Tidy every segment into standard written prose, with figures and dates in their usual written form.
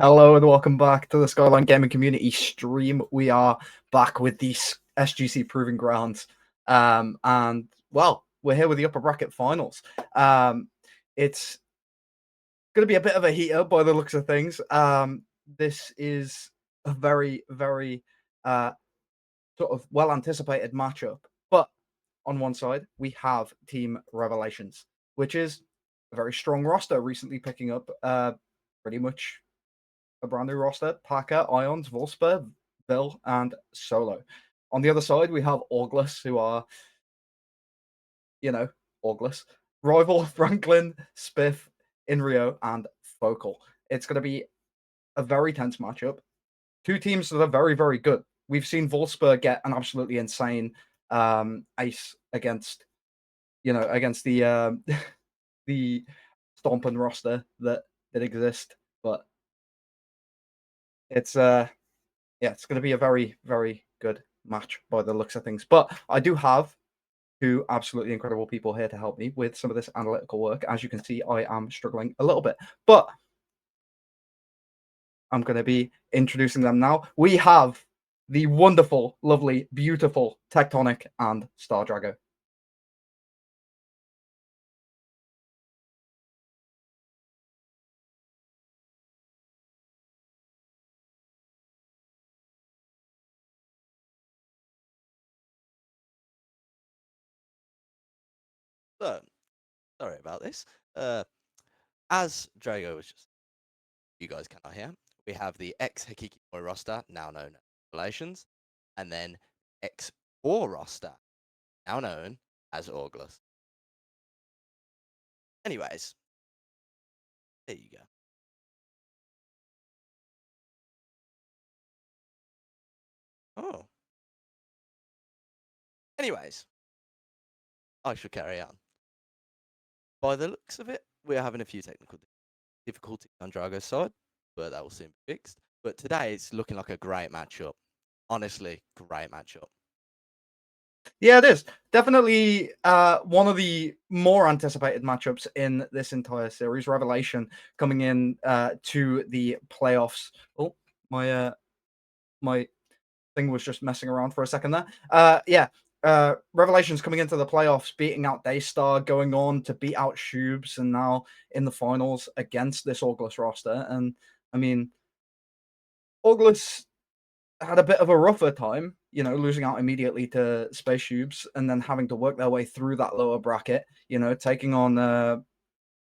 Hello and welcome back to the Skyline Gaming Community stream. We are back with the SGC Proving Grounds. And well, we're here with the upper bracket finals. It's going to be a bit of a heater by the looks of things. This is a very, very sort of well anticipated matchup. But on one side, we have Team Revelations, which is a very strong roster, recently picking up pretty much a brand new roster: Packer, Ions, Wolfsburg, Bill, and Solo. On the other side, we have Augless, who are, Augless. Rival, Franklin, Spiff, Inrio, and Focal. It's going to be a very tense matchup. Two teams that are very, very good. We've seen Wolfsburg get an absolutely insane ace against the the stomping roster that exists, but it's it's going to be a very, very good match by the looks of things. But I do have two absolutely incredible people here to help me with some of this analytical work. As you can see, I am struggling a little bit, but I'm going to be introducing them now. We have the wonderful, lovely, beautiful Tectonic and Star Drago. So, sorry about this. As Drago was just, you guys cannot hear, we have the Ex-Qor roster, now known as Revelations, and then Ex-Qor roster, now known as Augless. Anyways, there you go. Oh. Anyways, I shall carry on. By the looks of it, we're having a few technical difficulties on Drago's side, but that will soon be fixed. But today, it's looking like a great matchup. Honestly, great matchup. Yeah, it is definitely one of the more anticipated matchups in this entire series. Revelation coming in to the playoffs. Oh, my thing was just messing around for a second there. Revelations coming into the playoffs, beating out Daystar, going on to beat out Shubes, and now in the finals against this Augless roster. And I mean, Augless had a bit of a rougher time, losing out immediately to Space Tubes and then having to work their way through that lower bracket, taking on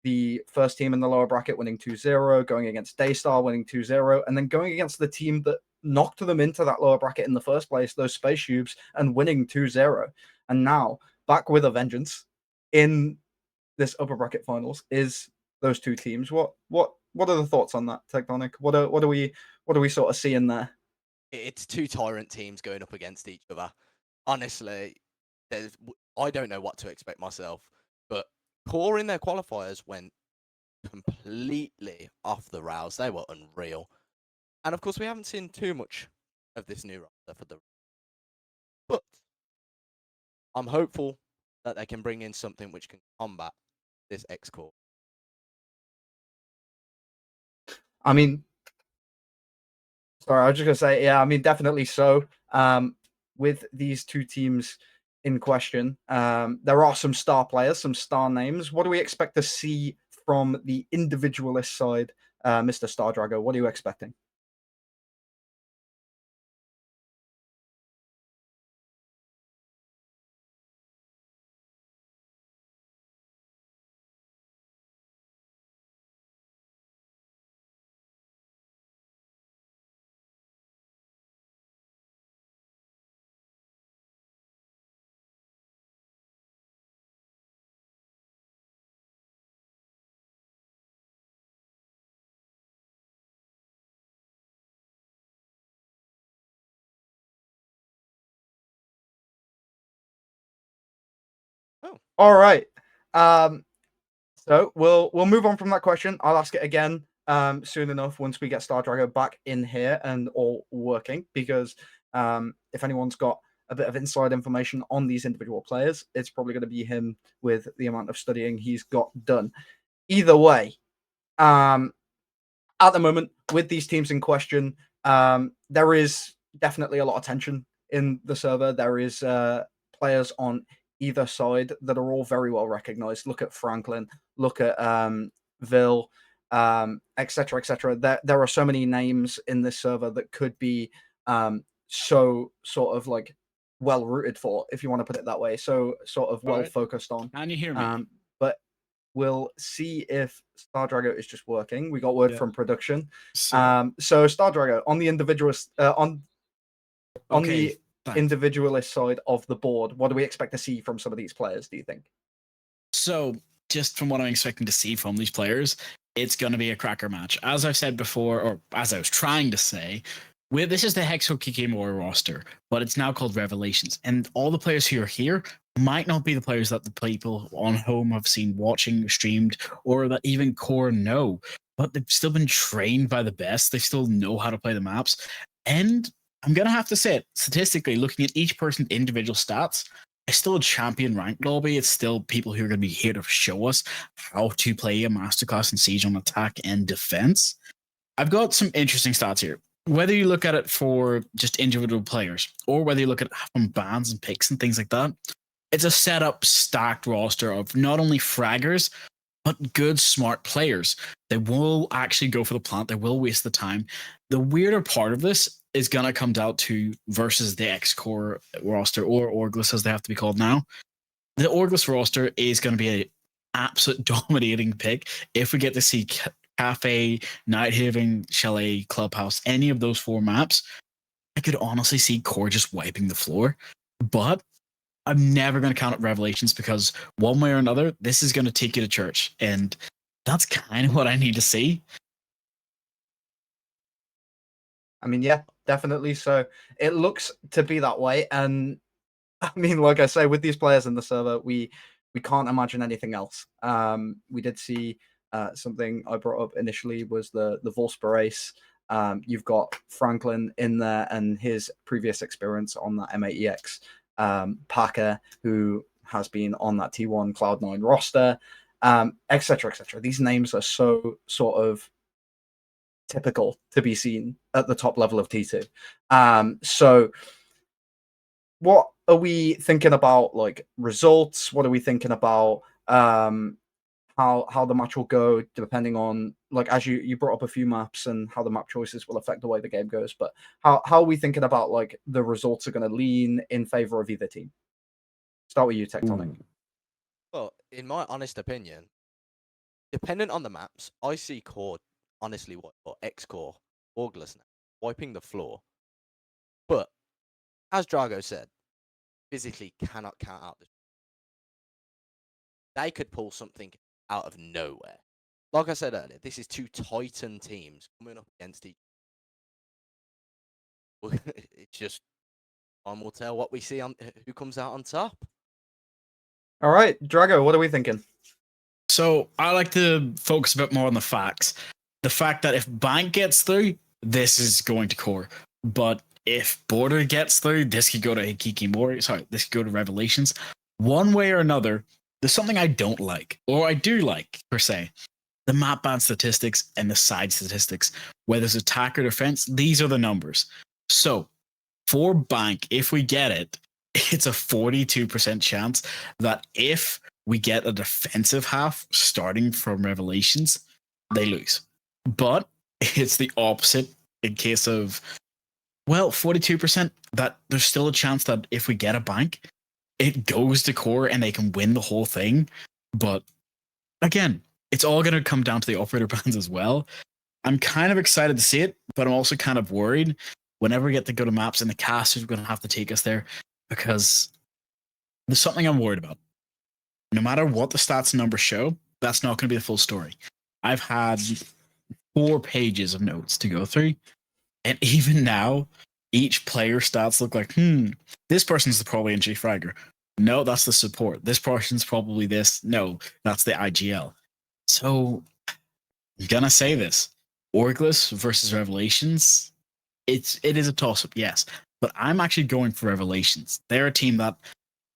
the first team in the lower bracket, winning 2-0, going against Daystar, winning 2-0, and then going against the team that knocked them into that lower bracket in the first place, those Space Tubes, and winning 2-0. And now back with a vengeance in this upper bracket finals is those two teams. What are the thoughts on that, Tectonic? What do we sort of see in there? It's two tyrant teams going up against each other. Honestly, I don't know what to expect myself, but Qor in their qualifiers went completely off the rails. They were unreal. And of course, we haven't seen too much of this new roster for the. But I'm hopeful that they can bring in something which can combat this Ex-Qor. I mean, sorry, I was just gonna say, yeah, I mean, definitely so. With these two teams in question, there are some star players, some star names. What do we expect to see from the individualist side, Mr. Star Drago? What are you expecting? Oh, all right. So we'll move on from that question. I'll ask it again soon enough once we get Star Drago back in here and all working, because if anyone's got a bit of inside information on these individual players, it's probably going to be him with the amount of studying he's got done. Either way, at the moment, with these teams in question, there is definitely a lot of tension in the server. There is players on either side that are all very well recognized. Look at Franklin, look at Vil, etc., etc. There are so many names in this server that could be so sort of like well rooted for, if you want to put it that way. So sort of well focused on. Can you hear me? But we'll see if Star Drago is just working. We got word from production. So Star Drago on the individualist on the individualist side of the board, what do we expect to see from some of these players, do you think? So just from what I'm expecting to see from these players, it's going to be a cracker match. As I've said before, or as I was trying to say, this is the Ex-Qor roster, but it's now called Revelations. And all the players who are here might not be the players that the people on home have seen watching, streamed, or that even Qor know. But they've still been trained by the best. They still know how to play the maps. And I'm going to have to say it, statistically, looking at each person's individual stats, it's still a champion ranked lobby. It's still people who are going to be here to show us how to play a masterclass in Siege on attack and defense. I've got some interesting stats here. Whether you look at it for just individual players or whether you look at it from bans and picks and things like that, it's a set up, stacked roster of not only fraggers, but good, smart players. They will actually go for the plant. They will waste the time. The weirder part of this is going to come down to versus the Ex-Qor roster, or Orglis as they have to be called now. The Orglis roster is going to be an absolute dominating pick if we get to see Cafe, Nighthaven, Chalet, Clubhouse, any of those 4 maps. I could honestly see Qor just wiping the floor, but I'm never going to count out Revelations because one way or another, this is going to take you to church, and that's kind of what I need to see. I mean, yeah, definitely. So it looks to be that way, and I mean, like I say, with these players in the server, we can't imagine anything else. We did see something I brought up initially was the Volsper race. You've got Franklin in there and his previous experience on that M8EX. Packer, who has been on that T1 Cloud9 roster, etc., etc. These names are so sort of typical to be seen at the top level of T2. So what are we thinking about, like, results? What are we thinking about how the match will go, depending on, like, as you brought up a few maps and how the map choices will affect the way the game goes, but how are we thinking about, like, the results are going to lean in favor of either team? Start with you, Tectonic. Well, in my honest opinion, dependent on the maps, I see Qor, honestly, or Ex-Qor, Orglis now, wiping the floor. But, as Drago said, physically cannot count out the... They could pull something out of nowhere. Like I said earlier, this is 2 Titan teams coming up against each other. It's just, time will tell what we see on who comes out on top. All right, Drago, what are we thinking? So I like to focus a bit more on the facts. The fact that if Bank gets through, this is going to Qor. But if Border gets through, this could go to Hikikomori. Sorry, this could go to Revelations. One way or another, there's something I don't like, or I do like, per se. The map ban statistics and the side statistics. Whether it's attack or defense, these are the numbers. So, for Bank, if we get it, it's a 42% chance that if we get a defensive half starting from Revelations, they lose. But it's the opposite in case of, well, 42% that there's still a chance that if we get a Bank, it goes to Qor and they can win the whole thing. But again, it's all going to come down to the operator bans as well. I'm kind of excited to see it, but I'm also kind of worried whenever we get to go to maps and the casters are going to have to take us there, because there's something I'm worried about. No matter what the stats and numbers show, that's not going to be the full story. I've had 4 pages of notes to go through, and even now, each player stats look like, this person's the probably NG fragger. No, that's the support. This person's probably this. No, that's the IGL. So, I'm gonna say this. Orglis versus Revelations, it is a toss-up, yes. But I'm actually going for Revelations. They're a team that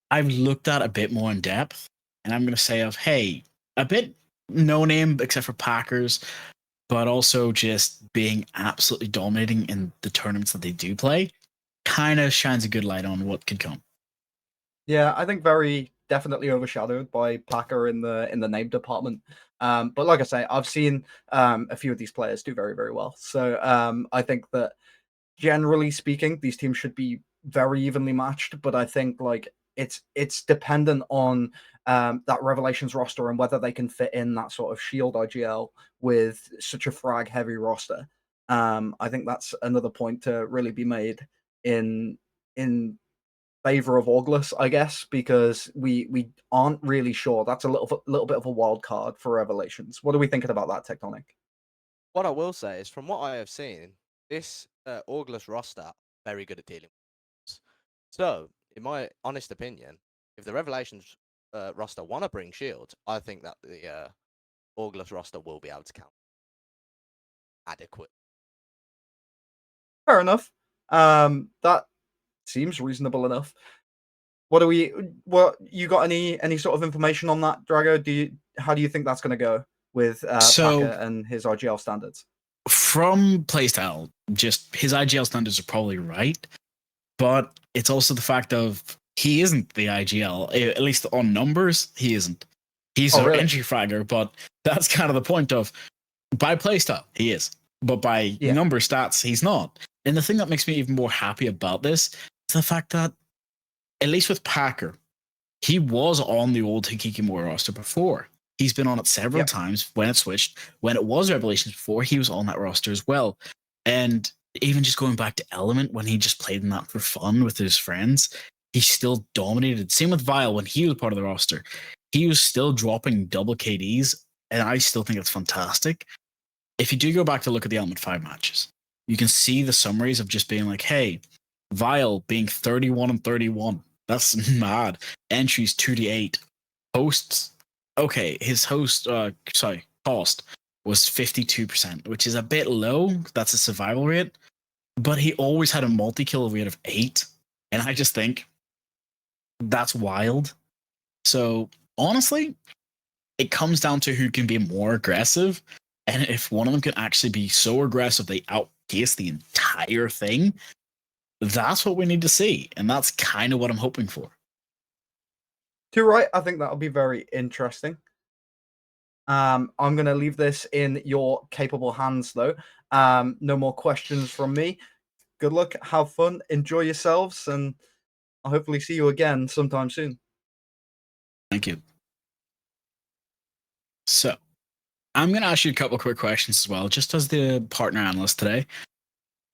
I've looked at a bit more in depth, and I'm gonna say hey, a bit no name except for Packers, but also just being absolutely dominating in the tournaments that they do play kind of shines a good light on what could come. Yeah, I think very definitely overshadowed by Packer in the name department. But like I say, I've seen a few of these players do very, very well. So I think that generally speaking, these teams should be very evenly matched. But I think like it's dependent on that Revelations roster and whether they can fit in that sort of Shield IGL with such a frag heavy roster. I think that's another point to really be made in favor of August, I guess, because we aren't really sure. That's a little bit of a wild card for Revelations. What are we thinking about that, Tectonic? What I will say is, from what I have seen, this August roster very good at dealing with this. So, in my honest opinion, if the Revelations roster want to bring Shield, I think that the August roster will be able to count adequate. Fair enough. That seems reasonable enough. What you got any sort of information on that, Drago? How do you think that's going to go with So- Packer and his RGL standards? From playstyle, just his IGL standards are probably right, but it's also the fact of he isn't the IGL, at least on numbers, he isn't. He's an really? entry fragger, but that's kind of the point of by playstyle, he is, but by Yeah. number stats, he's not. And the thing that makes me even more happy about this is the fact that, at least with Packer, he was on the old Hikikomori roster before. He's been on it several Yep. times when it switched. When it was Revelations before, he was on that roster as well. And even just going back to Element, when he just played in that for fun with his friends, he still dominated. Same with Vile when he was part of the roster. He was still dropping double KDs, and I still think it's fantastic. If you do go back to look at the Element 5 matches, you can see the summaries of just being like, hey, Vile being 31 and 31. That's mad. Entries 2d8. Hosts, okay, his cost was 52%, which is a bit low. That's a survival rate, but he always had a multi-kill rate of 8. And I just think that's wild. So honestly, it comes down to who can be more aggressive. And if one of them can actually be so aggressive they outpace the entire thing, that's what we need to see. And that's kind of what I'm hoping for. Too right. I think that'll be very interesting. I'm going to leave this in your capable hands, though. No more questions from me. Good luck, have fun, enjoy yourselves, and I'll hopefully see you again sometime soon. Thank you. So, I'm going to ask you a couple of quick questions as well, just as the partner analyst today,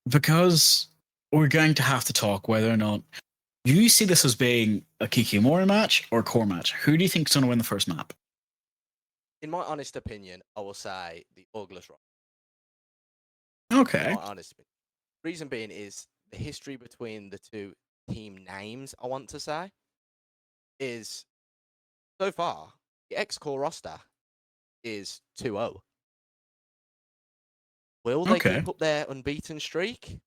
because we're going to have to talk whether or not you see this as being a Hikikomori match or a Qor match. Who do you think is going to win the first map? In my honest opinion, I will say the August roster. Okay. My honest opinion. Reason being is the history between the two team names, I want to say, is so far the Ex-Qor roster is 2-0. Will they Okay. keep up their unbeaten streak,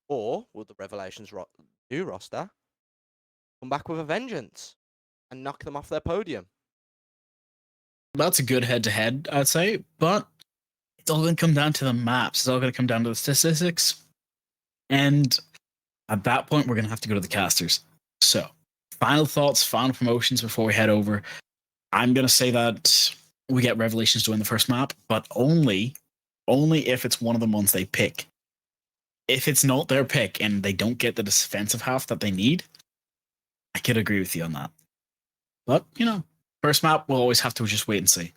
or will the Revelations new roster come back with a vengeance and knock them off their podium? That's a good head-to-head, I'd say, but it's all going to come down to the maps. It's all going to come down to the statistics. And at that point, we're going to have to go to the casters. So, final thoughts, final promotions before we head over. I'm going to say that we get Revelations to win the first map, but only if it's one of the ones they pick. If it's not their pick and they don't get the defensive half that they need, I could agree with you on that. But, first map, we'll always have to just wait and see.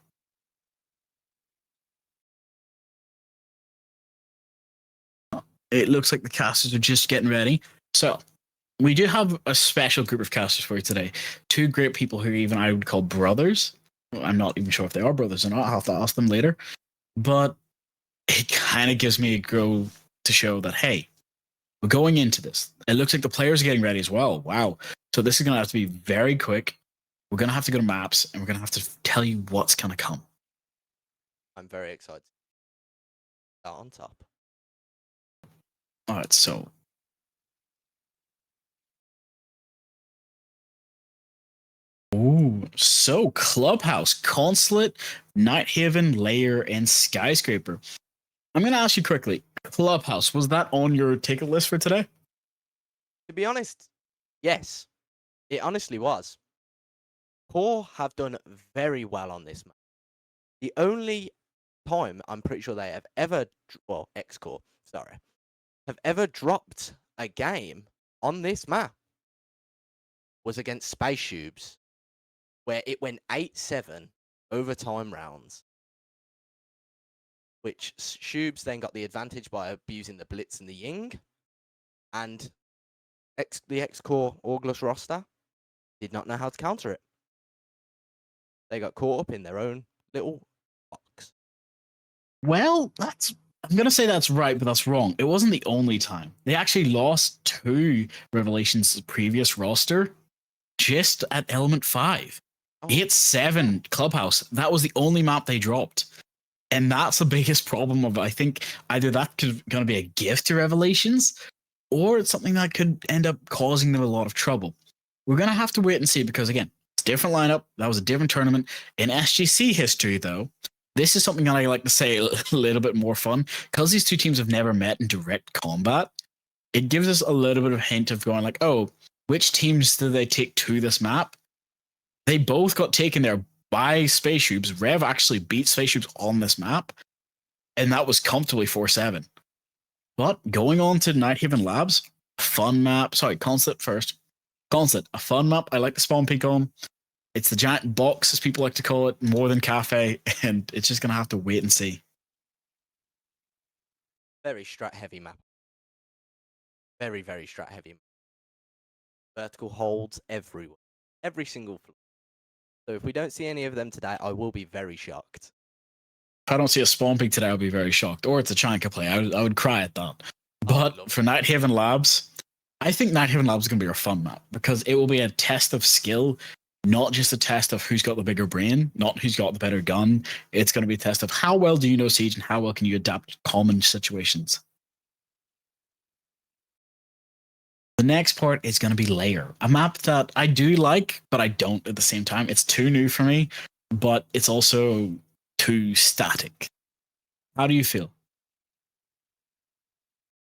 It looks like the casters are just getting ready. So, we do have a special group of casters for you today. Two great people who even I would call brothers. Well, I'm not even sure if they are brothers or not. I'll have to ask them later. But it kind of gives me a go to show that, hey, we're going into this. It looks like the players are getting ready as well. Wow. So this is going to have to be very quick. We're going to have to go to maps, and we're going to have to tell you what's going to come. I'm very excited. Start on top. All right, so Clubhouse, Consulate, Nighthaven, Layer, and Skyscraper. I'm going to ask you quickly. Clubhouse, was that on your ticket list for today? To be honest, yes, it honestly was. Qor have done very well on this map. The only time I'm pretty sure they have ever, well, Ex-Qor, sorry, have ever dropped a game on this map was against Space Tubes, where it went 8-7 overtime rounds, which Tubes then got the advantage by abusing the Blitz and the Ying, and the Ex-Qor August roster did not know how to counter it. They got caught up in their own little box. Well, I'm going to say that's right, but that's wrong. It wasn't the only time. They actually lost 2 Revelations' previous roster just at Element 5. Oh. 8-7 Clubhouse. That was the only map they dropped. And that's the biggest problem of it. I think either that could going to be a gift to Revelations, or it's something that could end up causing them a lot of trouble. We're going to have to wait and see because, again, it's a different lineup. That was a different tournament. In SGC history, though, this is something that I like to say a little bit more fun. Because these two teams have never met in direct combat, it gives us a little bit of a hint of going like, oh, which teams did they take to this map? They both got taken there by Space Tubes. Rev actually beat Space Tubes on this map, and that was comfortably 4-7. But going on to Nighthaven Labs, fun map. Sorry, Consulate first. Consulate, a fun map. I like the spawn peak on. It's the giant box, as people like to call it, more than cafe, and it's just going to have to wait and see. Very strat heavy map. Very, very strat heavy. Vertical holds everywhere. Every single floor. So if we don't see any of them today, I will be very shocked. If I don't see a spawn peak today, I'll be very shocked. Or it's a Chanka play. I would cry at that. But for Nighthaven Labs, I think Nighthaven Labs is going to be a fun map because it will be a test of skill, not just a test of who's got the bigger brain, not who's got the better gun. It's going to be a test of how well do you know Siege and how well can you adapt to common situations. The next part is going to be Lair, a map that I do like, but I don't at the same time. It's too new for me, but it's also too static. How do you feel?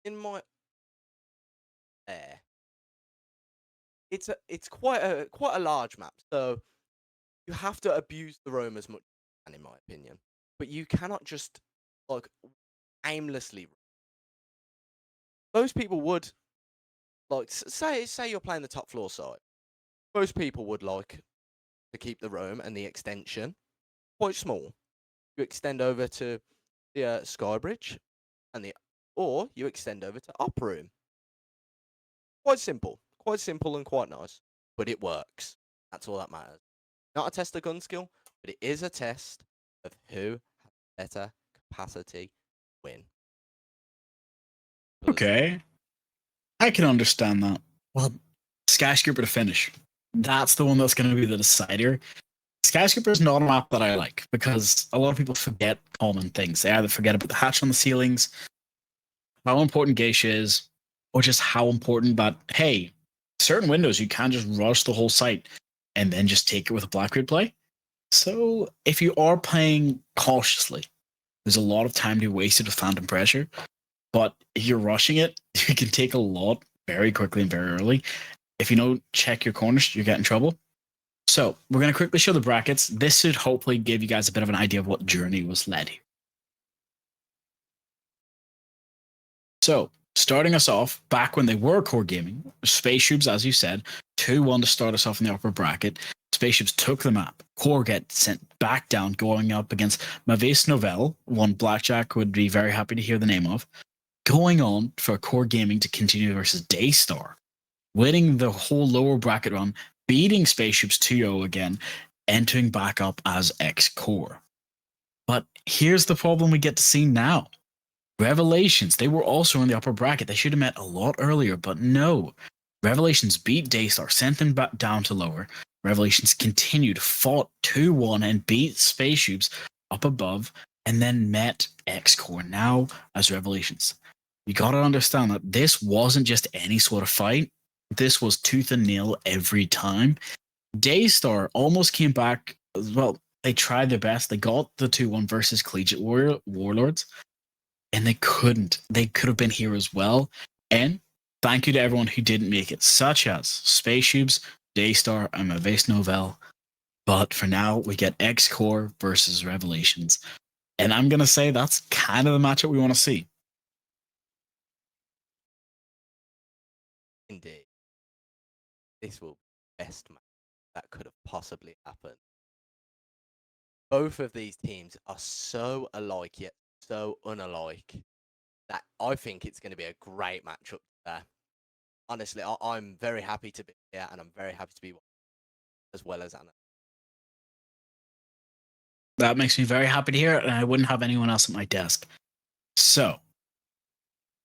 In my it's quite a large map, so you have to abuse the roam as much as you can, in my opinion. But you cannot just like aimlessly. Most people would like say you're playing the top floor side. Most people would like to keep the roam and the extension quite small. You extend over to the Sky Bridge, or you extend over to Up Room. Quite simple and quite nice, but it works. That's all that matters. Not a test of gun skill, but it is a test of who has better capacity to win. Okay, I can understand that. Well, Skyscraper to finish. That's the one that's going to be the decider. Skyscraper is not a map that I like because a lot of people forget common things. They either forget about the hatch on the ceilings, how important Geisha is, or just how important that, hey, certain windows you can't just rush the whole site and then just take it with a black grid play. So if you are playing cautiously, there's a lot of time to be wasted with Phantom Pressure. But if you're rushing it, you can take a lot very quickly and very early. If you don't check your corners, you get in trouble. So we're going to quickly show the brackets. This should hopefully give you guys a bit of an idea of what journey was led here. So starting us off, back when they were Qor Gaming, Space Tubes, as you said, 2-1 to start us off in the upper bracket. Space Tubes took the map. Qor get sent back down, going up against Mavis Novell, one Blackjack would be very happy to hear the name of, going on for Qor Gaming to continue versus Daystar, winning the whole lower bracket run, beating Space Tubes 2-0 again, entering back up as Ex-Qor. But here's the problem we get to see now. Revelations, they were also in the upper bracket. They should have met a lot earlier, but no. Revelations beat Daystar, sent them back down to lower. Revelations continued, fought 2-1 and beat Space Tubes up above, and then met Ex-Qor now as Revelations. You gotta understand that this wasn't just any sort of fight. This was tooth and nail every time. Daystar almost came back. Well, they tried their best. They got the 2-1 versus Collegiate Warlords. and they couldn't. They could have been here as well. And thank you to everyone who didn't make it, such as Spaceships, Daystar, and Mavis Novell. But for now, we get Ex-Qor versus Revelations. And I'm going to say that's kind of the matchup we want to see. Indeed. This will be the best match that could have possibly happened. Both of these teams are so alike yet so unalike that I think it's going to be a great matchup there. Honestly, I'm very happy to be here, and I'm very happy to be as well as Anna. That makes me very happy to hear it, and I wouldn't have anyone else at my desk. So,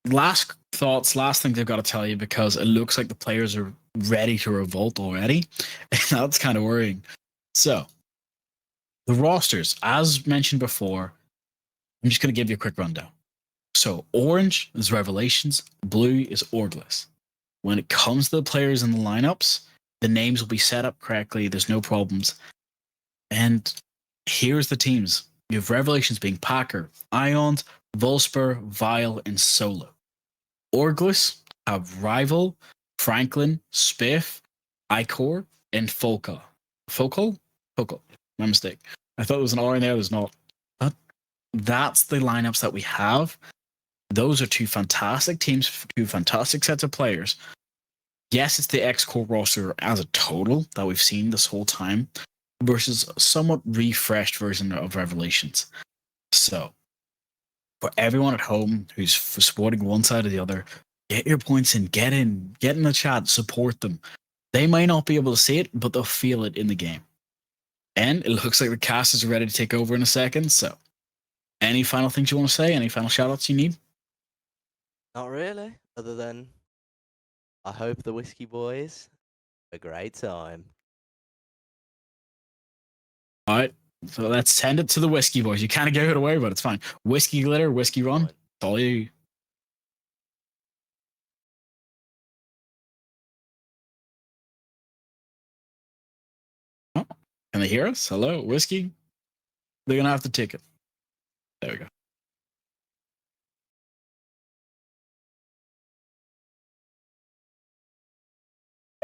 last thoughts, last thing I've got to tell you, because it looks like the players are ready to revolt already. And that's kind of worrying. So, the rosters, as mentioned before, I'm just going to give you a quick rundown. So, orange is Revelations, blue is Orgless. When it comes to the players in the lineups, the names will be set up correctly. There's no problems. And here's the teams. You have Revelations being Packer, Ions, Volsper, Vile, and Solo. Orgless have Rival, Franklin, Spiff, Ex-Qor, and Focal. Focal? My mistake. I thought there was an R in there. There's not. But that's the lineups that we have. Those are two fantastic teams, two fantastic sets of players. Yes, it's the Ex-Qor roster as a total that we've seen this whole time versus a somewhat refreshed version of Revelations. So, for everyone at home who's supporting one side or the other, get your points in, get in the chat, support them. They might not be able to see it, but they'll feel it in the game. And it looks like the cast is ready to take over in a second. So, any final things you want to say? Any final shout-outs you need? Not really, other than I hope the Whiskey Boys have a great time. All right, so let's send it to the Whiskey Boys. You kind of gave it away, but it's fine. Whiskey Glitter, Whiskey Run, it's all you. Oh, can they hear us? Hello, Whiskey? They're going to have to take it. There we go.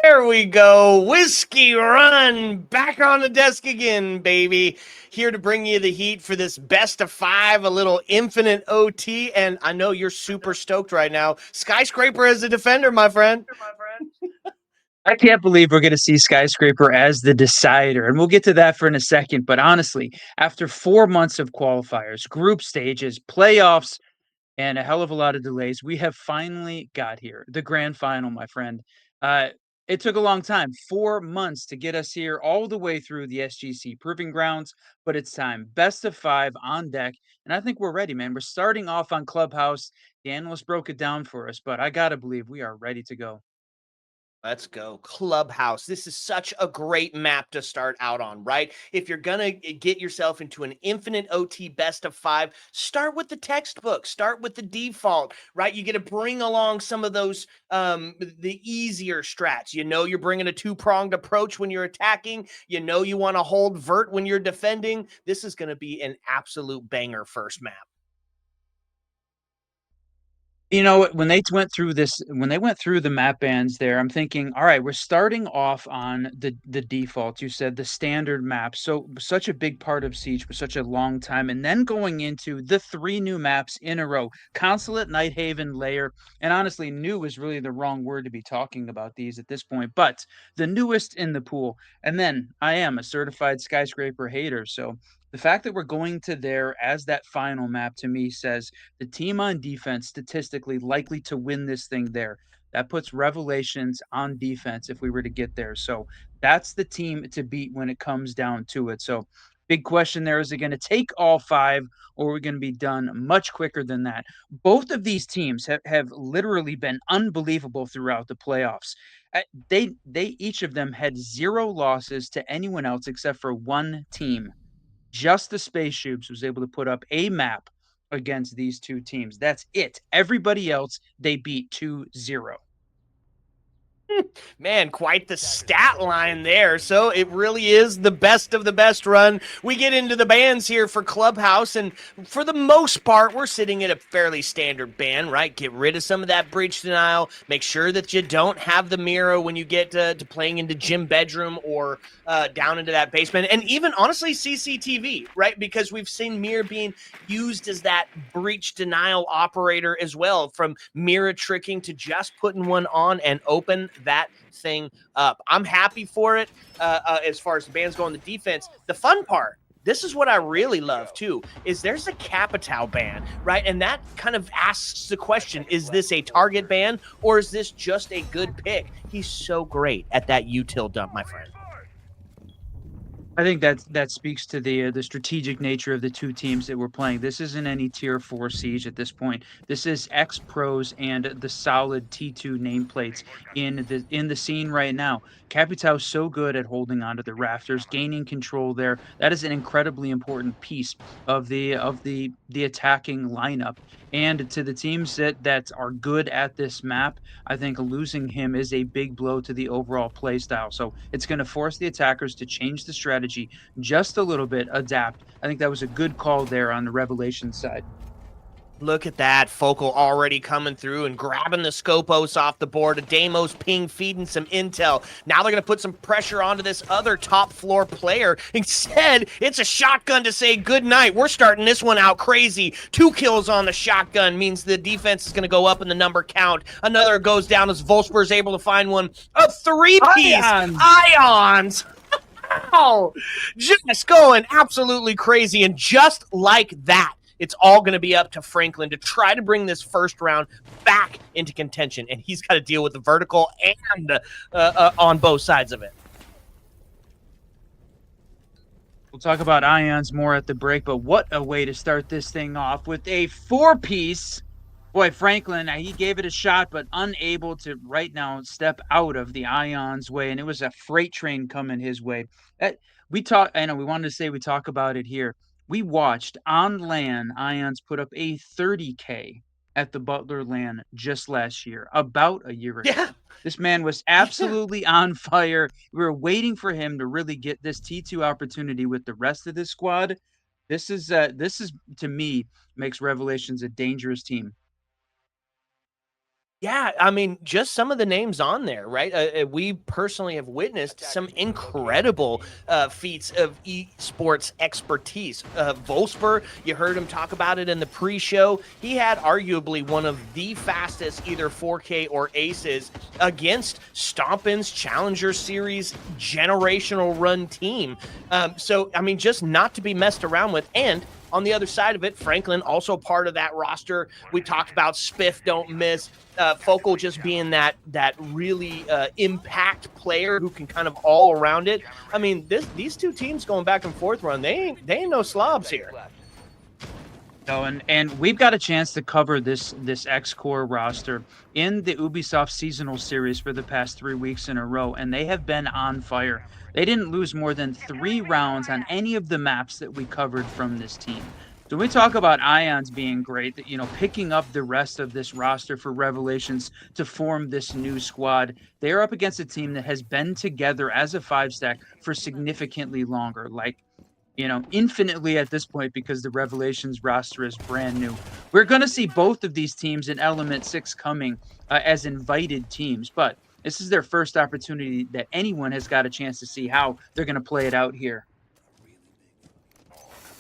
There we go. Whiskey Run back on the desk again, baby. Here to bring you the heat for this best of 5, a little infinite OT. And I know you're super stoked right now. Skyscraper as a defender, my friend. I can't believe we're going to see Skyscraper as the decider, and we'll get to that for in a second. But honestly, after 4 months of qualifiers, group stages, playoffs, and a hell of a lot of delays, we have finally got here. The grand final, my friend. It took a long time, 4 months to get us here all the way through the SGC Proving Grounds, but it's time. Best of 5 on deck, and I think we're ready, man. We're starting off on Clubhouse. The analyst broke it down for us, but I got to believe we are ready to go. Let's go. Clubhouse. This is such a great map to start out on, right? If you're going to get yourself into an infinite OT best of 5, start with the textbook, start with the default, right? You get to bring along some of those, the easier strats. You know, you're bringing a 2-pronged approach when you're attacking. You know, you want to hold vert when you're defending. This is going to be an absolute banger first map. You know, when they went through the map bands there, I'm thinking, all right, we're starting off on the default. You said the standard map. So such a big part of Siege for such a long time. And then going into the 3 new maps in a row, Consulate, Nighthaven, Lair. And honestly, new is really the wrong word to be talking about these at this point, but the newest in the pool. And then I am a certified Skyscraper hater. So the fact that we're going to there as that final map to me says the team on defense statistically likely to win this thing there. That puts Revelations on defense if we were to get there. So that's the team to beat when it comes down to it. So big question there, is it going to take all 5 or are we going to be done much quicker than that? Both of these teams have literally been unbelievable throughout the playoffs. They each of them had 0 losses to anyone else except for one team. Just the Spaceships was able to put up a map against these 2 teams. That's it. Everybody else, they beat 2-0. Man, quite the stat line there. So it really is the best of the best run. We get into the bans here for Clubhouse, and for the most part, we're sitting at a fairly standard ban, right? Get rid of some of that breach denial. Make sure that you don't have the mirror when you get to playing into gym bedroom or down into that basement. And even, honestly, CCTV, right? Because we've seen mirror being used as that breach denial operator as well, from mirror tricking to just putting one on and open that thing up. I'm happy for it as far as the bans go on the defense. The fun part, this is what I really love too, is there's a Capitao ban, right? And that kind of asks the question, is this a target ban or is this just a good pick? He's so great at that util dump, my friend. I think that speaks to the strategic nature of the two teams that we're playing. This isn't any tier 4 siege at this point. This is Ex-Pros and the solid T2 nameplates in the scene right now. Capitao so good at holding onto the rafters, gaining control there. That is an incredibly important piece of the attacking lineup. And to the teams that are good at this map, I think losing him is a big blow to the overall play style. So it's going to force the attackers to change the strategy just a little bit, adapt. I think that was a good call there on the Revelation side. Look at that. Focal already coming through and grabbing the Scopos off the board. A Deimos ping feeding some intel. Now they're going to put some pressure onto this other top floor player. Instead, it's a shotgun to say goodnight. We're starting this one out crazy. 2 kills on the shotgun means the defense is going to go up in the number count. Another goes down as Volsper is able to find one. A 3-piece. Ions. Wow. Just going absolutely crazy. And just like that, it's all going to be up to Franklin to try to bring this first round back into contention. And he's got to deal with the vertical and on both sides of it. We'll talk about Ions more at the break, but what a way to start this thing off with a 4-piece. Boy, Franklin, he gave it a shot, but unable to right now step out of the Ions way. And it was a freight train coming his way. I know we wanted to say we talk about it here. We watched on LAN Ions put up a 30K at the Butler LAN just last year, about a year ago. Yeah. This man was absolutely on fire. We were waiting for him to really get this T2 opportunity with the rest of this squad. This is to me makes Revelations a dangerous team. Yeah, I mean, just some of the names on there, right? We personally have witnessed some incredible feats of esports expertise. Volsper, you heard him talk about it in the pre-show. He had arguably one of the fastest either 4K or aces against Stompin's Challenger Series generational run team. So, I mean, just not to be messed around with. And on the other side of it, Franklin, also part of that roster. We talked about Spiff, don't miss. Focal just being that really impact player who can kind of all around it. I mean, these two teams going back and forth run, they ain't no slobs here. No, and we've got a chance to cover this Ex-Qor roster in the Ubisoft seasonal series for the past 3 weeks in a row, and they have been on fire. They didn't lose more than 3 rounds on any of the maps that we covered from this team. So we talk about Ions being great, picking up the rest of this roster for Revelations to form this new squad. They're up against a team that has been together as a 5-stack for significantly longer, infinitely at this point, because the Revelations roster is brand new. We're going to see both of these teams in Element 6 coming as invited teams, but this is their first opportunity that anyone has got a chance to see how they're going to play it out here.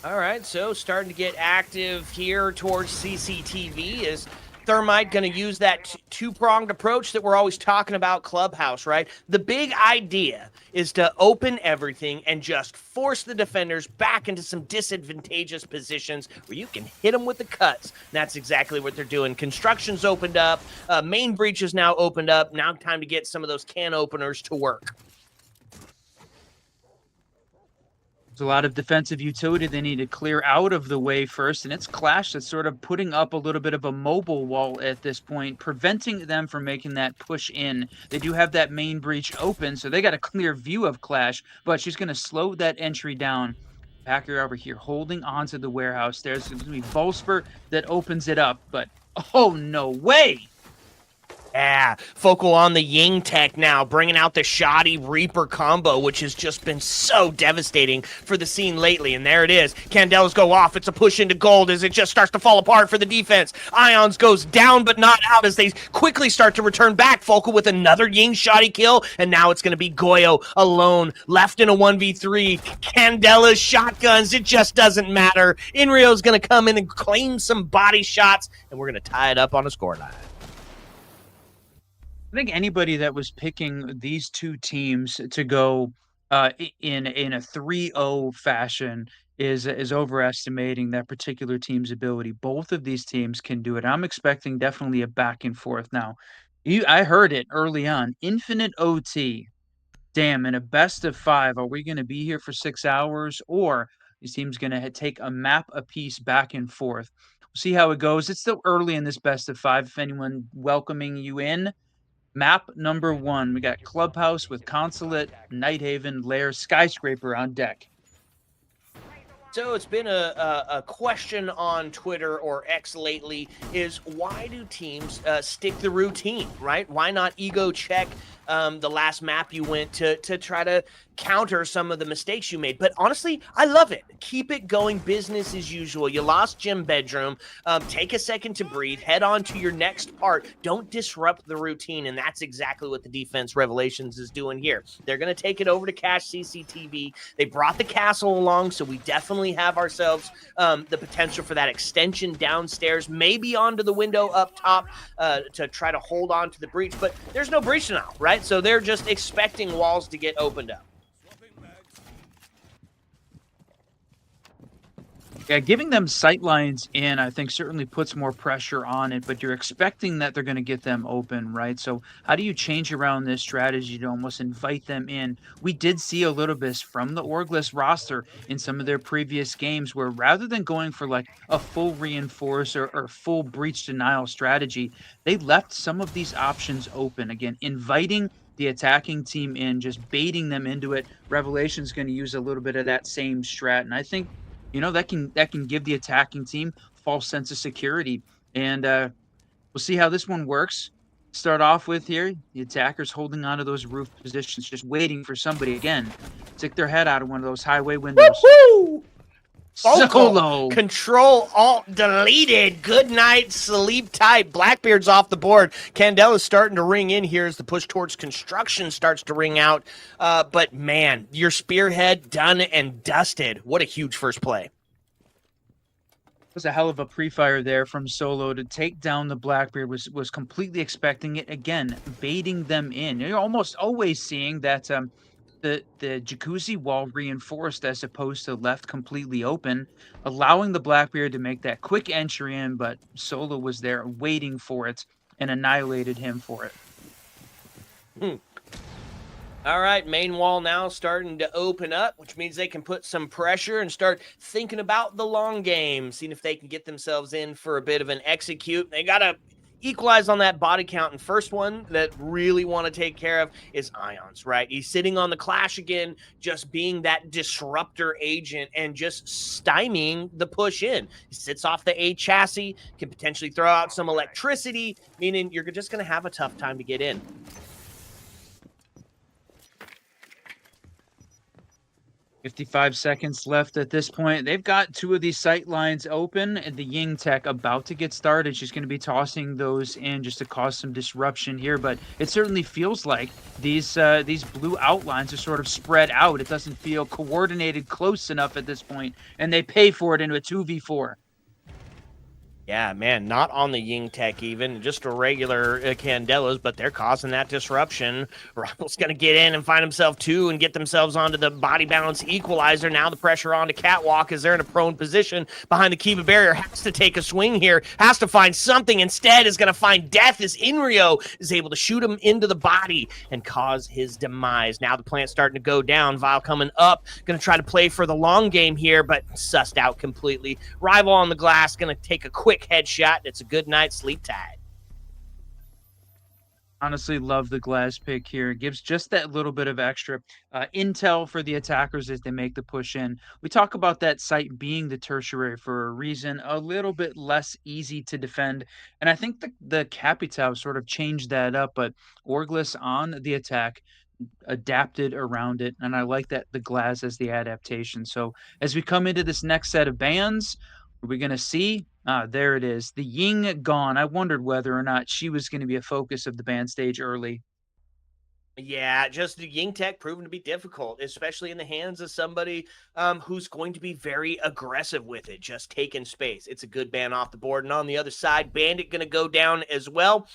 All right, so starting to get active here towards CCTV is Thermite going to use that two-pronged approach that we're always talking about Clubhouse, right? The big idea is to open everything and just force the defenders back into some disadvantageous positions where you can hit them with the cuts. And that's exactly what they're doing. Construction's opened up. Main breach is now opened up. Now time to get some of those can openers to work. There's a lot of defensive utility they need to clear out of the way first, and it's Clash that's sort of putting up a little bit of a mobile wall at this point, preventing them from making that push in. They do have that main breach open, so they got a clear view of Clash, but she's going to slow that entry down. Packer over here holding onto the warehouse. There's going to be Volsper that opens it up, but oh, no way! Yeah, Focal on the Ying tech now, bringing out the shoddy Reaper combo, which has just been so devastating for the scene lately. And there it is. Candelas go off. It's a push into gold as it just starts to fall apart for the defense. Ions goes down but not out as they quickly start to return back. Focal with another Ying shoddy kill, and now it's going to be Goyo alone, left in a 1v3. Candela's shotguns, it just doesn't matter. Inrio's going to come in and claim some body shots, and we're going to tie it up on a scoreline. I think anybody that was picking these two teams to go in a 3-0 fashion is overestimating that particular team's ability. Both of these teams can do it. I'm expecting definitely a back and forth. Now, I heard it early on. Infinite OT. Damn, in a best of 5, are we going to be here for 6 hours, or these teams going to take a map apiece back and forth? We'll see how it goes. It's still early in this best of 5. If anyone welcoming you in. Map number 1, we got Clubhouse with Consulate, Nighthaven, Lair, Skyscraper on deck. So it's been a question on Twitter or X lately is why do teams stick the routine, right? Why not ego check the last map you went to try to counter some of the mistakes you made? But honestly, I love it. Keep it going, business as usual. You lost Gym Bedroom. Take a second to breathe. Head on to your next part. Don't disrupt the routine, and that's exactly what the Defense Revelations is doing here. They're going to take it over to Cache CCTV. They brought the castle along, so we definitely have ourselves the potential for that extension downstairs, maybe onto the window up top to try to hold on to the breach. But there's no breach now, right? So they're just expecting walls to get opened up. Yeah, giving them sight lines in, I think, certainly puts more pressure on it, but you're expecting that they're going to get them open, right? So how do you change around this strategy to almost invite them in? We did see a little bit from the Orgless roster in some of their previous games where rather than going for like a full reinforce or full breach denial strategy, they left some of these options open. Again, inviting the attacking team in, just baiting them into it. Revelation's going to use a little bit of that same strat, and I think that can give the attacking team false sense of security. And we'll see how this one works. Start off with here, the attackers holding onto those roof positions, just waiting for somebody again. Stick their head out of one of those highway windows. Woo-hoo! Solo. Control Alt deleted. Good night, sleep tight. Blackbeard's off the board. Candela's starting to ring in here as the push towards construction starts to ring out. But man, your spearhead done and dusted. What a huge first play. It was a hell of a pre-fire there from Solo to take down the Blackbeard. Was completely expecting it. Again, baiting them in. You're almost always seeing that the jacuzzi wall reinforced as opposed to left completely open, allowing the Blackbeard to make that quick entry in, but Solo was there waiting for it and annihilated him for it. All right, main wall now starting to open up, which means they can put some pressure and start thinking about the long game, seeing if they can get themselves in for a bit of an execute. They got to equalize on that body count, and first one that really want to take care of is Ions, right? He's sitting on the Clash again, just being that disruptor agent and just stymieing the push in. He sits off the A chassis, can potentially throw out some electricity, meaning you're just going to have a tough time to get in. 55 seconds left at this point. They've got 2 of these sight lines open, and the Ying tech about to get started. She's going to be tossing those in just to cause some disruption here, but it certainly feels like these blue outlines are sort of spread out. It doesn't feel coordinated close enough at this point, and they pay for it into a 2v4. Yeah, man, not on the Ying tech even, just a regular Candelas, but they're causing that disruption. Rival's going to get in and find himself 2 and get themselves onto the body balance equalizer. Now the pressure on to Catwalk as they're in a prone position behind the Kiva barrier. Has to take a swing here, has to find something. Instead is going to find death as Inrio is able to shoot him into the body and cause his demise. Now the plant's starting to go down. Vile coming up, going to try to play for the long game here, but sussed out completely. Rival on the glass, going to take a quick headshot. It's a good night, sleep tight. Honestly, love the glass pick here. It gives just that little bit of extra intel for the attackers as they make the push in. We talk about that site being the tertiary for a reason, a little bit less easy to defend. And I think the Capitao sort of changed that up, but Orglis on the attack adapted around it. And I like that the glass as the adaptation. So as we come into this next set of bands, are we going to see? Ah, there it is. The Ying gone. I wondered whether or not she was going to be a focus of the band stage early. Yeah, just the Ying Tech proven to be difficult, especially in the hands of somebody who's going to be very aggressive with it, just taking space. It's a good ban off the board. And on the other side, Bandit going to go down as well,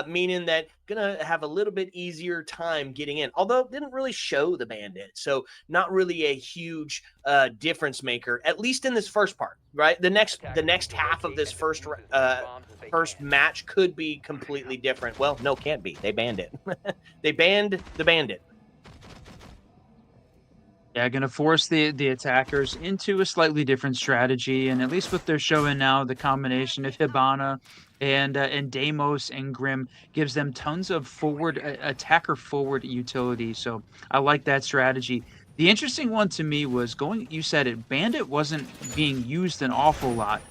meaning that going to have a little bit easier time getting in, although it didn't really show the Bandit. So not really a huge difference maker, at least in this first part, right? The next half of this first match could be completely different. Well, no, can't be. They banned it. They banned the Bandit. Yeah, going to force the attackers into a slightly different strategy, and at least what they're showing now, the combination of Hibana and Deimos and Grim gives them tons of forward attacker forward utility. So I like that strategy. The interesting one to me was going. You said it. Bandit wasn't being used an awful lot.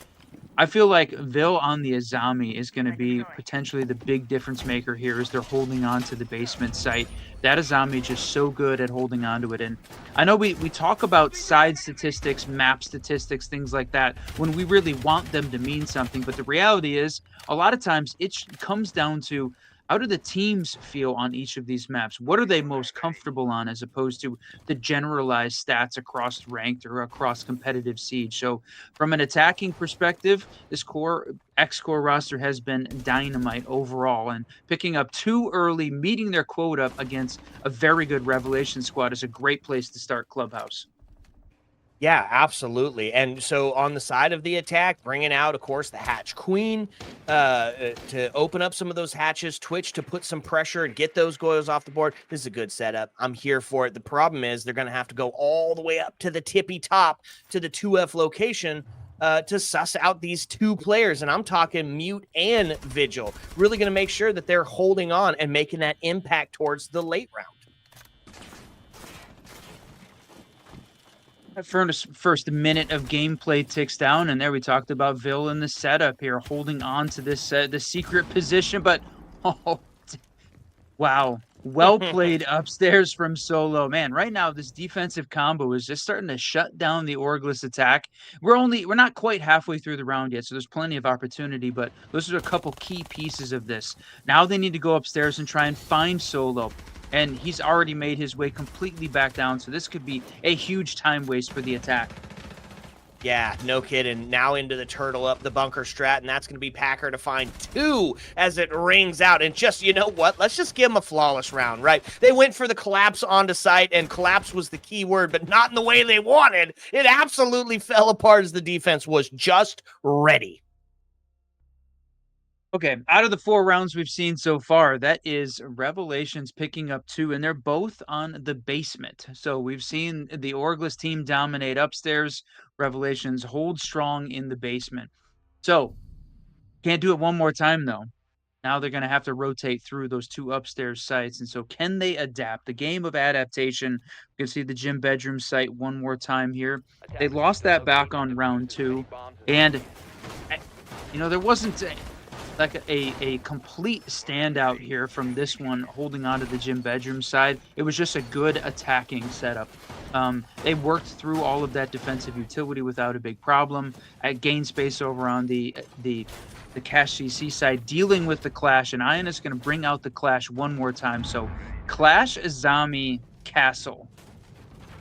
I feel like Vil on the Azami is going to be potentially the big difference maker here as they're holding on to the basement site. That Azami just so good at holding on to it. And I know we talk about side statistics, map statistics, things like that when we really want them to mean something. But the reality is a lot of times it comes down to how do the teams feel on each of these maps? What are they most comfortable on as opposed to the generalized stats across ranked or across competitive siege? So from an attacking perspective, this Ex-Qor roster has been dynamite overall, and picking up too early, meeting their quota against a very good Revelation squad is a great place to start Clubhouse. Yeah, absolutely. And so on the side of the attack, bringing out, of course, the Hatch Queen to open up some of those hatches, Twitch to put some pressure and get those goals off the board. This is a good setup. I'm here for it. The problem is they're going to have to go all the way up to the tippy top to the 2F location to suss out these two players. And I'm talking Mute and Vigil. Really going to make sure that they're holding on and making that impact towards the late round. First minute of gameplay ticks down, and there we talked about Vil in the setup here, holding on to this the secret position. But wow, well played upstairs from Solo. Man, right now this defensive combo is just starting to shut down the Orglis attack. We're not quite halfway through the round yet, so there's plenty of opportunity. But those are a couple key pieces of this. Now they need to go upstairs and try and find Solo. And he's already made his way completely back down, so this could be a huge time waste for the attack. Yeah, no kidding. Now into the turtle up the bunker strat, and that's going to be Packer to find two as it rings out. And just, you know what? Let's just give them a flawless round, right? They went for the collapse onto site, and collapse was the key word, but not in the way they wanted. It absolutely fell apart as the defense was just ready. Okay, out of the 4 rounds we've seen so far, that is Revelations picking up 2, and they're both on the basement. So we've seen the Orglis team dominate upstairs, Revelations hold strong in the basement. So, can't do it one more time, though. Now they're going to have to rotate through those 2 upstairs sites. And so can they adapt? The game of adaptation. You can see the gym bedroom site one more time here. They lost that back on round 2. And, you know, there wasn't like a complete standout here from this one holding on to the gym bedroom side. It was just a good attacking setup. They worked through all of that defensive utility without a big problem. Gained space over on the Cash CC side, dealing with the Clash, and XaayN is going to bring out the Clash one more time. So Clash, Azami, Castle.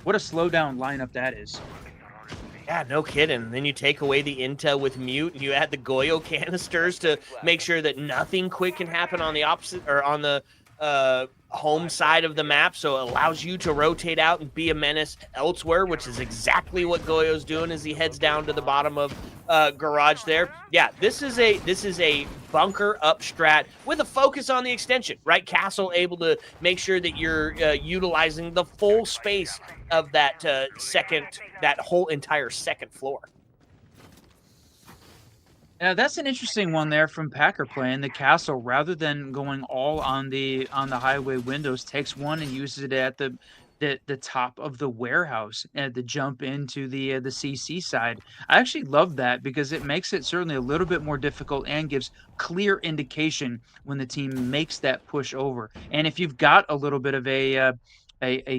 What a slowdown lineup that is. Yeah, no kidding. Then you take away the intel with Mute, and you add the Goyo canisters to make sure that nothing quick can happen on the opposite or on the home side of the map, so it allows you to rotate out and be a menace elsewhere, which is exactly what Goyo's doing as he heads down to the bottom of garage there. Yeah, this is a bunker up strat with a focus on the extension, right? Castle able to make sure that you're utilizing the full space of that that whole entire second floor. Yeah, that's an interesting one there from Packer playing the castle rather than going all on the highway windows. Takes one and uses it at the top of the warehouse and the jump into the CC side. I actually love that because it makes it certainly a little bit more difficult and gives clear indication when the team makes that push over. And if you've got a little bit of a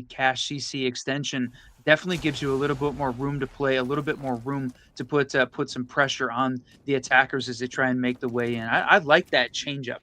cash CC extension, definitely gives you a little bit more room to play, a little bit more room to put some pressure on the attackers as they try and make the way in. I like that changeup.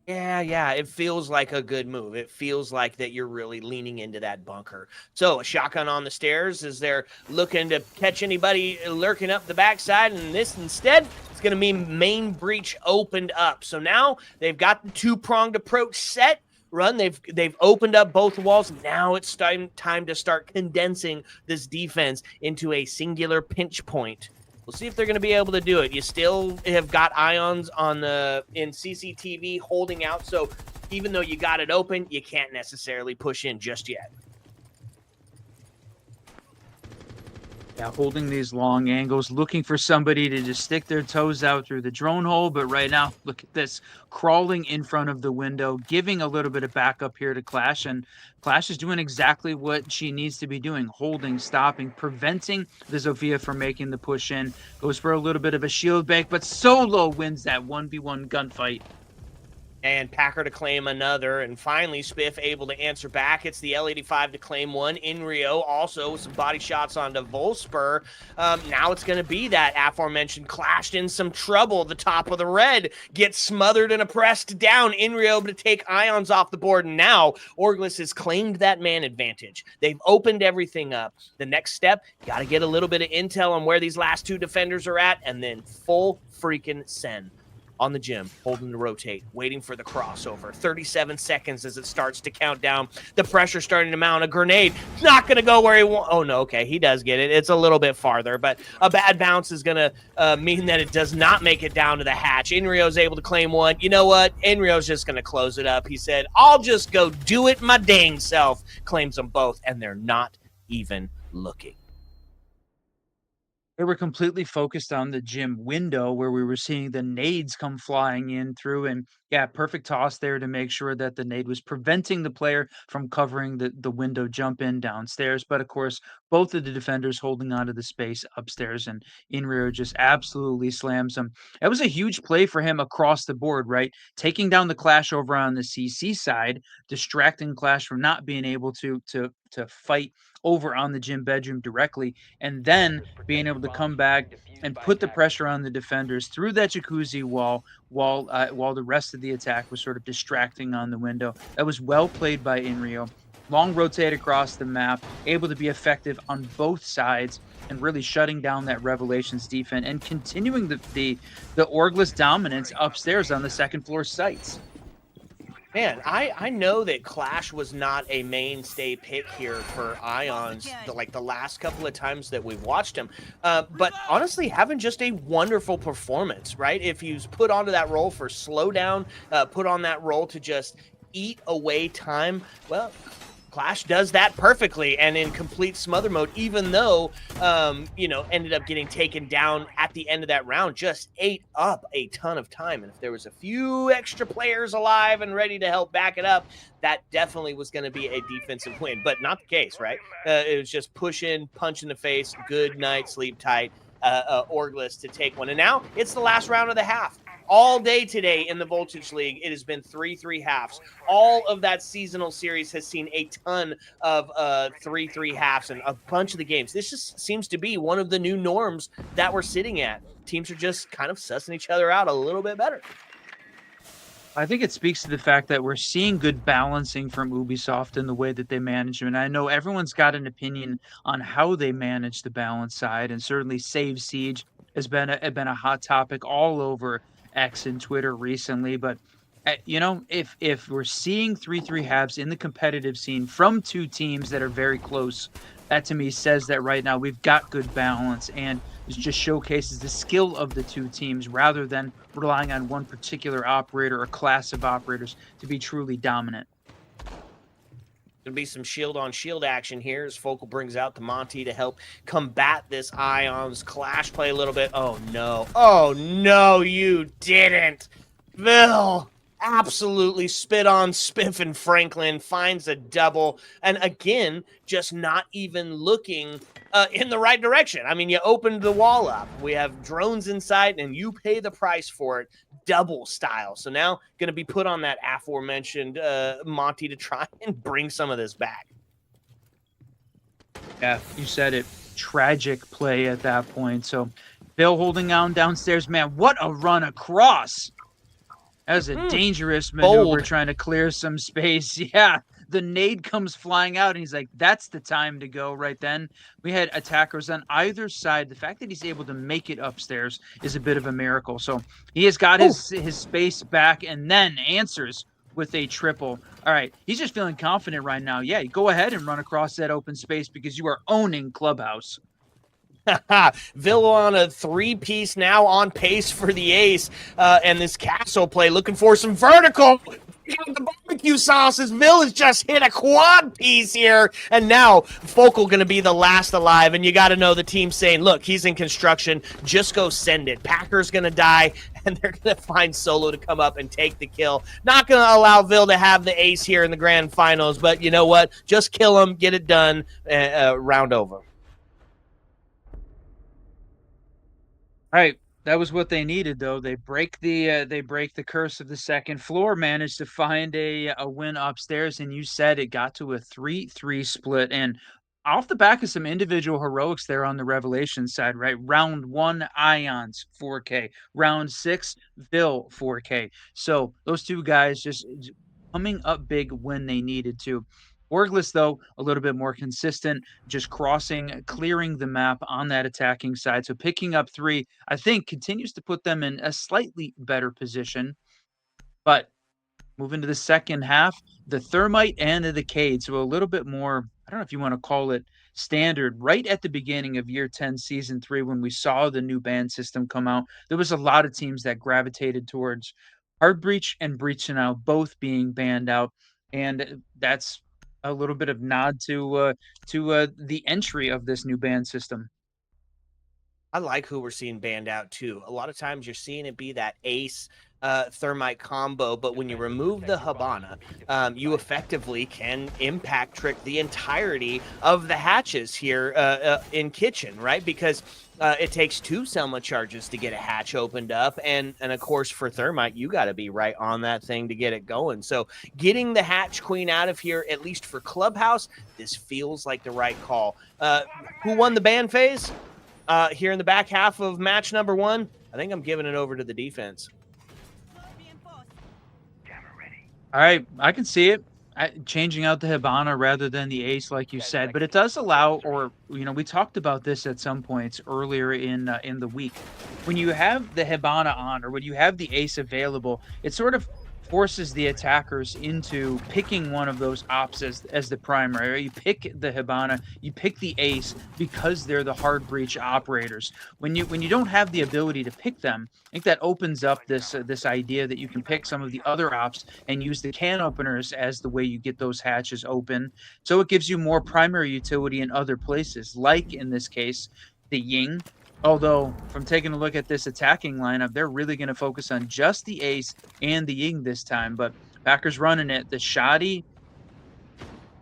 Yeah, it feels like a good move. It feels like that you're really leaning into that bunker. So a shotgun on the stairs as they're looking to catch anybody lurking up the backside, and this instead it's going to be main breach opened up. So now they've got the two-pronged approach set. Run. They've opened up both walls. Now it's time to start condensing this defense into a singular pinch point. We'll see if they're going to be able to do it. You still have got ions in CCTV holding out, so even though you got it open, you can't necessarily push in just yet. Yeah, holding these long angles, looking for somebody to just stick their toes out through the drone hole. But right now, look at this, crawling in front of the window, giving a little bit of backup here to Clash. And Clash is doing exactly what she needs to be doing, holding, stopping, preventing the Zofia from making the push in. Goes for a little bit of a shield bank, but Solo wins that 1v1 gunfight. And Packer to claim another. And finally, Spiff able to answer back. It's the L85 to claim one. In Rio, also some body shots onto Volspur. Now it's going to be that aforementioned clashed in some trouble. The top of the red gets smothered and pressed down. In Rio able to take ions off the board. And now Orglis has claimed that man advantage. They've opened everything up. The next step, got to get a little bit of intel on where these last two defenders are at, and then full freaking send. On the gym, holding to rotate, waiting for the crossover. 37 seconds as it starts to count down. The pressure starting to mount. A grenade, not going to go where he wants. Oh, no, okay, he does get it. It's a little bit farther, but a bad bounce is going to mean that it does not make it down to the hatch. Inrio's able to claim one. You know what? Inrio's just going to close it up. He said, I'll just go do it my dang self. Claims them both, and they're not even looking. They were completely focused on the gym window where we were seeing the nades come flying in through. And yeah, perfect toss there to make sure that the nade was preventing the player from covering the window jump in downstairs. But of course, both of the defenders holding onto the space upstairs, and Inrio just absolutely slams him. That was a huge play for him across the board, right? Taking down the Clash over on the CC side, distracting Clash from not being able to fight over on the gym bedroom directly, and then being able to come back and put the pressure on the defenders through that jacuzzi wall while the rest of the attack was sort of distracting on the window. That was well played by Inrio. Long rotate across the map, able to be effective on both sides and really shutting down that Revelations defense and continuing the Orglis dominance upstairs on the second floor sites. Man, I know that Clash was not a mainstay pick here for Ions the last couple of times that we've watched him. But honestly, having just a wonderful performance, right? If he's put onto that role for slowdown, put on that role to just eat away time, well, Clash does that perfectly and in complete smother mode, even though, ended up getting taken down at the end of that round, just ate up a ton of time. And if there was a few extra players alive and ready to help back it up, that definitely was going to be a defensive win, but not the case, right? It was just push in, punch in the face, good night, sleep tight, Orglis to take one. And now it's the last round of the half. All day today in the Voltage League, it has been 3-3 halves. All of that seasonal series has seen a ton of 3-3 halves and a bunch of the games. This just seems to be one of the new norms that we're sitting at. Teams are just kind of sussing each other out a little bit better. I think it speaks to the fact that we're seeing good balancing from Ubisoft in the way that they manage them. And I know everyone's got an opinion on how they manage the balance side, and certainly Save Siege has been a hot topic all over X and Twitter recently. But if we're seeing 3-3 halves in the competitive scene from two teams that are very close, that to me says that right now we've got good balance, and it just showcases the skill of the two teams rather than relying on one particular operator or class of operators to be truly dominant. There'll be some shield on shield action here as Focal brings out the Monty to help combat this Ions clash play a little bit. Oh no. Oh no, you didn't. Vil absolutely spit on Spiff and Franklin, finds a double, and again, just not even looking in the right direction. I mean, you opened the wall up. We have drones inside, and you pay the price for it, double style. So now going to be put on that aforementioned Monty to try and bring some of this back. Yeah, you said it. Tragic play at that point. So Bill holding on downstairs. Man, what a run across. That was a dangerous maneuver, bold. trying to clear some space. Yeah, the nade comes flying out, and he's like, that's the time to go right then. We had attackers on either side. The fact that he's able to make it upstairs is a bit of a miracle. So he has got his space back and then answers with a triple. All right, he's just feeling confident right now. Yeah, go ahead and run across that open space because you are owning Clubhouse. Vil on a 3-piece, now on pace for the ace, and this castle play looking for some vertical. The barbecue sauces. Vil has just hit a quad piece here, and now Focal going to be the last alive, and you got to know the team saying, look, he's in construction, just go send it. Packer's going to die, and they're going to find Solo to come up and take the kill. Not going to allow Vil to have the ace here in the grand finals, but you know what? Just kill him, get it done, round over. All right, that was what they needed, though. They break the curse of the second floor, managed to find a win upstairs, and you said it got to a 3-3 split. And off the back of some individual heroics there on the Revelation side, right? Round 1, Ions 4K. Round 6, Vil 4K. So those two guys just coming up big when they needed to. Orgless, though, a little bit more consistent, just crossing, clearing the map on that attacking side. So picking up 3, I think, continues to put them in a slightly better position. But moving to the second half, the Thermite and the Decade. So a little bit more, I don't know if you want to call it standard. Right at the beginning of Year 10, Season 3, when we saw the new ban system come out, there was a lot of teams that gravitated towards Hard Breach and Breach now both being banned out. And that's a little bit of nod to the entry of this new ban system. I like who we're seeing banned out too. A lot of times you're seeing it be that ace Thermite combo, but when you remove the Habana, you effectively can impact trick the entirety of the hatches here in Kitchen, right? Because it takes 2 Selma charges to get a hatch opened up, and of course for Thermite, you got to be right on that thing to get it going. So getting the Hatch Queen out of here, at least for Clubhouse, this feels like the right call. Who won the ban phase? Here in the back half of match number 1, I think I'm giving it over to the defense. All right, I can see it. Changing out the Hibana rather than the ace, like you said, but it does allow, or we talked about this at some points earlier in the week. When you have the Hibana on, or when you have the ace available, it sort of forces the attackers into picking one of those ops as the primary. Right? You pick the Hibana, you pick the ace because they're the hard breach operators. When you don't have the ability to pick them, I think that opens up this idea that you can pick some of the other ops and use the can openers as the way you get those hatches open. So it gives you more primary utility in other places, like in this case, the Ying. Although, from taking a look at this attacking lineup, they're really going to focus on just the ace and the Ying this time. But Packers running it. The Shoddy,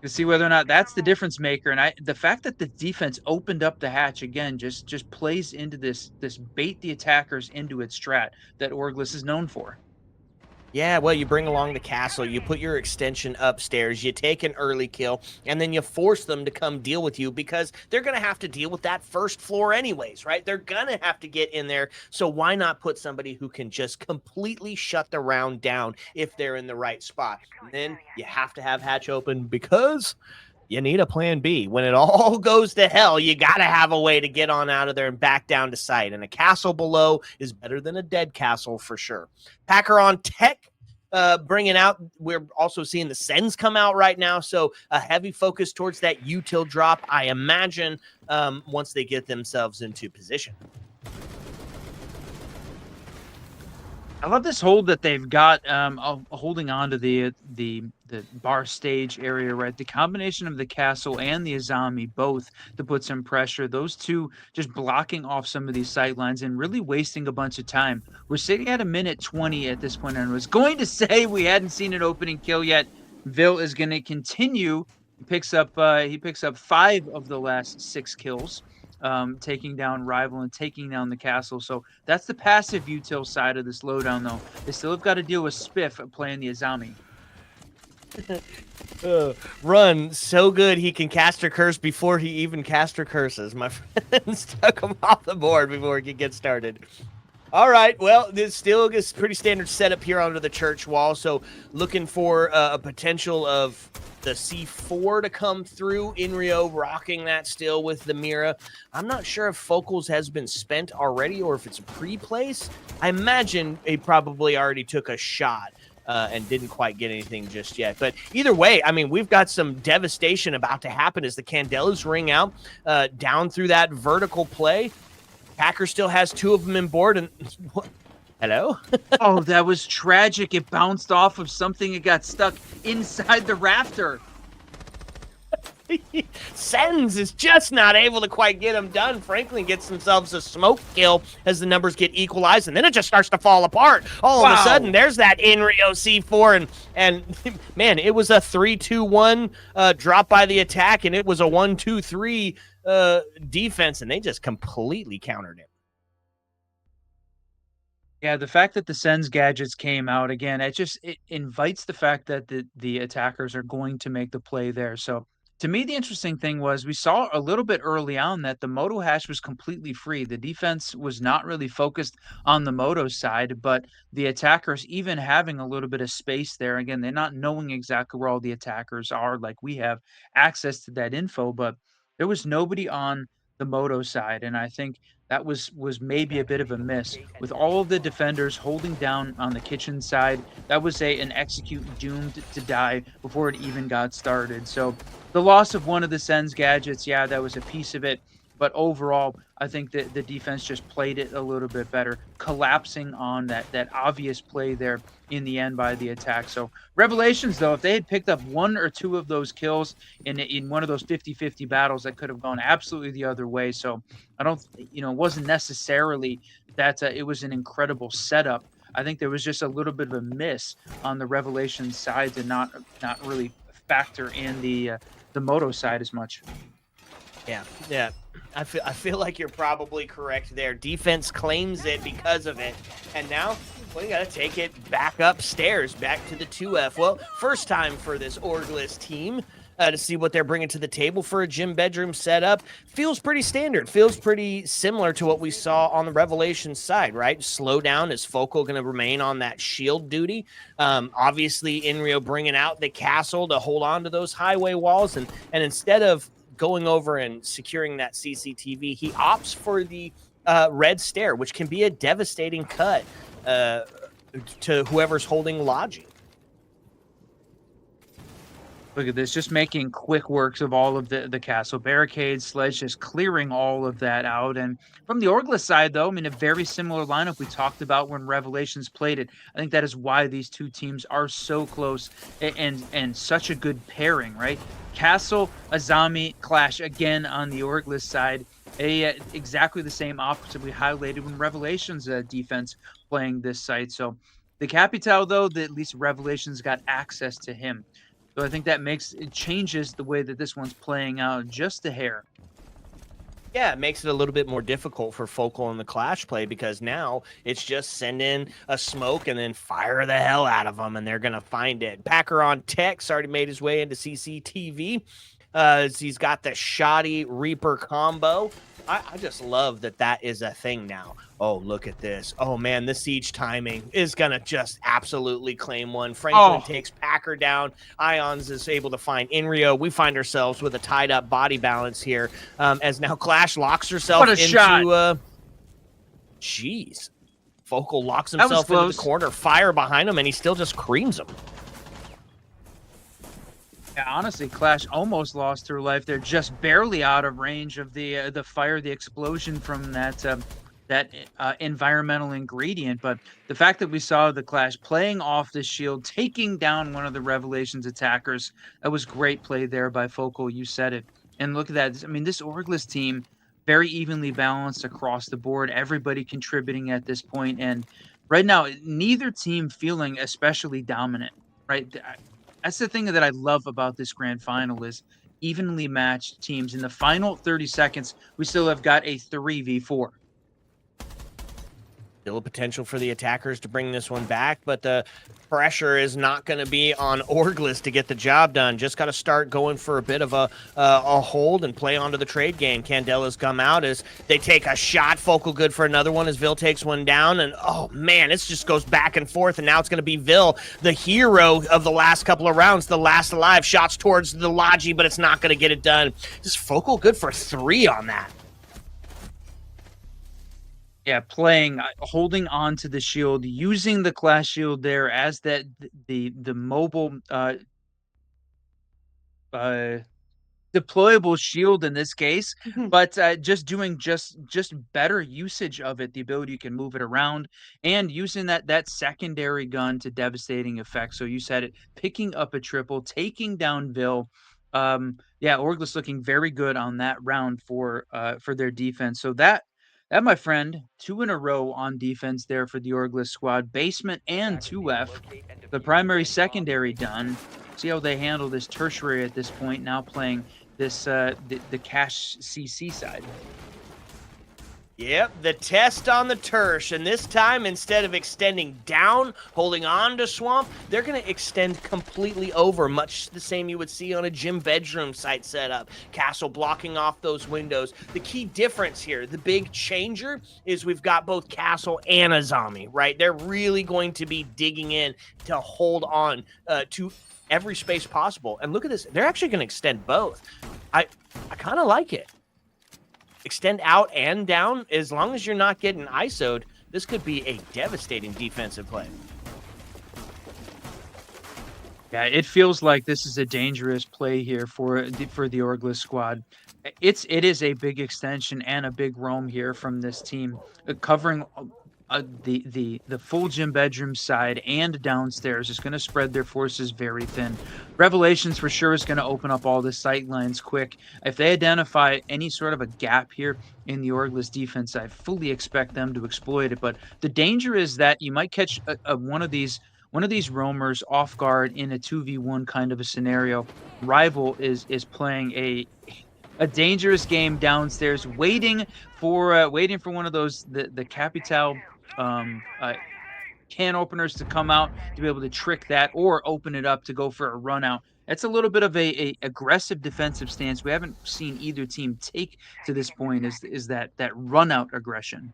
to see whether or not that's the difference maker. And the fact that the defense opened up the hatch again just plays into this bait the attackers into its strat that Orgless is known for. Yeah, well, you bring along the castle, you put your extension upstairs, you take an early kill, and then you force them to come deal with you because they're going to have to deal with that first floor anyways, right? They're going to have to get in there, so why not put somebody who can just completely shut the round down if they're in the right spot? And then you have to have hatch open because you need a plan B. When it all goes to hell, you got to have a way to get on out of there and back down to site. And a castle below is better than a dead castle for sure. Packer on tech, bringing out. We're also seeing the Sens come out right now. So a heavy focus towards that util drop, I imagine, once they get themselves into position. I love this hold that they've got, holding on to the bar stage area, right? The combination of the castle and the Azami both to put some pressure. Those two just blocking off some of these sight lines and really wasting a bunch of time. We're sitting at a minute 20 at this point, and I was going to say we hadn't seen an opening kill yet. Vil is going to continue. He picks up 5 of the last 6 kills. Taking down Rival and taking down the castle. So that's the passive util side of this lowdown, though. They still have got to deal with Spiff playing the Azami. Run so good he can caster curse before he even caster curses. My friends took him off the board before he could get started. All right, well, this still is pretty standard setup here under the church wall. So looking for a potential of the C4 to come through. Inrio rocking that still with the Mira. I'm not sure if Focals has been spent already or if it's a pre-place. I imagine he probably already took a shot and didn't quite get anything just yet. But either way, I mean, we've got some devastation about to happen as the Candelas ring out down through that vertical play. Packer still has 2 of them in board, and hello? Oh, that was tragic. It bounced off of something. It got stuck inside the rafter. Sens is just not able to quite get him done. Franklin gets themselves a smoke kill as the numbers get equalized, and then it just starts to fall apart. All of a sudden, there's that Inrio C4, and man, it was a 3-2-1 drop by the attack, and it was a 1-2-3 defense, and they just completely countered it. Yeah, the fact that the Sens gadgets came out again, it invites the fact that the attackers are going to make the play there. So to me, the interesting thing was we saw a little bit early on that the Moto hash was completely free. The defense was not really focused on the Moto side, but the attackers even having a little bit of space there. Again, they're not knowing exactly where all the attackers are, like we have access to that info, but there was nobody on the Moto side, and I think that was maybe a bit of a miss with all of the defenders holding down on the kitchen side. That was an execute doomed to die before it even got started. So the loss of one of the Sens gadgets, yeah, that was a piece of it. But overall, I think that the defense just played it a little bit better, collapsing on that obvious play there in the end by the attack. So Revelations, though, if they had picked up 1 or 2 of those kills in one of those 50-50 battles, that could have gone absolutely the other way. So I don't, it wasn't necessarily that it was an incredible setup. I think there was just a little bit of a miss on the Revelations side to not really factor in the Moto side as much. Yeah. I feel like you're probably correct there. Defense claims it because of it. And now, well, you got to take it back upstairs, back to the 2F. Well, first time for this Orgless team to see what they're bringing to the table for a gym bedroom setup. Feels pretty standard. Feels pretty similar to what we saw on the Revelation side, right? Slow down. Is Focal going to remain on that shield duty? Obviously, Inrio bringing out the castle to hold on to those highway walls. And instead of going over and securing that CCTV, he opts for the red stair, which can be a devastating cut to whoever's holding lodging. Look at this, just making quick works of all of the castle barricades, Sledge just clearing all of that out. And from the Orgless side, though, I mean, a very similar lineup we talked about when Revelations played it. I think that is why these two teams are so close and such a good pairing, right? Castle, Azami clash again on the Orgless side. Exactly the same opposite we highlighted when Revelations defense playing this site. So the Capital, though, at least Revelations got access to him. So I think that changes the way that this one's playing out just a hair. Yeah, it makes it a little bit more difficult for Focal in the clash play because now it's just send in a smoke and then fire the hell out of them, and they're going to find it. Packer on Tech's already made his way into CCTV. He's got the shoddy Reaper combo. I just love that is a thing now. Oh, look at this. Oh, man, the siege timing is going to just absolutely claim one. Franklin takes Packer down. Ions is able to find Inrio. We find ourselves with a tied-up body balance here as now Clash locks herself into... shot. Jeez. Focal locks himself into the corner. Fire behind him, and he still just creams him. Yeah, honestly, Clash almost lost her life. They're just barely out of range of the fire, the explosion from that environmental ingredient. But the fact that we saw the Clash playing off the shield, taking down one of the Revelations attackers, that was great play there by Focal. You said it. And look at that. I mean, this Orgless team, very evenly balanced across the board, everybody contributing at this point. And right now, neither team feeling especially dominant, right? That's the thing that I love about this grand final is evenly matched teams. In the final 30 seconds, we still have got a 3v4. Still a potential for the attackers to bring this one back, but the pressure is not going to be on Orgless to get the job done. Just got to start going for a bit of a hold and play onto the trade game. Candela's come out as they take a shot. Focal good for another one as Vil takes one down. And, oh, man, it just goes back and forth, and now it's going to be Vil, the hero of the last couple of rounds, the last alive. Shots towards the Logi, but it's not going to get it done. Just Focal good for 3 on that. Yeah, playing, holding on to the shield, using the Clash shield there as that the mobile deployable shield in this case, but just doing just better usage of it, the ability you can move it around and using that secondary gun to devastating effect. So you said it, picking up a triple, taking down Vil. Yeah, Orgless looking very good on that round for their defense. So that, my friend, 2 in a row on defense there for the Orgless squad. Basement and 2F. The primary, secondary done. See how they handle this tertiary at this point. Now playing this the cash CC side. Yep, the test on the Tersh, and this time, instead of extending down, holding on to Swamp, they're going to extend completely over, much the same you would see on a gym bedroom site setup. Castle blocking off those windows. The key difference here, the big changer, is we've got both Castle and Azami, right? They're really going to be digging in to hold on to every space possible. And look at this, they're actually going to extend both. I kind of like it. Extend out and down, as long as you're not getting ISO'd, this could be a devastating defensive play. Yeah, it feels like this is a dangerous play here for the Orgless squad. It is a big extension and a big roam here from this team, covering the full gym bedroom side and downstairs. Is going to spread their forces very thin. Revelations for sure is going to open up all the sight lines quick. If they identify any sort of a gap here in the Orgless defense, I fully expect them to exploit it. But the danger is that you might catch one of these roamers off guard in a 2v1 kind of a scenario. Rival is playing a dangerous game downstairs, waiting for one of those the Capital can openers to come out to be able to trick that or open it up to go for a run out. That's a little bit of a aggressive defensive stance we haven't seen either team take to this point, is that run out aggression.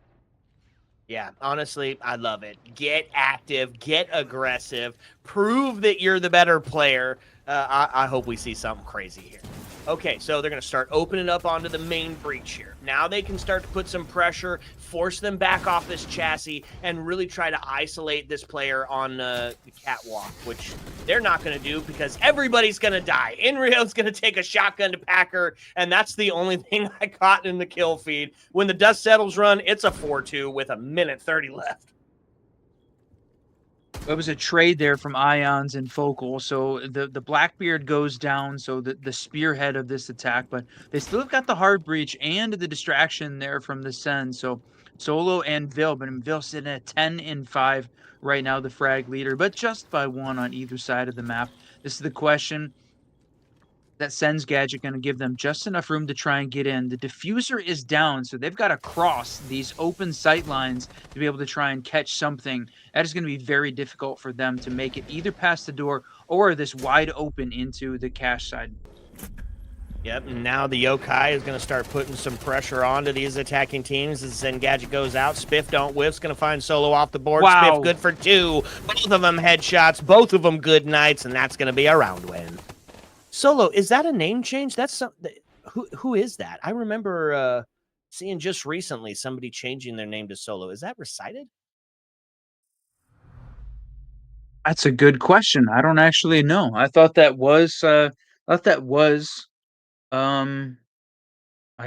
Yeah, honestly, I love it. Get active, get aggressive, prove that you're the better player. I hope we see something crazy here. Okay, so they're going to start opening up onto the main breach here. Now they can start to put some pressure, force them back off this chassis, and really try to isolate this player on the catwalk, which they're not going to do because everybody's going to die. Inrio's going to take a shotgun to Packer, and that's the only thing I caught in the kill feed. When the dust settles run, it's a 4-2 with 1:30 left. It was a trade there from Ions and Focal. So the Blackbeard goes down, so the spearhead of this attack, but they still have got the hard breach and the distraction there from the Sen. So Solo and Vil, but Vil sitting at 10-5 right now, the frag leader, but just by 1 on either side of the map. This is the question. That Sen's gadget going to give them just enough room to try and get in. The diffuser is down, so they've got to cross these open sight lines to be able to try and catch something. That is going to be very difficult for them to make it either past the door or this wide open into the cache side. Yep, and now the Yokai is going to start putting some pressure onto these attacking teams as Zen Gadget goes out. Spiff don't whiff's going to find Solo off the board. Wow. Spiff good for 2. Both of them headshots, both of them good nights, and that's going to be a round win. Solo, is that a name change? That's something. Who is that? I remember seeing just recently somebody changing their name to Solo. Is that recited? That's a good question. I don't actually know. I thought that was. I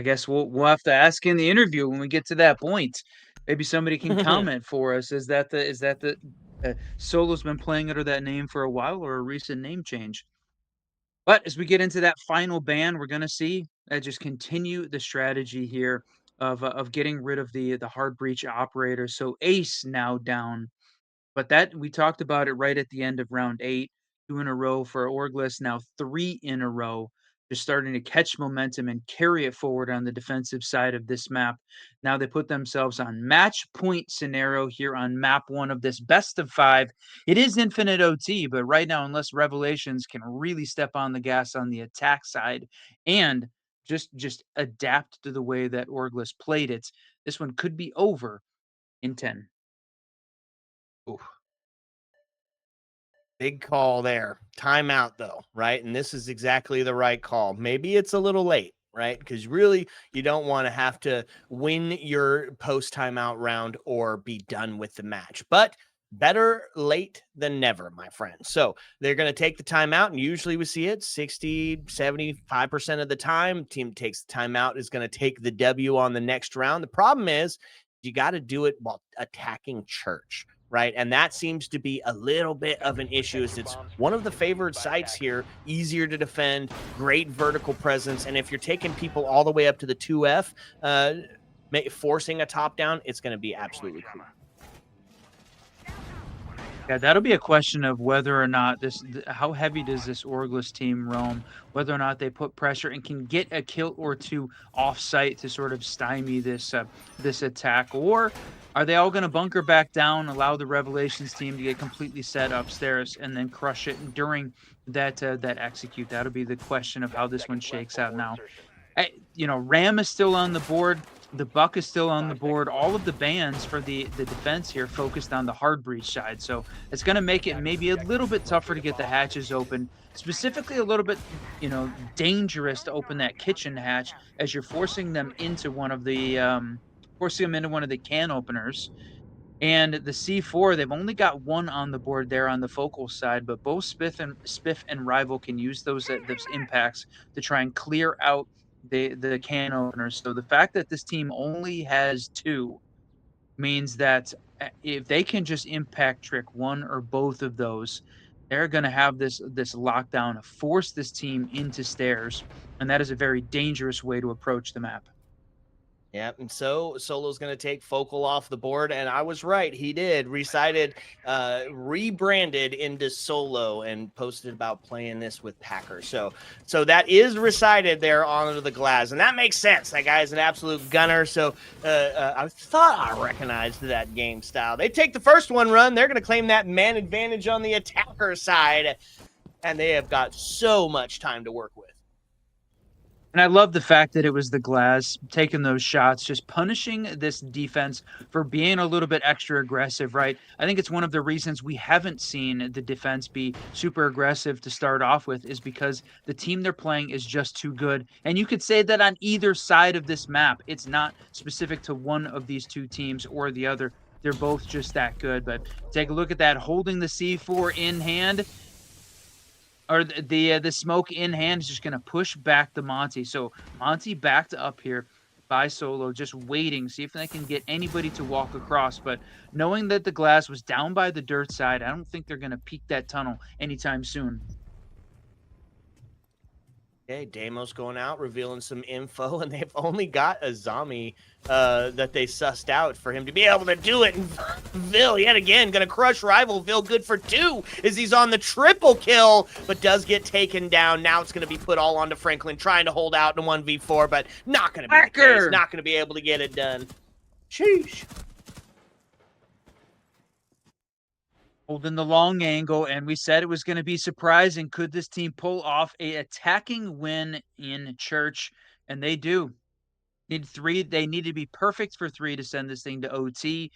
guess we'll have to ask in the interview when we get to that point. Maybe somebody can comment for us. Is that the Solo's been playing under that name for a while, or a recent name change? But as we get into that final ban, we're going to see just continue the strategy here of getting rid of the hard breach operator. So Ace now down, but that we talked about it right at the end of round 8, 2 in a row for Orgless, now 3 in a row. Just starting to catch momentum and carry it forward on the defensive side of this map. Now they put themselves on match point scenario here on map 1 of this best of 5. It is infinite OT, but right now, unless Revelations can really step on the gas on the attack side and just adapt to the way that Orgless played it, this one could be over in 10. Oof. Big call there. Timeout, though, right? And this is exactly the right call. Maybe it's a little late, right? Because really, you don't want to have to win your post timeout round or be done with the match. But better late than never, my friend. So they're going to take the timeout, and usually we see it 60, 75% of the time. Team takes the timeout is going to take the W on the next round. The problem is you got to do it while attacking church. Right. And that seems to be a little bit of an issue, as it's one of the favored sites here, easier to defend, great vertical presence. And if you're taking people all the way up to the 2F, forcing a top down, it's going to be absolutely cool. Yeah, that'll be a question of whether or not how heavy does this Orgless team roam, whether or not they put pressure and can get a kill or two off site to sort of stymie this attack, or are they all going to bunker back down, allow the Revelations team to get completely set upstairs, and then crush it during that execute? That'll be the question of how this one shakes out now. Ram is still on the board. The Buck is still on the board. All of the bans for the defense here focused on the hard breach side. So it's going to make it maybe a little bit tougher to get the hatches open. Specifically a little bit, dangerous to open that kitchen hatch as you're forcing them into one of the can openers. And the C4, they've only got one on the board there on the focal side, but both Spiff and Rival can use those impacts to try and clear out the can openers. So the fact that this team only has 2 means that if they can just impact trick one or both of those, they're going to have this lockdown, force this team into stairs, and that is a very dangerous way to approach the map. Yeah, and so Solo's going to take Focal off the board, and I was right. He did. Rebranded into Solo and posted about playing this with Packer. So that is recited there onto the glass, and that makes sense. That guy is an absolute gunner. So I thought I recognized that game style. They take the first one run. They're going to claim that man advantage on the attacker side, and they have got so much time to work with. And I love the fact that it was the glass taking those shots, just punishing this defense for being a little bit extra aggressive, right? I think it's one of the reasons we haven't seen the defense be super aggressive to start off with, is because the team they're playing is just too good. And you could say that on either side of this map. It's not specific to one of these 2 teams or the other. They're both just that good. But take a look at that, holding the C4 in hand. Or the smoke in hand is just going to push back the Monty. So Monty backed up here by Solo, just waiting, see if they can get anybody to walk across. But knowing that the glass was down by the dirt side, I don't think they're going to peek that tunnel anytime soon. Okay, Deimos going out, revealing some info, and they've only got a zombie that they sussed out for him to be able to do it. And Vil, yet again, going to crush Rival. Vil good for 2 as he's on the triple kill, but does get taken down. Now it's going to be put all onto Franklin, trying to hold out in a 1v4, but not going to be the case. Not going to be able to get it done. Sheesh. Holding the long angle, and we said it was going to be surprising. Could this team pull off a attacking win in church? And they do. Need 3. They need to be perfect for 3 to send this thing to OT.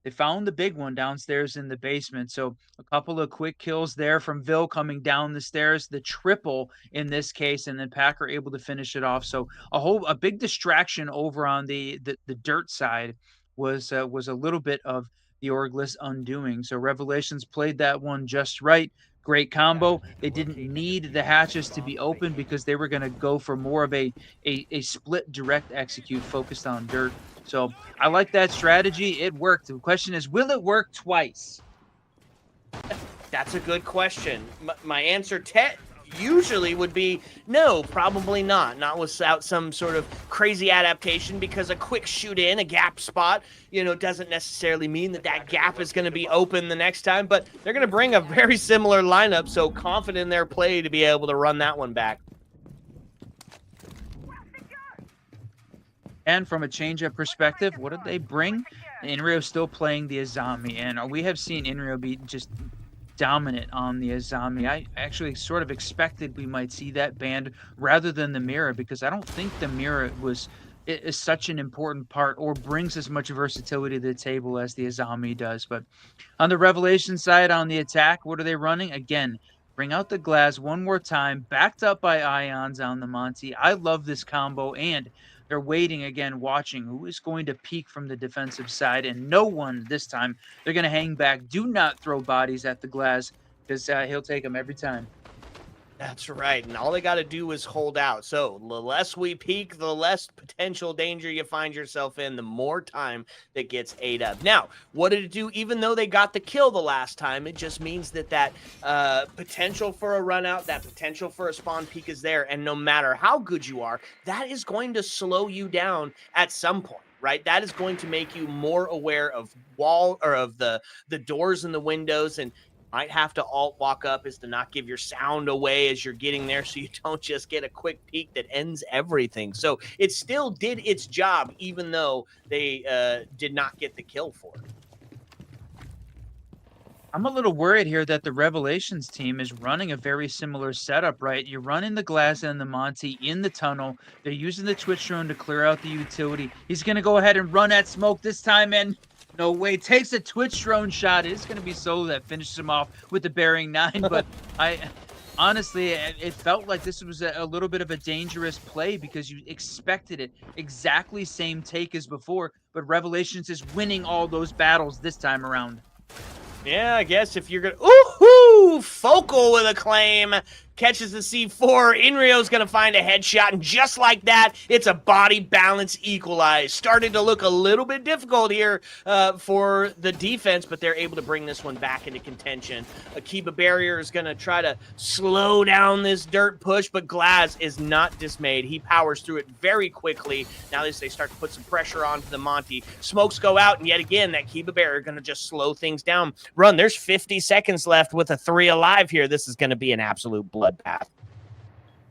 They found the big one downstairs in the basement. So a couple of quick kills there from Vil coming down the stairs, the triple in this case, and then Packer able to finish it off. So a big distraction over on the dirt side was a little bit of the Orgless undoing. So Revelations played that one just right. great combo. They didn't need the hatches to be open because they were going to go for more of a split direct execute focused on dirt. So I like that strategy. It worked. The question is, will it work twice? That's a good question. My answer usually would be no, probably not. Not without some sort of crazy adaptation, because a quick shoot in, a gap spot, doesn't necessarily mean that gap is going to be open the next time, but they're going to bring a very similar lineup, so confident in their play to be able to run that one back. And from a change-up perspective, what did they bring? Inrio still playing the Azami, and we have seen Inrio be just dominant on the Azami. I actually sort of expected we might see that banned rather than the mirror, because I don't think the mirror is such an important part or brings as much versatility to the table as the Azami does. But on the Revelation side, on the attack, what are they running? Again, bring out the glass one more time, backed up by Ions on the Monty. I love this combo, and they're waiting again, watching who is going to peek from the defensive side, and no one this time. They're going to hang back. Do not throw bodies at the glass, because he'll take them every time. That's right, and all they got to do is hold out. So the less we peek, the less potential danger you find yourself in, the more time that gets ate up. Now, what did it do? Even though they got the kill the last time, it just means that potential for a run out, that potential for a spawn peek is there, and no matter how good you are, that is going to slow you down at some point. Right, that is going to make you more aware of the doors and the windows, and might have to alt walk up is to not give your sound away as you're getting there, so you don't just get a quick peek that ends everything. So it still did its job, even though they did not get the kill for it. I'm a little worried here that the Revelations team is running a very similar setup, right? You're running the glass and the Monty in the tunnel. They're using the Twitch drone to clear out the utility. He's going to go ahead and run at smoke this time, and no way, takes a Twitch drone shot. It's going to be Solo that finishes him off with the bearing 9, but honestly, it felt like this was a little bit of a dangerous play because you expected it. Exactly same take as before, but Revelations is winning all those battles this time around. Yeah, I guess if you're going to... Ooh-hoo! Focal with a claim. Catches the C4. Inrio's going to find a headshot, and just like that, it's a body balance equalize. Starting to look a little bit difficult here for the defense, but they're able to bring this one back into contention. Akiba Barrier is going to try to slow down this dirt push, but Glaz is not dismayed. He powers through it very quickly. Now as they start to put some pressure onto the Monty. Smokes go out, and yet again, that Akiba Barrier going to just slow things down. Run, there's 50 seconds left with a 3 alive here. This is going to be an absolute bloodbath.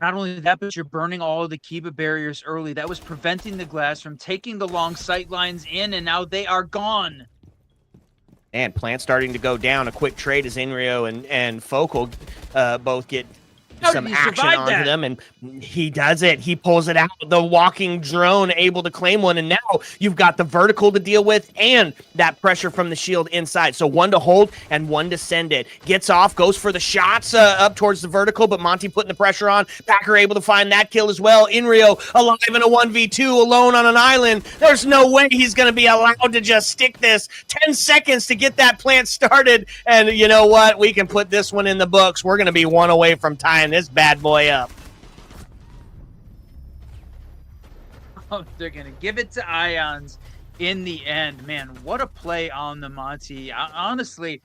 Not only that, but you're burning all of the Kiba barriers early. That was preventing the glass from taking the long sight lines in, and now they are gone. And plant starting to go down. A quick trade as Inrio and Focal both get some action onto them, and he does it. He pulls it out. The walking drone able to claim one, and now you've got the vertical to deal with and that pressure from the shield inside. So one to hold and one to send it. Gets off, goes for the shots up towards the vertical, but Monty putting the pressure on. Packer able to find that kill as well. Inrio alive in a 1v2 alone on an island. There's no way he's going to be allowed to just stick this. 10 seconds to get that plant started, and you know what? We can put this one in the books. We're going to be one away from tying this bad boy up. Oh, they're going to give it to Ions in the end. Man, what a play on the Monty. Honestly,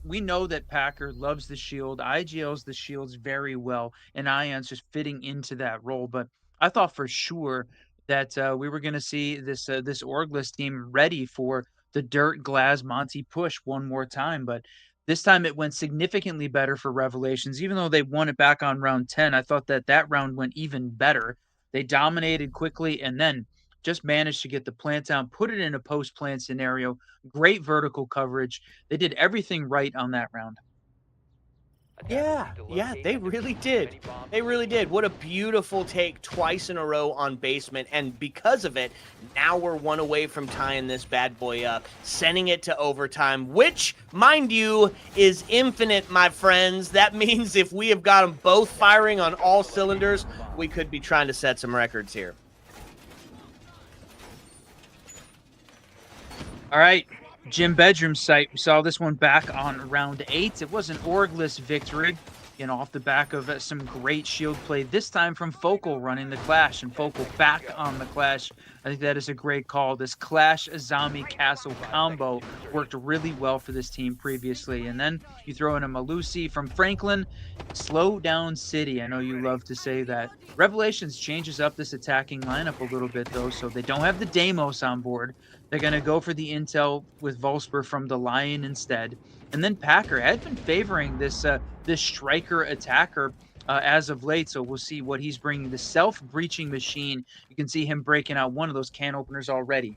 we know that Packer loves the shield, IGLs the shields very well, and Ions just fitting into that role. But I thought for sure that we were going to see this Orgless team ready for the Dirt Glass Monty push one more time. But this time it went significantly better for Revelations. Even though they won it back on round 10, I thought that round went even better. They dominated quickly and then just managed to get the plant down, put it in a post-plant scenario. Great vertical coverage. They did everything right on that round. Yeah, they really did. They really did. What a beautiful take twice in a row on basement. And because of it, now we're one away from tying this bad boy up, sending it to overtime, which, mind you, is infinite, my friends. That means if we have got them both firing on all cylinders, we could be trying to set some records here. All right. Jim Bedroom's site. We saw this one back on round 8. It was an orgless victory, off the back of some great shield play, this time from Focal running the Clash, and Focal back on the Clash. I think that is a great call. This Clash Azami Castle combo worked really well for this team previously. And then you throw in a Malusi from Franklin. Slow down City. I know you love to say that. Revelations changes up this attacking lineup a little bit, though, so they don't have the Deimos on board. They're going to go for the intel with Volsper from the Lion instead. And then Packer had been favoring this striker attacker as of late, so we'll see what he's bringing. The self-breaching machine, you can see him breaking out one of those can openers already.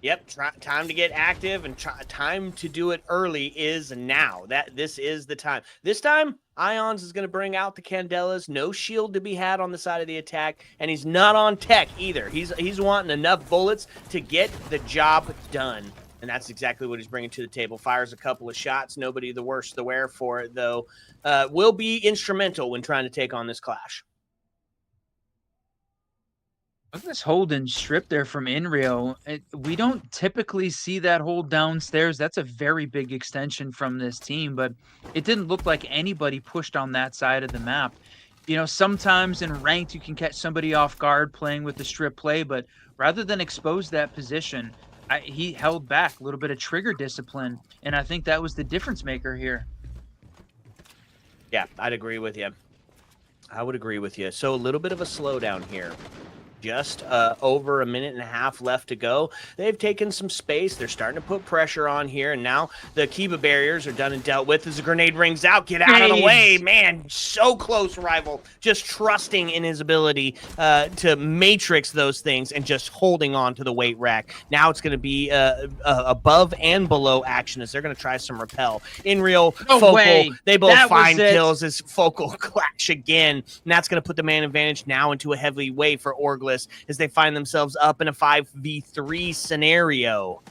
Yep, time to get active and time to do it early is now. This is the time. This time, Ions is going to bring out the Candelas. No shield to be had on the side of the attack, and he's not on tech either. He's wanting enough bullets to get the job done, and that's exactly what he's bringing to the table. Fires a couple of shots. Nobody the worse the wear for it, though. Will be instrumental when trying to take on this Clash. Look at this hold and strip there from Inrio. We don't typically see that hold downstairs. That's a very big extension from this team, but it didn't look like anybody pushed on that side of the map. Sometimes in ranked, you can catch somebody off guard playing with the strip play, but rather than expose that position, he held back. A little bit of trigger discipline, and I think that was the difference maker here. Yeah, I'd agree with you. I would agree with you. So a little bit of a slowdown here. Just over a minute and a half left to go. They've taken some space. They're starting to put pressure on here, and now the Kiba barriers are done and dealt with as the grenade rings out. Get out of the way, man. So close, Rival. Just trusting in his ability to matrix those things and just holding on to the weight rack. Now it's going to be above and below action as they're going to try some repel. In real, Focal, they both find kills as Focal clash again, and that's going to put the man advantage now into a heavy way for Orgless as they find themselves up in a 5v3 scenario,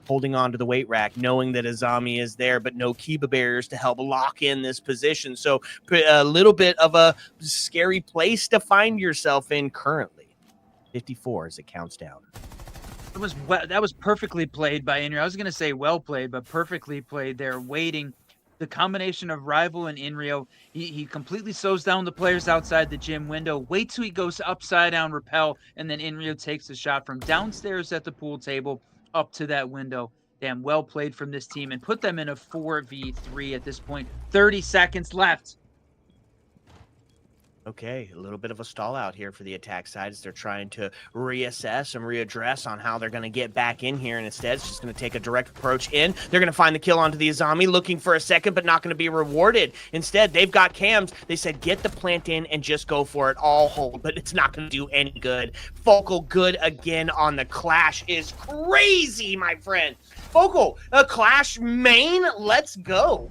holding on to the weight rack, knowing that Azami is there, but no Kiba barriers to help lock in this position. So a little bit of a scary place to find yourself in currently. 54 as it counts down. That was perfectly played by Inrio. I was going to say well played, but perfectly played there, waiting. The combination of Rival and Inrio, he completely slows down the players outside the gym window. Wait till he goes upside down repel, and then Inrio takes the shot from downstairs at the pool table up to that window. Damn, well played from this team, and put them in a 4v3 at this point. 30 seconds left. Okay, a little bit of a stall out here for the attack side as they're trying to reassess and readdress on how they're going to get back in here, and instead it's just going to take a direct approach in. They're going to find the kill onto the Azami, looking for a second, but not going to be rewarded. Instead, they've got cams. They said, get the plant in and just go for it, all hold, but it's not going to do any good. Focal good again on the Clash is crazy, my friend. Focal, a Clash main, let's go.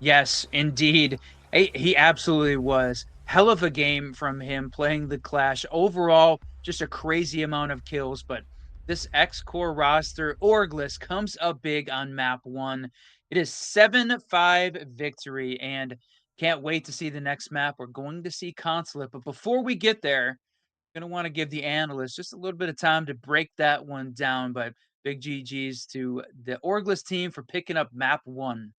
Yes, indeed. He absolutely was. Hell of a game from him playing the Clash. Overall, just a crazy amount of kills, but this Ex-Qor roster, Orgless, comes up big on map 1. It is 7-5 victory, and can't wait to see the next map. We're going to see Consulate, but before we get there, I'm going to want to give the analysts just a little bit of time to break that one down, but big GGs to the Orgless team for picking up map 1.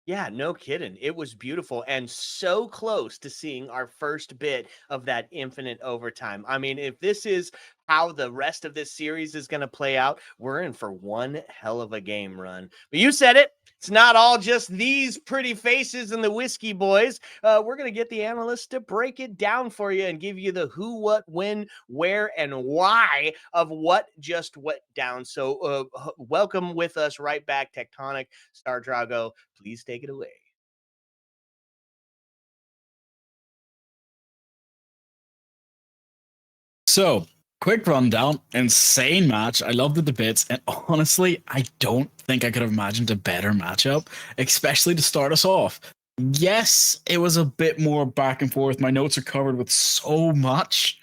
Yeah, no kidding. It was beautiful and so close to seeing our first bit of that infinite overtime. I mean, if this is how the rest of this series is going to play out, we're in for one hell of a game run. But you said it. It's not all just these pretty faces and the whiskey boys. We're going to get the analysts to break it down for you and give you the who, what, when, where, and why of what just went down. So welcome with us right back, Tectonic, Star Drago. Please take it away. So, quick rundown, insane match. I love the debates, and honestly, I don't think I could have imagined a better matchup, especially to start us off. Yes, it was a bit more back and forth. My notes are covered with so much,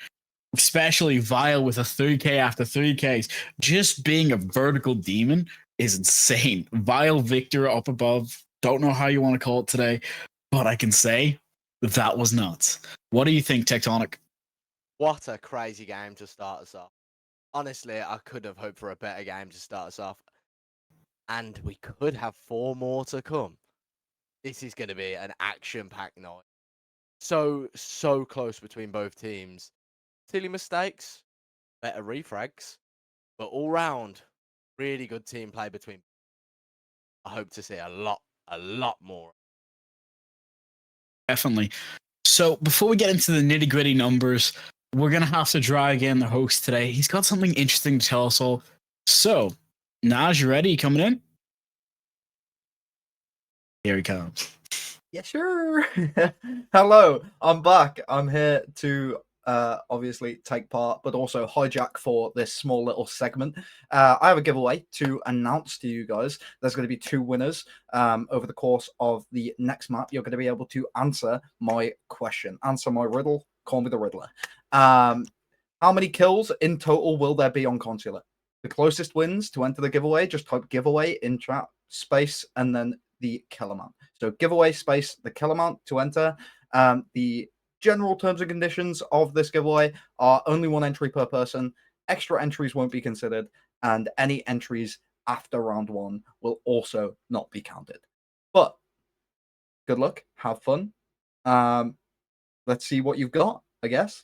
especially Vile with a 3K after 3Ks. Just being a vertical demon is insane. Vile Victor up above. Don't know how you want to call it today, but I can say that was nuts. What do you think, Tectonic? What a crazy game to start us off. honestly, I could have hoped for a better game to start us off. And we could have 4 more to come. This is going to be an action-packed night. So close between both teams. Silly mistakes, better refrags, but all round, really good team play between. I hope to see a lot more. Definitely. So before we get into the nitty gritty numbers, we're gonna have to drag in the host today. He's got something interesting to tell us all. So, Nhaaj, you ready? You coming in? Here he comes. Yeah, sure. Hello, I'm back. I'm here to obviously take part, but also hijack for this small little segment. I have a giveaway to announce to you guys. There's going to be 2 winners over the course of the next map. You're going to be able to answer my question, answer my riddle. Call me the Riddler. How many kills in total will there be on Consulate? The closest wins to enter the giveaway. Just type giveaway in chat space and then the kill amount. So giveaway space the kill amount to enter. The general terms and conditions of this giveaway are only 1 entry per person. Extra entries won't be considered, and any entries after round 1 will also not be counted. But good luck, have fun. Let's see what you've got, I guess.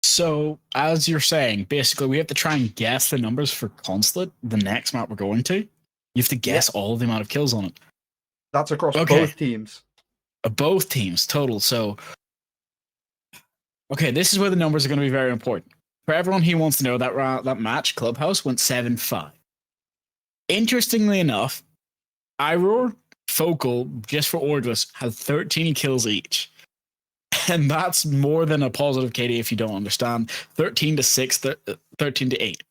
So, as you're saying, basically, we have to try and guess the numbers for Consulate, the next map we're going to. You have to guess all the amount of kills on it. That's across Okay. both teams. Both teams total. So, okay, this is where the numbers are going to be very important. For everyone who wants to know, that match, Clubhouse, went 7-5. Interestingly enough, iRoar, Focal, just for Ordless, had 13 kills each. And that's more than a positive KD if you don't understand. 13 to 6, 13 to 8.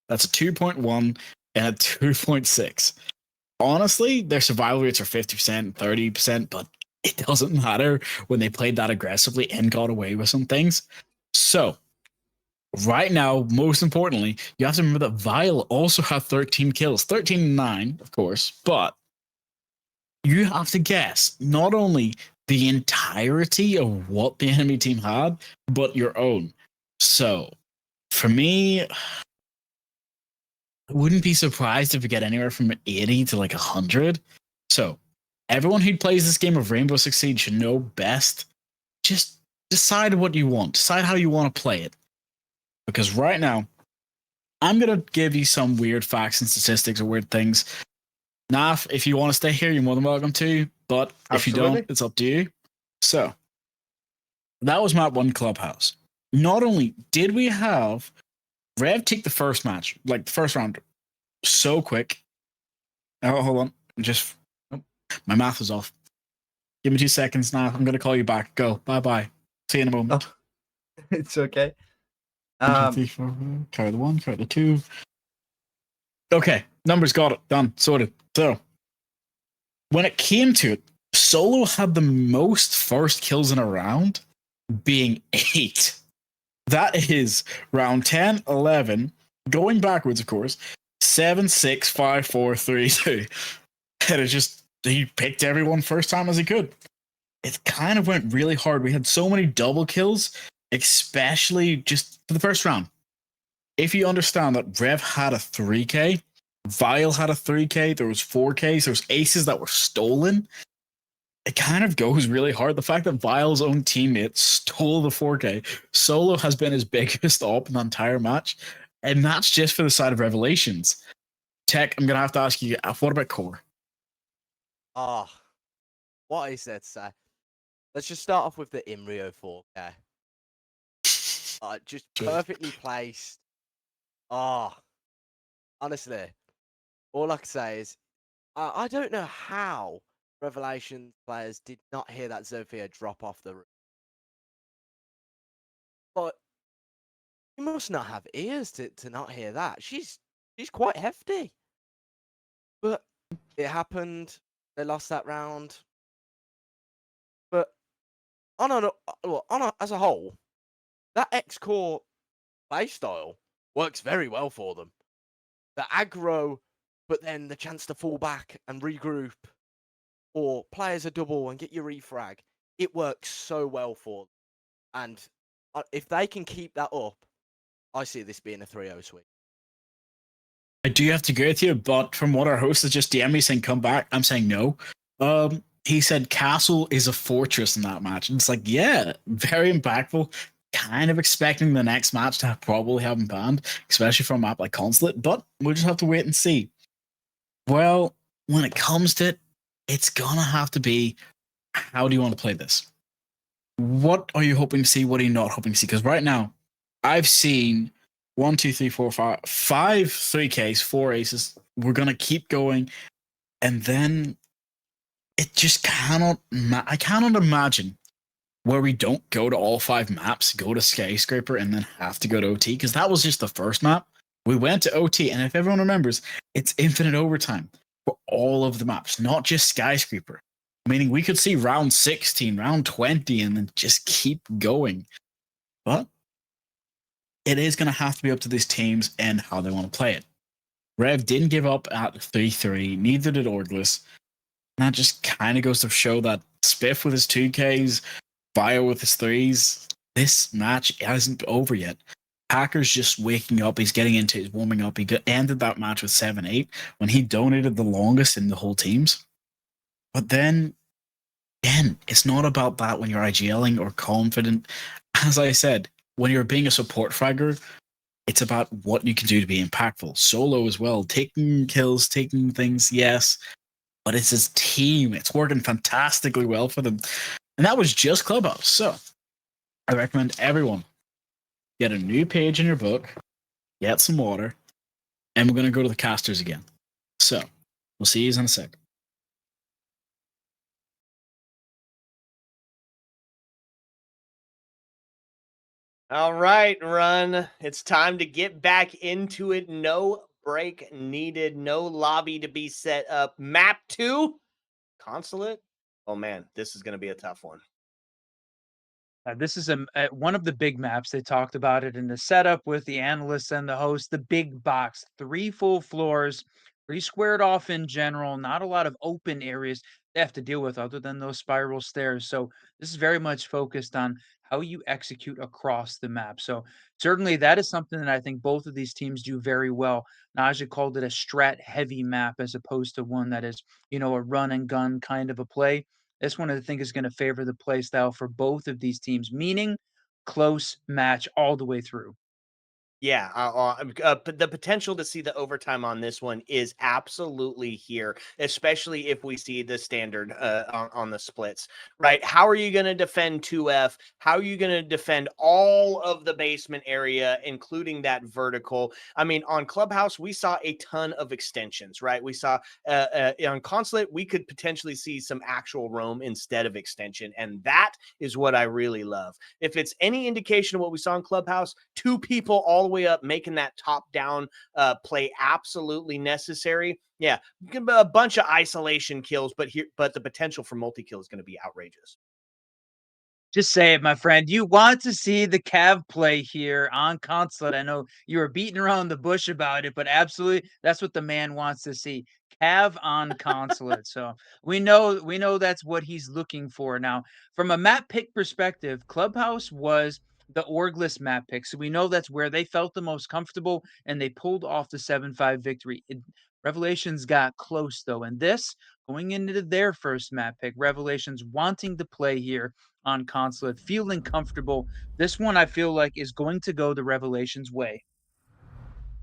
That's a 2.1 and a 2.6. Honestly, their survival rates are 50%, 30%, but it doesn't matter when they played that aggressively and got away with some things. So, right now, most importantly, you have to remember that Vile also had 13 kills. 13 and 9, of course, but you have to guess not only the entirety of what the enemy team had, but your own. So, for me, I wouldn't be surprised if we get anywhere from 80 to like 100. So, everyone who plays this game of Rainbow Six Siege should know best. Just decide what you want. Decide how you want to play it. Because right now, I'm going to give you some weird facts and statistics or weird things. Naf, if you want to stay here, you're more than welcome to. But if you don't, it's up to you. So, that was map 1 Clubhouse. Not only did we have Rev take the first match, like the first round, so quick. Oh, hold on. My math is off. Give me 2 seconds now. I'm going to call you back. Go. Bye-bye. See you in a moment. Oh, it's okay. 1, 2, 3, 4, carry the 1, carry the 2. Okay. Numbers got it. Done. Sorted. So, when it came to it, Solo had the most first kills in a round, being 8. That is round 10, 11, going backwards, of course, 7, 6, 5, 4, 3, 2. And it's just, he picked everyone first time as he could. It kind of went really hard. We had so many double kills, especially just for the first round. If you understand that Rev had a 3K, Vile had a 3K, there was 4Ks, there was aces that were stolen. It kind of goes really hard. The fact that Vile's own teammate stole the 4K, Solo has been his biggest op in the entire match, and that's just for the side of Revelations. Tech, I'm going to have to ask you, what about Qor? What is there to say? Let's just start off with the Imrio 4K. Just perfectly placed. Honestly, all I can say is, I don't know how Revelation players did not hear that Zofia drop off the roof. But you must not have ears to not hear that. She's quite hefty. But it happened. They lost that round. But as a whole, that Ex-Qor playstyle works very well for them. The aggro, but then the chance to fall back and regroup, or play as a double and get your refrag. It works so well for them. And if they can keep that up, I see this being a 3-0 sweep. I do have to agree with you, but from what our host has just DM'd me saying come back, I'm saying no. He said Castle is a fortress in that match. And it's like, yeah, very impactful. Kind of expecting the next match to probably have him banned, especially from a map like Consulate, but we'll just have to wait and see. Well, when it comes to it, it's gonna have to be, how do you want to play this? What are you hoping to see? What are you not hoping to see? Because right now, I've seen 1, 2, 3, 4, 5, 3Ks, 4 aces. We're gonna keep going, and then it just cannot. I cannot imagine where we don't go to all 5 maps, go to Skyscraper, and then have to go to OT, because that was just the first map. We went to OT, and if everyone remembers, it's infinite overtime for all of the maps, not just Skyscraper. Meaning we could see round 16, round 20, and then just keep going. But it is going to have to be up to these teams and how they want to play it. Rev didn't give up at 3-3, neither did Orgless. And that just kind of goes to show that Spiff with his 2Ks, Bio with his 3s, this match isn't over yet. Packer's just waking up. He's getting into his warming up. He ended that match with 7-8 when he donated the longest in the whole teams. But then, again, it's not about that when you're IGLing or confident. As I said, when you're being a support fragger, it's about what you can do to be impactful. Solo as well, taking kills, taking things, yes. But it's his team. It's working fantastically well for them. And that was just Clubhouse. So I recommend everyone get a new page in your book, get some water, and we're going to go to the casters again. So we'll see you in a sec. All right, Run. It's time to get back into it. No break needed. No lobby to be set up. Map 2, Consulate. Oh, man, this is going to be a tough one. This is one of the big maps. They talked about it in the setup with the analysts and the host. The big box, 3 full floors, pretty squared off in general. Not a lot of open areas they have to deal with other than those spiral stairs. So this is very much focused on how you execute across the map. So certainly that is something that I think both of these teams do very well. Nhaaj called it a strat heavy map as opposed to one that is, a run and gun kind of a play. This one I think is going to favor the play style for both of these teams, meaning close match all the way through. Yeah, but the potential to see the overtime on this one is absolutely here, especially if we see the standard on the splits, right? How are you going to defend 2F? How are you going to defend all of the basement area, including that vertical? I mean, on Clubhouse, we saw a ton of extensions, right? We saw on Consulate, we could potentially see some actual roam instead of extension, and that is what I really love. If it's any indication of what we saw in Clubhouse, 2 people all way up making that top down play absolutely necessary. Yeah, a bunch of isolation kills, but the potential for multi-kill is going to be outrageous. Just say it, my friend. You want to see the Cav play here on Consulate. I know you were beating around the bush about it, but absolutely, that's what the man wants to see. Cav on Consulate. So we know that's what he's looking for. Now, from a map pick perspective, Clubhouse was the Orgless map pick. So we know that's where they felt the most comfortable and they pulled off the 7-5 victory. Revelations got close though. And this going into their first map pick, Revelations wanting to play here on Consulate, feeling comfortable. This one I feel like is going to go the Revelations way.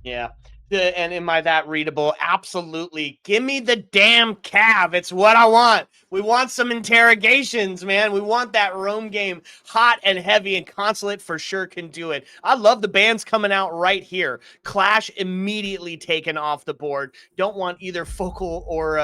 Yeah. And am I that readable? Absolutely. Give me the damn Cav. It's what I want. We want some interrogations, man. We want that roam game hot and heavy, and Consulate for sure can do it. I love the bands coming out right here. Clash immediately taken off the board. Don't want either Focal or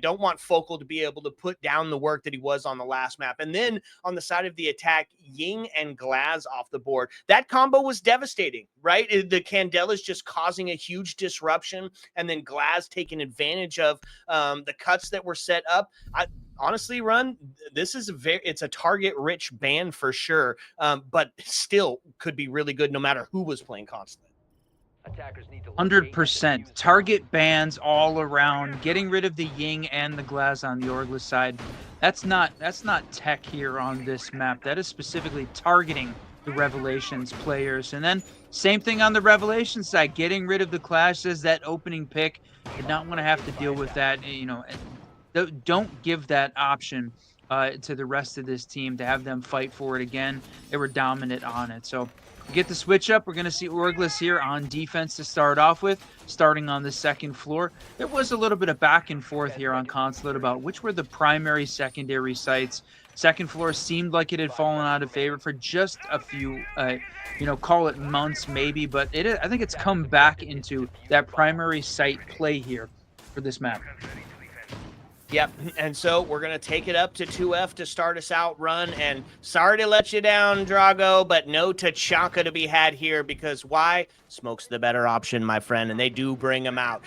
don't want Focal to be able to put down the work that he was on the last map. And then on the side of the attack, Ying and Glaz off the board. That combo was devastating, right? The Candela's just causing a huge disruption, and then Glaz taking advantage of the cuts that were set up. Honestly, Run, this is it's a target-rich ban for sure, but still could be really good no matter who was playing Consulate. 100% target bans all around, getting rid of the Ying and the Glaz on the Orgless side. That's not tech here on this map. That is specifically targeting the Revelations players. And then same thing on the Revelations side, getting rid of the clashes, that opening pick. Did not want to have to deal with that. You know, don't give that option to the rest of this team to have them fight for it again. They were dominant on it. So we get the switch up. We're going to see Orglis here on defense to start off with, starting on the second floor. There was a little bit of back and forth here on Consulate about which were the primary, secondary sites. Second floor seemed like it had fallen out of favor for just a few, call it months maybe, but I think it's come back into that primary site play here for this map. Yep, and so we're going to take it up to 2F to start us out, Run. And sorry to let you down, Drago, but no Tachanka to be had here because why? Smoke's the better option, my friend, and they do bring him out.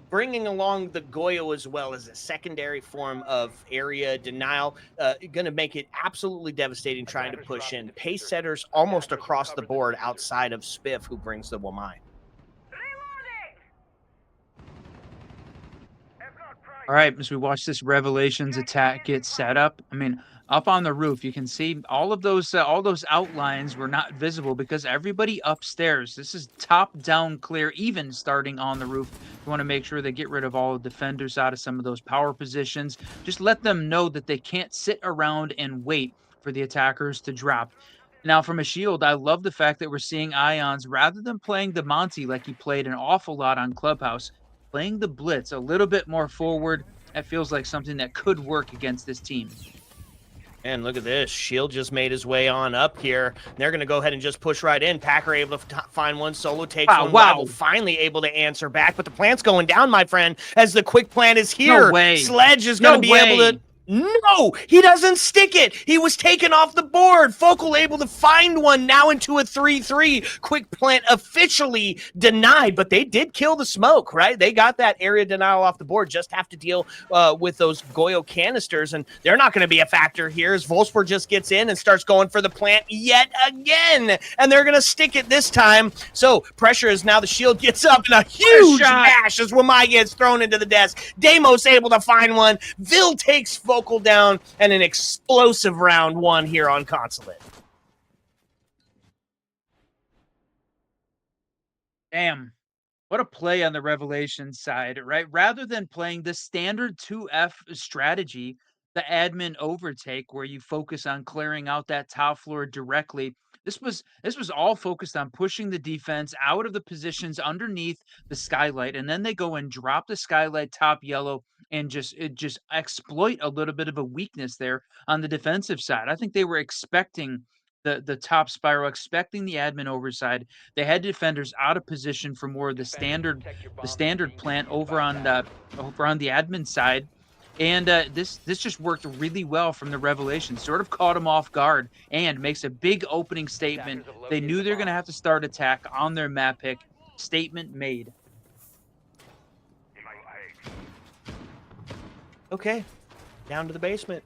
Bringing along the Goyo as well as a secondary form of area denial, going to make it absolutely devastating trying to push in. Pace setters almost across the board outside of Spiff, who brings the Wamai. All right, as we watch this Revelations attack get set up, I mean, up on the roof, you can see all those outlines were not visible because everybody upstairs. This is top down clear, even starting on the roof. You want to make sure they get rid of all the defenders out of some of those power positions. Just let them know that they can't sit around and wait for the attackers to drop. Now, from a shield, I love the fact that we're seeing Ions rather than playing the Monty like he played an awful lot on Clubhouse. Playing the blitz a little bit more forward, that feels like something that could work against this team. And look at this. Shield just made his way on up here. They're going to go ahead and just push right in. Packer able to find one. Solo takes one. Rival finally able to answer back. But the plant's going down, my friend, as the quick plant is here. No way. Sledge is going to be able to... No, he doesn't stick it. He was taken off the board. Focal able to find one now into a 3-3. Quick plant officially denied, but they did kill the smoke, right? They got that area denial off the board. Just have to deal with those Goyo canisters, and they're not going to be a factor here as Wolfsburg just gets in and starts going for the plant yet again, and they're going to stick it this time. So pressure is now the shield gets up, and a huge dash as Wamai gets thrown into the desk. Deimos able to find one. Vil takes Focal down, and an explosive round one here on Consulate. Damn. What a play on the Revelation side, right? Rather than playing the standard 2F strategy, the admin overtake where you focus on clearing out that top floor directly. This was all focused on pushing the defense out of the positions underneath the skylight, and then they go and drop the skylight top yellow and just exploit a little bit of a weakness there on the defensive side. I think they were expecting the top spiral, expecting the admin overside. They had defenders out of position for more of the standard plant over on the admin side. And this just worked really well from the Revelation. Sort of caught them off guard and makes a big opening statement. They knew they're going to have to start attack on their map pick. Statement made. Okay, down to the basement.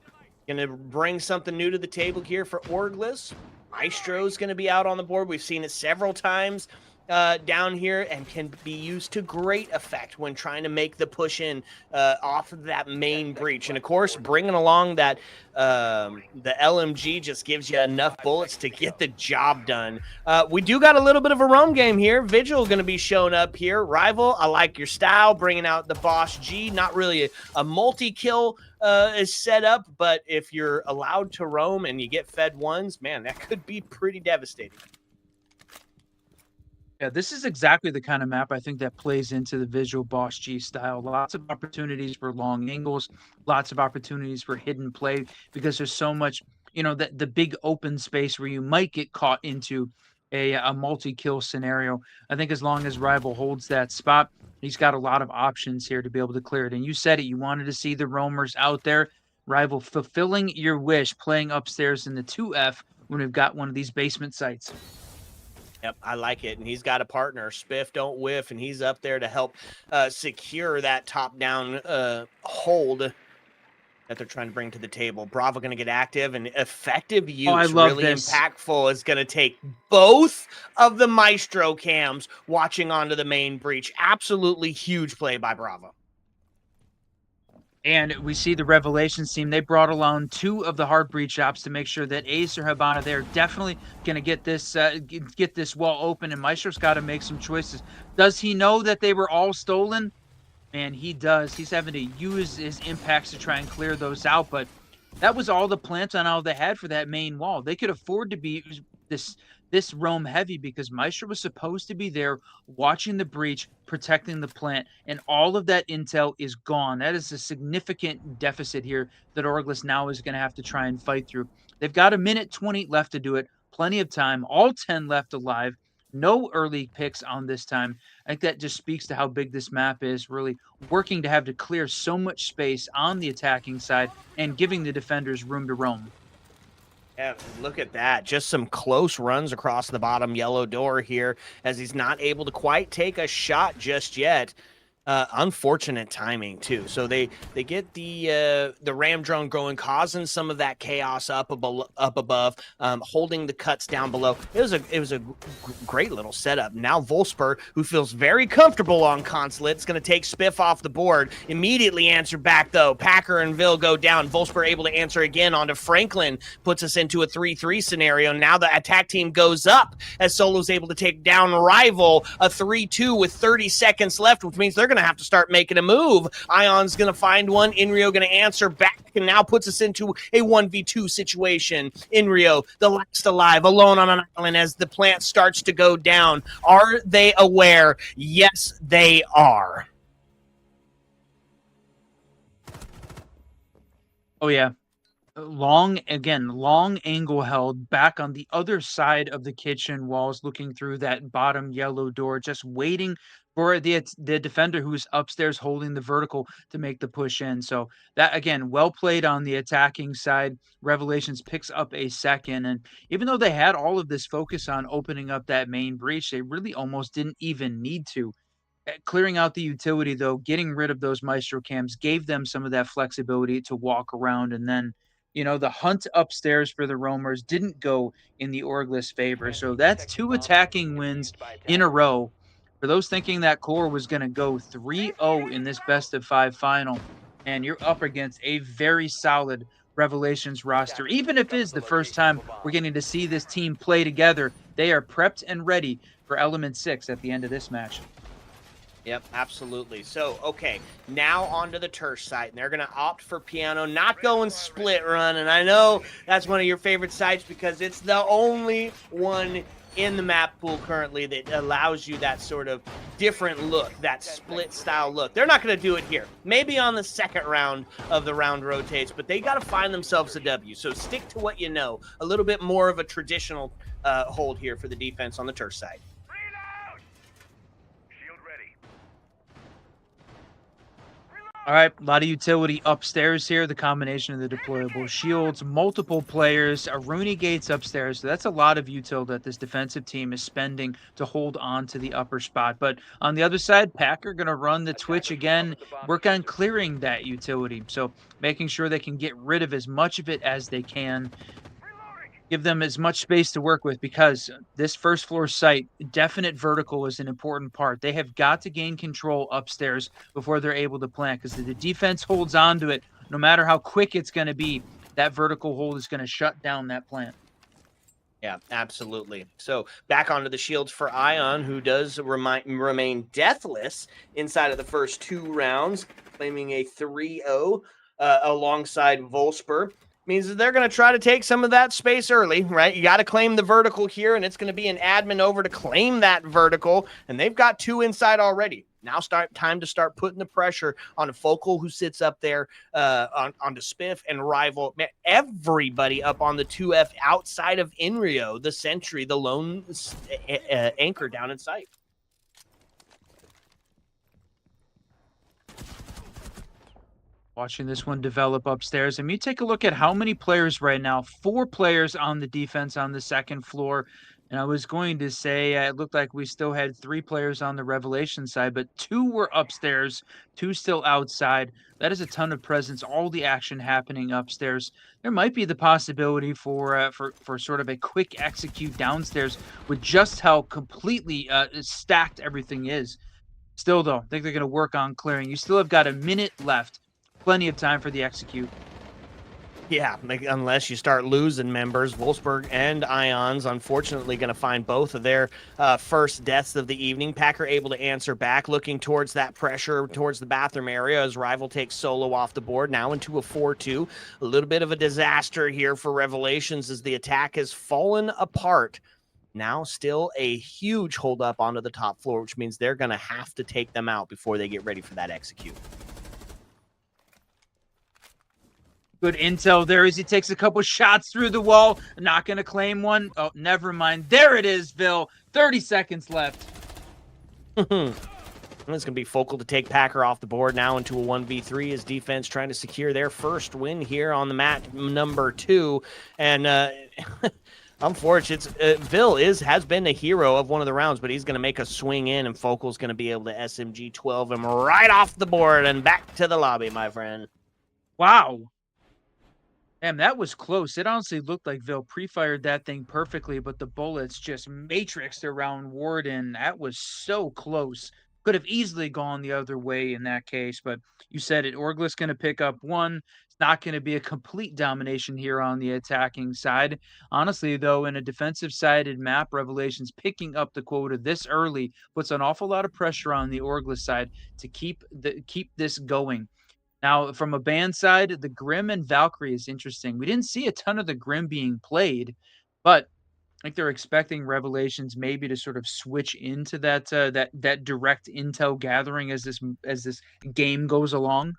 Gonna bring something new to the table here for Orglis. Maestro's gonna be out on the board. We've seen it several times down here and can be used to great effect when trying to make the push in off of that main breach. And of course, bringing along that the LMG just gives you enough bullets to get the job done. We do got a little bit of a roam game here. Vigil going to be showing up here. Rival, I like your style, bringing out the Boss G. Not really a multi-kill is set up, but if you're allowed to roam and you get fed ones, man, that could be pretty devastating. Yeah, this is exactly the kind of map I think that plays into the visual Boss G style. Lots of opportunities for long angles, lots of opportunities for hidden play because there's so much, the big open space where you might get caught into a multi-kill scenario. I think as long as Rival holds that spot, he's got a lot of options here to be able to clear it. And you said it, you wanted to see the roamers out there. Rival fulfilling your wish, playing upstairs in the 2F when we've got one of these basement sites. Yep, I like it. And he's got a partner, Spiff Don't Whiff, and he's up there to help secure that top-down hold that they're trying to bring to the table. Bravo going to get active, and effective use, really impactful, is going to take both of the Maestro cams watching onto the main breach. Absolutely huge play by Bravo. And we see the Revelations team. They brought along 2 of the Heartbreach ops to make sure that Ace or Hibana, they're definitely going to get this wall open, and Maestro's got to make some choices. Does he know that they were all stolen? Man, he does. He's having to use his impacts to try and clear those out, but that was all the plants on all they had for that main wall. They could afford to be this roam heavy because Maestro was supposed to be there watching the breach, protecting the plant, and all of that intel is gone. That is a significant deficit here that Orglis now is going to have to try and fight through. They've got a minute 20 left to do it, plenty of time, all 10 left alive. No early picks on this time. I think that just speaks to how big this map is, really working to have to clear so much space on the attacking side and giving the defenders room to roam. Yeah, look at that. Just some close runs across the bottom yellow door here as he's not able to quite take a shot just yet. Unfortunate timing too. So they get the ram drone going, causing some of that chaos up above, holding the cuts down below. It was a great little setup. Now Volspur, who feels very comfortable on Consulate, is going to take Spiff off the board. Immediately answer back though. Packer and Vil go down. Volspur able to answer again onto Franklin, puts us into a 3-3 scenario. Now the attack team goes up as Solo's able to take down Rival, a 3-2 with 30 seconds left, which means they're going to have to start making a move. Ion's going to find one. Inrio going to answer back and now puts us into a 1v2 situation. Inrio, the last alive, alone on an island as the plant starts to go down. Are they aware? Yes, they are. Oh, yeah. Long angle held back on the other side of the kitchen walls, looking through that bottom yellow door, just waiting for the defender who's upstairs holding the vertical to make the push in. So that, again, well played on the attacking side. Revelations picks up a second, and even though they had all of this focus on opening up that main breach, they really almost didn't even need to. Clearing out the utility, though, getting rid of those Maestro cams gave them some of that flexibility to walk around. And then, the hunt upstairs for the roamers didn't go in the Orglis favor. So that's 2 attacking wins in a row. For those thinking that Qor was going to go 3-0 in this best-of-5 final, and you're up against a very solid Revelations roster. Even if it is the first time we're getting to see this team play together, they are prepped and ready for Element 6 at the end of this match. Yep, absolutely. So, okay, now onto the Tersh site, and they're going to opt for Piano, not going split run, and I know that's one of your favorite sites because it's the only one in the map pool currently that allows you that sort of different look, that split style look. They're not going to do it here. Maybe on the second round of the round rotates, but they got to find themselves a W. So stick to what you know. A little bit more of a traditional hold here for the defense on the Tersh side. All right, a lot of utility upstairs here. The combination of the deployable shields, multiple players, a Rooney gates upstairs. So that's a lot of util that this defensive team is spending to hold on to the upper spot. But on the other side, Packer going to run the Twitch again, work on clearing that utility. So making sure they can get rid of as much of it as they can. Give them as much space to work with because this first floor site, definite vertical is an important part. They have got to gain control upstairs before they're able to plant because if the defense holds on to it, no matter how quick it's going to be, that vertical hold is going to shut down that plant. Yeah, absolutely. So back onto the shields for Ion, who does remain deathless inside of the first 2 rounds, claiming a 3-0 alongside Volspur. Means that they're going to try to take some of that space early, right? You got to claim the vertical here, and it's going to be an admin over to claim that vertical, and they've got 2 inside already. Now time to start putting the pressure on a Focal who sits up there, onto Spiff and Rival. Man, everybody up on the 2F outside of Inrio, the sentry, the lone anchor down in sight. Watching this one develop upstairs. I mean, take a look at how many players right now. 4 players on the defense on the second floor. And I was going to say it looked like we still had 3 players on the Revelation side, but 2 were upstairs, 2 still outside. That is a ton of presence, all the action happening upstairs. There might be the possibility for sort of a quick execute downstairs with just how completely stacked everything is. Still, though, I think they're going to work on clearing. You still have got a minute left. plenty of time for the execute. Yeah, unless you start losing members, Wolfsburg and Ions unfortunately going to find both of their first deaths of the evening. Packer able to answer back, looking towards that pressure towards the bathroom area as Rival takes solo off the board, now into a 4-2. A little bit of a disaster here for Revelations as the attack has fallen apart. Now still a huge hold up onto the top floor, which means they're going to have to take them out before they get ready for that execute. Good intel there as he takes a couple shots through the wall. Not going to claim one. Oh, never mind. There it is, Vil. 30 seconds left. It's going to be Focal to take Packer off the board now into a 1v3 as defense trying to secure their first win here on the mat number 2. And unfortunately, Vil has been a hero of one of the rounds, but he's going to make a swing in, and Focal's going to be able to SMG 12 him right off the board and back to the lobby, my friend. Wow. Damn, that was close. It honestly looked like Vil pre-fired that thing perfectly, but the bullets just matrixed around Warden. That was so close. Could have easily gone the other way in that case, but you said it. Orglis going to pick up one. It's not going to be a complete domination here on the attacking side. Honestly, though, in a defensive-sided map, Revelations picking up the quota this early puts an awful lot of pressure on the Orglis side to keep this going. Now, from a band side, the Grim and Valkyrie is interesting. We didn't see a ton of the Grim being played, but I think they're expecting Revelations maybe to sort of switch into that that direct intel gathering as this game goes along.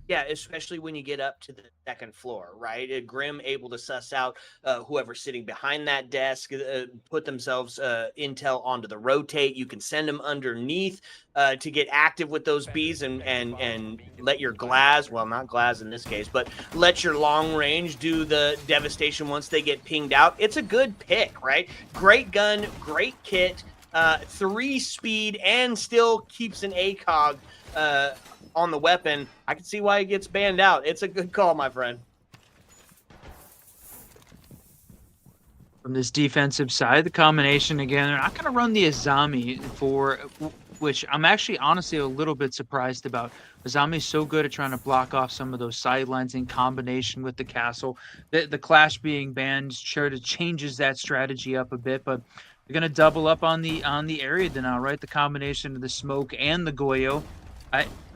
Yeah, especially when you get up to the second floor, right? Grim able to suss out whoever's sitting behind that desk, put themselves intel onto the rotate. You can send them underneath to get active with those bees and let your Glaz, well, not Glaz in this case, but let your long range do the devastation once they get pinged out. It's a good pick, right? Great gun, great kit, 3 speed, and still keeps an ACOG on the weapon. I can see why he gets banned out. It's a good call, my friend. From this defensive side, the combination again, they're not going to run the Azami for, which I'm actually honestly a little bit surprised about. Azami's so good at trying to block off some of those sidelines in combination with the castle. The Clash being banned sure to changes that strategy up a bit, but they're going to double up on the area now, right? The combination of the smoke and the Goyo.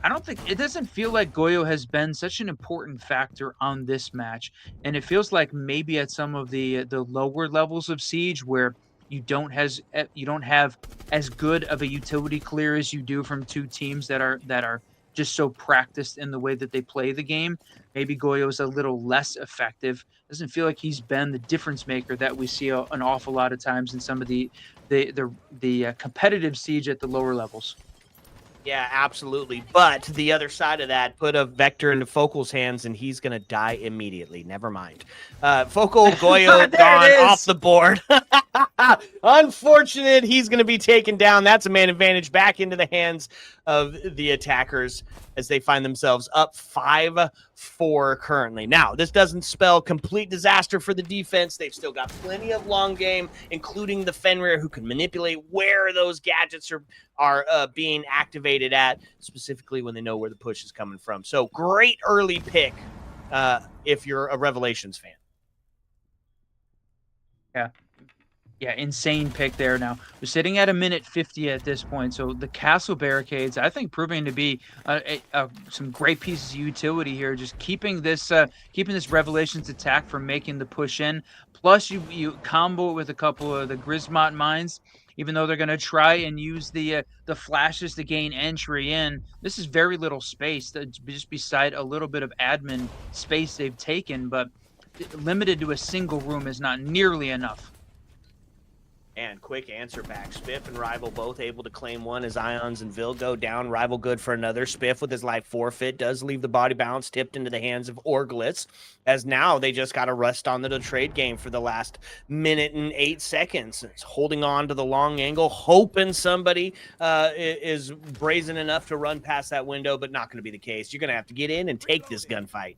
I don't think it doesn't feel like Goyo has been such an important factor on this match, and it feels like maybe at some of the lower levels of Siege where you don't have as good of a utility clear as you do from two teams that are just so practiced in the way that they play the game. Maybe Goyo is a little less effective. Doesn't feel like he's been the difference maker that we see an awful lot of times in some of the competitive Siege at the lower levels. Yeah, absolutely. But the other side of that, put a Vector into Focal's hands, and he's going to die immediately. Never mind. Focal, Goyo, gone off the board. Unfortunate. He's going to be taken down. That's a man advantage back into the hands of the attackers as they find themselves up 5-4 currently. Now, this doesn't spell complete disaster for the defense. They've still got plenty of long game, including the Fenrir, who can manipulate where those gadgets are being activated at, specifically when they know where the push is coming from. So great early pick if you're a Revelations fan. Yeah, insane pick there. Now we're sitting at 1:50 at this point, so the castle barricades, I think, proving to be some great pieces of utility here. Just keeping this Revelations attack from making the push in. Plus, you combo it with a couple of the Grismot mines. Even though they're going to try and use the flashes to gain entry in, this is very little space. Just beside a little bit of admin space they've taken, but limited to a single room is not nearly enough. And quick answer back. Spiff and Rival both able to claim one as Ions and Vil go down. Rival good for another. Spiff with his life forfeit does leave the body balance tipped into the hands of Orglitz, as now they just got to rest on the trade game for the last 1:08. It's holding on to the long angle, hoping somebody is brazen enough to run past that window, but not going to be the case. You're going to have to get in and take this gunfight.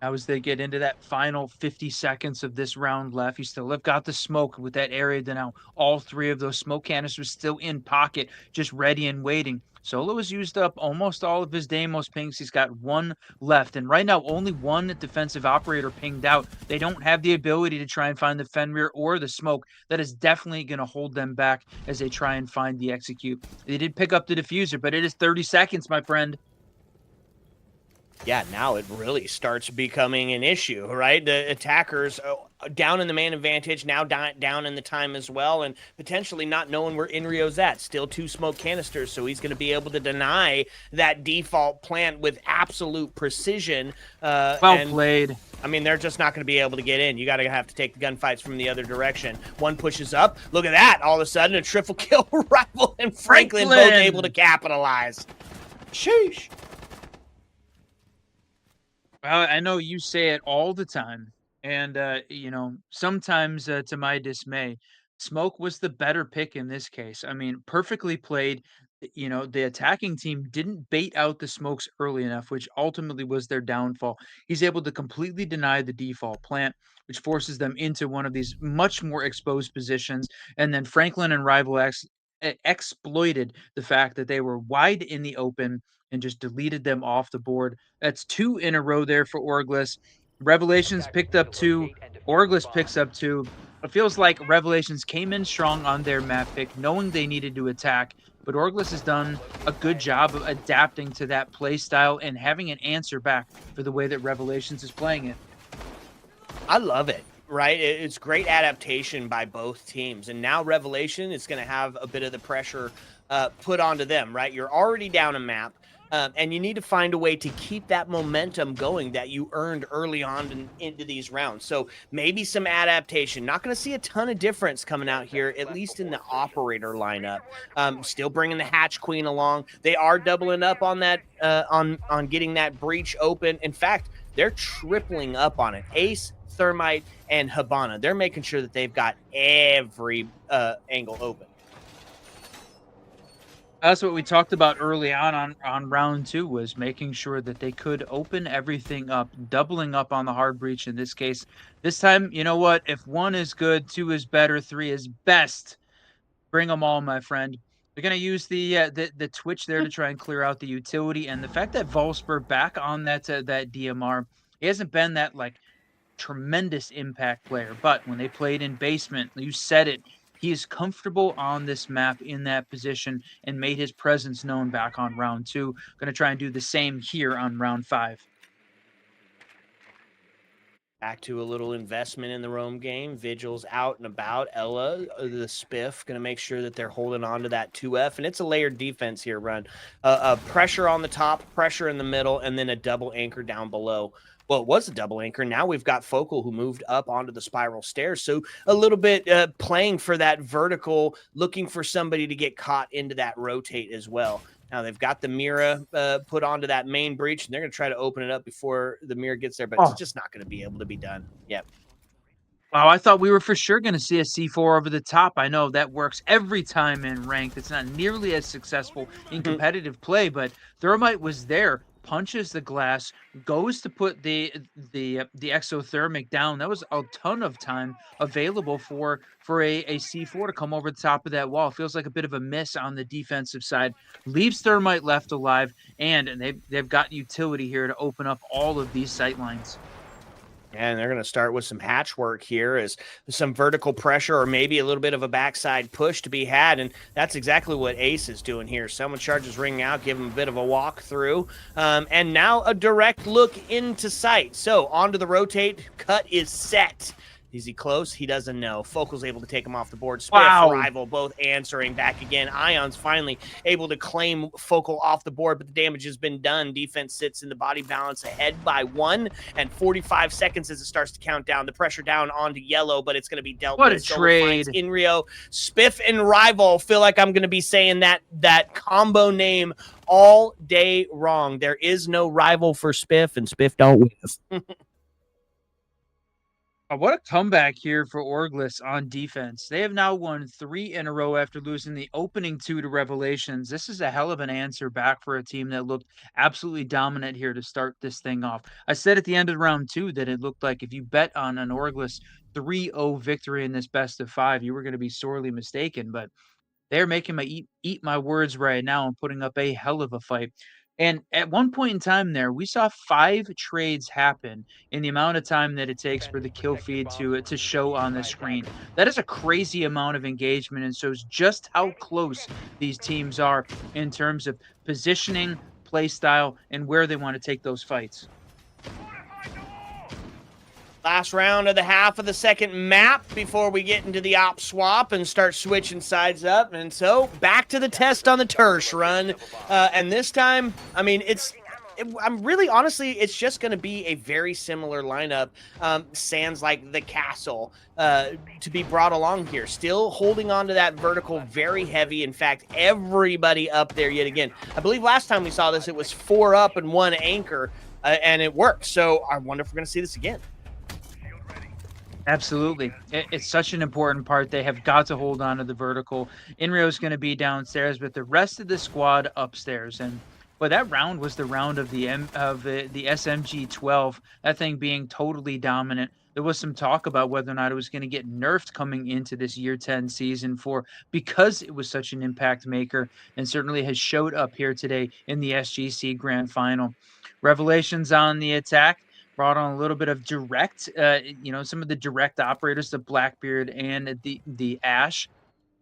Now, as they get into that final 50 seconds of this round left, you still have got the smoke with that area to now. All 3 of those smoke canisters still in pocket, just ready and waiting. Solo has used up almost all of his Deimos pings. He's got 1 left. And right now, only 1 defensive operator pinged out. They don't have the ability to try and find the Fenrir or the smoke. That is definitely going to hold them back as they try and find the execute. They did pick up the diffuser, but it is 30 seconds, my friend. Yeah, now it really starts becoming an issue, right? The attackers down in the man advantage, now down in the time as well, and potentially not knowing where Inrio's at. Still 2 smoke canisters, so he's going to be able to deny that default plant with absolute precision. Well played. I mean, they're just not going to be able to get in. You got to have to take the gunfights from the other direction. One pushes up. Look at that. All of a sudden, a triple kill. Rival and Franklin both able to capitalize. Sheesh. Well, I know you say it all the time, and sometimes to my dismay, Smoke was the better pick in this case. I mean, perfectly played. The attacking team didn't bait out the smokes early enough, which ultimately was their downfall. He's able to completely deny the default plant, which forces them into one of these much more exposed positions. And then Franklin and Rival X exploited the fact that they were wide in the open and just deleted them off the board. That's 2 in a row there for Orglis. Revelations picked up 2. Orglis picks up 2. It feels like Revelations came in strong on their map pick, knowing they needed to attack, but Orglis has done a good job of adapting to that play style and having an answer back for the way that Revelations is playing it. I love it. Right? It's great adaptation by both teams. And now Revelation is going to have a bit of the pressure put onto them, right? You're already down a map, and you need to find a way to keep that momentum going that you earned early on into these rounds. So maybe some adaptation. Not going to see a ton of difference coming out here, at least in the operator lineup. Still bringing the Hatch Queen along. They are doubling up on that, on getting that breach open. In fact, they're tripling up on it. Ace, Thermite, and Habana. They're making sure that they've got every angle open. That's what we talked about early on round 2, was making sure that they could open everything up, doubling up on the hard breach in this case. This time, you know what? If 1 is good, 2 is better, 3 is best. Bring them all, my friend. They're going to use the Twitch there to try and clear out the utility, and the fact that Volsper back on that DMR, he hasn't been that tremendous impact player, but when they played in basement, you said it, he is comfortable on this map in that position and made his presence known back on round 2. Going to try and do the same here on round 5. Back to a little investment in the roam game. Vigil's out and about. Ella, the Spiff, going to make sure that they're holding on to that 2F. And it's a layered defense here, Run. Pressure on the top, pressure in the middle, and then a double anchor down below. Well, it was a double anchor. Now we've got Focal who moved up onto the spiral stairs. So a little bit playing for that vertical, looking for somebody to get caught into that rotate as well. Now they've got the Mira put onto that main breach, and they're going to try to open it up before the Mira gets there, but it's just not going to be able to be done. Yep. Wow, I thought we were for sure going to see a C4 over the top. I know that works every time in ranked. It's not nearly as successful in competitive play, but Thermite was there, punches the glass, goes to put the exothermic down. That was a ton of time available for a C4 to come over the top of that wall. Feels like a bit of a miss on the defensive side. Leaves Thermite left alive, and they've got utility here to open up all of these sight lines. And they're going to start with some hatch work here, as some vertical pressure or maybe a little bit of a backside push to be had. And that's exactly what Ace is doing here. Someone charges ring out, give him a bit of a walk through. And now a direct look into sight. So onto the rotate. Cut is set. Is he close? He doesn't know. Focal's able to take him off the board. Spiff, Wow. Rival, both answering back again. Ion's finally able to claim Focal off the board, but the damage has been done. Defense sits in the body balance ahead by 1, and 45 seconds as it starts to count down. The pressure down onto yellow, but it's going to be dealt What with. a trade. In Rio, Spiff and Rival. Feel like I'm going to be saying that combo name all day wrong. There is no Rival for Spiff, and Spiff don't win. What a comeback here for Orglis on defense. They have now won 3 in a row after losing the opening 2 to Revelations. This is a hell of an answer back for a team that looked absolutely dominant here to start this thing off. I said at the end of round 2 that it looked like if you bet on an Orglis 3-0 victory in this best of 5, you were going to be sorely mistaken, but they're making my eat my words right now and putting up a hell of a fight. And at one point in time there, we saw 5 trades happen in the amount of time that it takes for the kill feed to show on the screen. That is a crazy amount of engagement and shows just how close these teams are in terms of positioning, play style, and where they want to take those fights. Last round of the half of the second map before we get into the op swap and start switching sides up. And so back to the test on the Tersh run. And this time, I mean, I'm really, honestly, it's just going to be a very similar lineup, sans like the castle, to be brought along here. Still holding on to that vertical very heavy. In fact, everybody up there yet again. I believe last time we saw this, it was 4 up and 1 anchor, and it worked. So I wonder if we're going to see this again. Absolutely. It's such an important part. They have got to hold on to the vertical. Inrio's going to be downstairs, but the rest of the squad upstairs. And but that round was the round of the SMG-12, that thing being totally dominant. There was some talk about whether or not it was going to get nerfed coming into this year 10 season 4 because it was such an impact maker and certainly has showed up here today in the SGC Grand Final. Revelations on the attack. Brought on a little bit of direct, some of the direct operators, the Blackbeard and the Ash.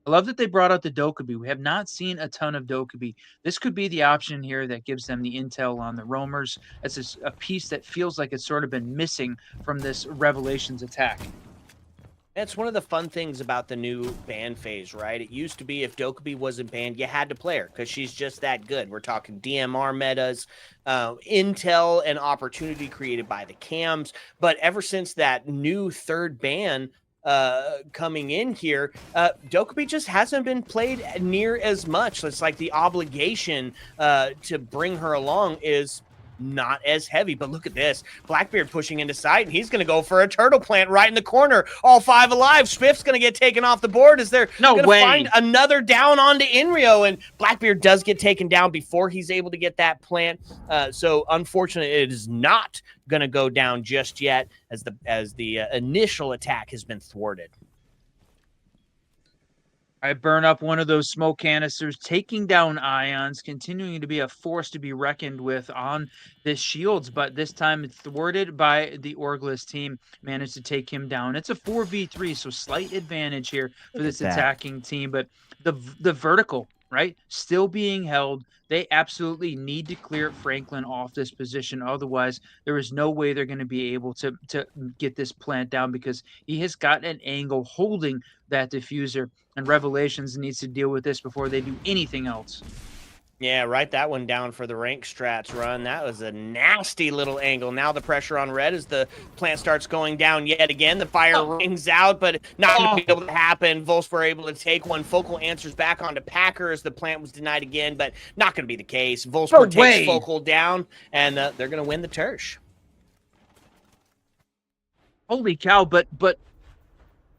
I love that they brought out the Dokkaebi. We have not seen a ton of Dokkaebi. This could be the option here that gives them the intel on the roamers. That's a piece that feels like it's sort of been missing from this Revelations attack. That's one of the fun things about the new ban phase, right? It used to be if Dokkaebi wasn't banned, you had to play her because she's just that good. We're talking DMR metas, intel and opportunity created by the cams. But ever since that new 3rd ban coming in here, Dokkaebi just hasn't been played near as much. It's like the obligation to bring her along is not as heavy. But look at this. Blackbeard pushing into sight, and he's going to go for a turtle plant right in the corner. All 5 alive. Swift's going to get taken off the board as they're going to find another down onto Inrio, and Blackbeard does get taken down before he's able to get that plant. So unfortunately, it is not going to go down just yet as the initial attack has been thwarted. I burn up one of those smoke canisters, taking down Ions, continuing to be a force to be reckoned with on this Shields, but this time it's thwarted by the Orglis team, managed to take him down. It's a 4v3, so slight advantage here for this attacking team, but the vertical, right, still being held. They absolutely need to clear Franklin off this position. Otherwise, there is no way they're going to be able to get this plant down because he has got an angle holding that diffuser, and Revelations needs to deal with this before they do anything else. Yeah, write that one down for the rank strats run. That was a nasty little angle. Now the pressure on red as the plant starts going down yet again. The fire rings out, but not going to be able to happen. Volsp were able to take one. Focal answers back onto Packer as the plant was denied again, but not going to be the case. Volsp takes Focal down, and they're going to win the Tersh. Holy cow, but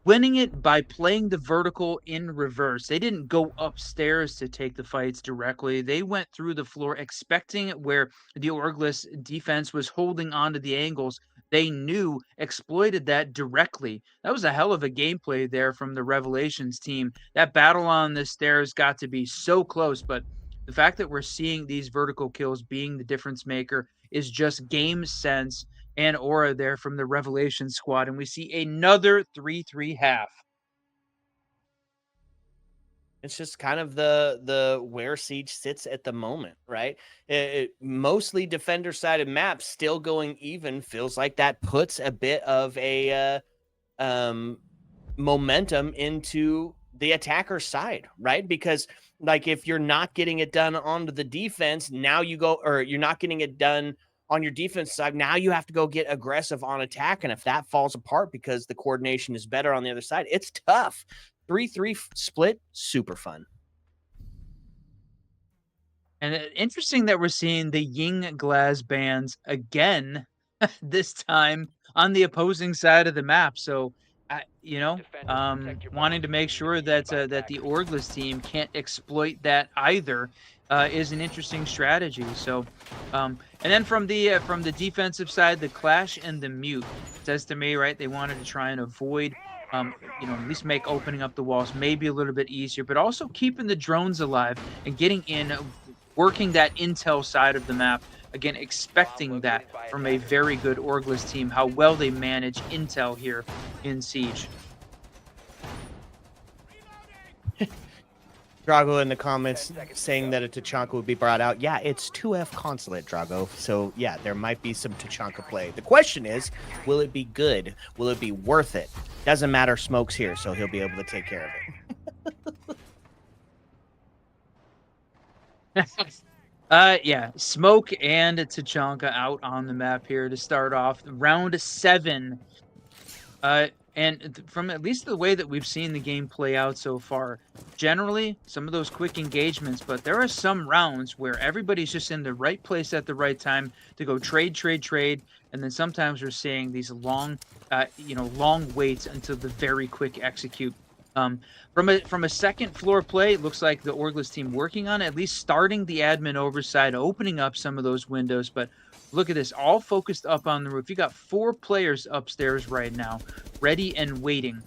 winning it by playing the vertical in reverse. They didn't go upstairs to take the fights directly. They went through the floor expecting where the Orglis defense was holding onto the angles. They knew, exploited that directly. That was a hell of a gameplay there from the Revelations team. That battle on the stairs got to be so close, but the fact that we're seeing these vertical kills being the difference maker is just game sense and aura there from the Revelation squad, and we see another 3-3 half. It's just kind of the where Siege sits at the moment, right? Mostly defender-sided maps still going even. Feels like that puts a bit of a momentum into the attacker side, right? Because like if you're not getting it done onto the defense, now you go, or you're not getting it done on your defense side, now you have to go get aggressive on attack. And if that falls apart because the coordination is better on the other side, it's tough. 3-3 split, super fun. And interesting that we're seeing the Ying Glass bands again, this time on the opposing side of the map. So, wanting to make sure that that the Orgless team can't exploit that either is an interesting strategy. So, and then from the defensive side, the Clash and the Mute says to me, right, they wanted to try and avoid at least make opening up the walls maybe a little bit easier, but also keeping the drones alive and getting in, working that intel side of the map. Again, expecting that from a very good Orgless team, how well they manage intel here in Siege. Drago in the comments saying that a Tachanka would be brought out. Yeah, it's 2F Consulate, Drago. So, yeah, there might be some Tachanka play. The question is, will it be good? Will it be worth it? Doesn't matter, Smoke's here, so he'll be able to take care of it. Yeah, Smoke and Tachanka out on the map here to start off round 7. And from at least the way that we've seen the game play out so far, generally some of those quick engagements, but there are some rounds where everybody's just in the right place at the right time to go trade, and then sometimes we're seeing these long waits until the very quick execute. From a second floor play, it looks like the Orgless team working on at least starting the admin overside, opening up some of those windows. But look at this, all focused up on the roof. You got 4 players upstairs right now, ready and waiting.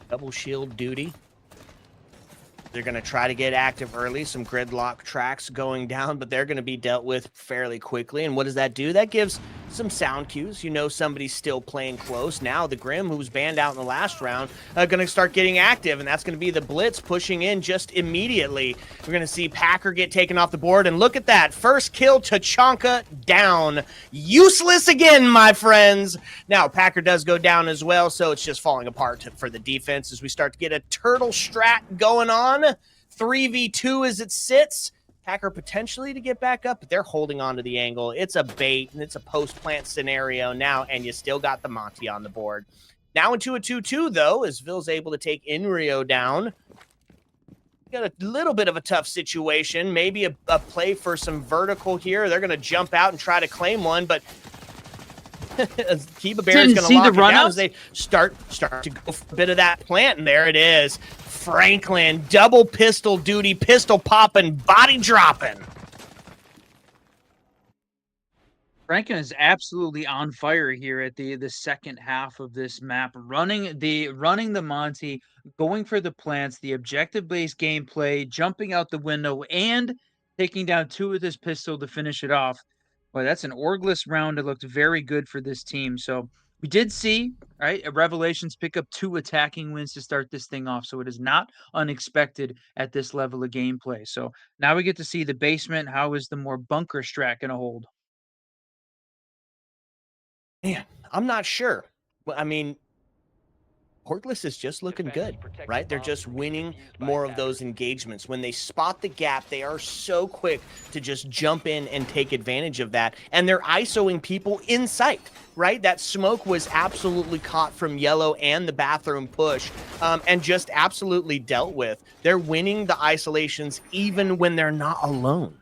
Double shield duty. They're going to try to get active early. Some gridlock tracks going down, but they're going to be dealt with fairly quickly. And what does that do? That gives some sound cues. You know somebody's still playing close. Now the Grim, who was banned out in the last round, going to start getting active, and that's going to be the Blitz pushing in just immediately. We're going to see Packer get taken off the board, and look at that. First kill, Tachanka down. Useless again, my friends. Now, Packer does go down as well, so it's just falling apart for the defense as we start to get a turtle strat going on. 3v2 as it sits. Packer potentially to get back up, but they're holding on to the angle. It's a bait, and it's a post-plant scenario now, and you still got the Monty on the board. Now into a 2-2, though, as Vill's able to take Inrio down. Got a little bit of a tough situation. Maybe a play for some vertical here. They're going to jump out and try to claim one, but Kiba Bear is going to lock it down as they start to go for a bit of that plant, and there it is. Franklin, double pistol duty, pistol popping, body dropping. Franklin is absolutely on fire here at the second half of this map, running the Monty, going for the plants, the objective-based gameplay, jumping out the window, and taking down 2 with his pistol to finish it off. Boy, that's an Orgless round. It looked very good for this team. So we did see, right, Revelations pick up 2 attacking wins to start this thing off. So it is not unexpected at this level of gameplay. So now we get to see the basement. How is the more bunker strat going to hold? Man, I'm not sure. I mean, Orgless is just looking good, right? They're just winning more of those engagements. When they spot the gap, they are so quick to just jump in and take advantage of that. And they're ISOing people in sight, right? That smoke was absolutely caught from Yellow and the bathroom push and just absolutely dealt with. They're winning the isolations even when they're not alone.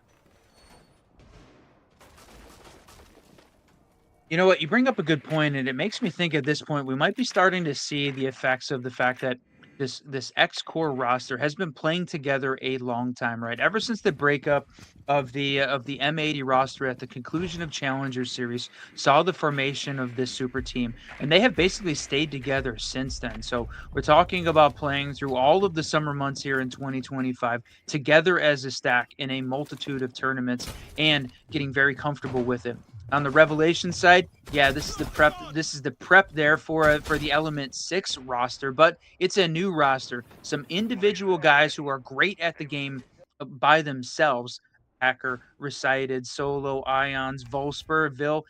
You know what? You bring up a good point, and it makes me think at this point we might be starting to see the effects of the fact that this Ex-Qor roster has been playing together a long time, right? Ever since the breakup of the M80 roster at the conclusion of Challenger Series, saw the formation of this super team, and they have basically stayed together since then. So we're talking about playing through all of the summer months here in 2025 together as a stack in a multitude of tournaments and getting very comfortable with it. On the Revelation side, yeah, this is the prep. This is the prep there for the Element 6 roster, but it's a new roster. Some individual guys who are great at the game by themselves. Hacker, Recited, Solo, Ions, Volsper, Vil.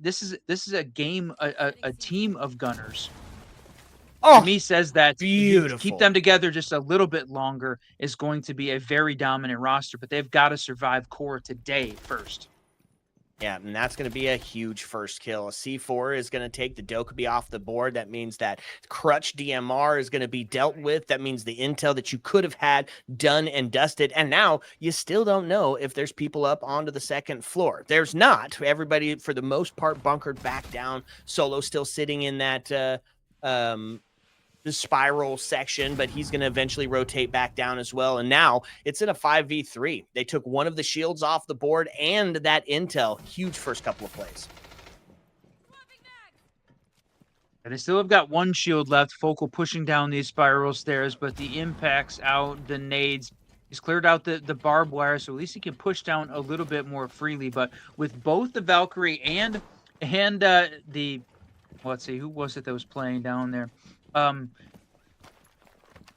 This is a game, a team of gunners. Oh, to me says that beautiful. Keep them together just a little bit longer is going to be a very dominant roster, but they've got to survive Qor today first. Yeah, and that's going to be a huge first kill. A C4 is going to take the Dokkaebi off the board. That means that Crutch DMR is going to be dealt with. That means the intel that you could have had done and dusted. And now you still don't know if there's people up onto the second floor. There's not. Everybody, for the most part, bunkered back down. Solo still sitting in that the spiral section, but he's going to eventually rotate back down as well. And now it's in a 5v3. They took one of the shields off the board and that intel. Huge first couple of plays. And they still have got one shield left. Focal pushing down these spiral stairs, but the impacts out, the nades. He's cleared out the barbed wire, so at least he can push down a little bit more freely. But with both the Valkyrie and the, let's see, who was it that was playing down there? It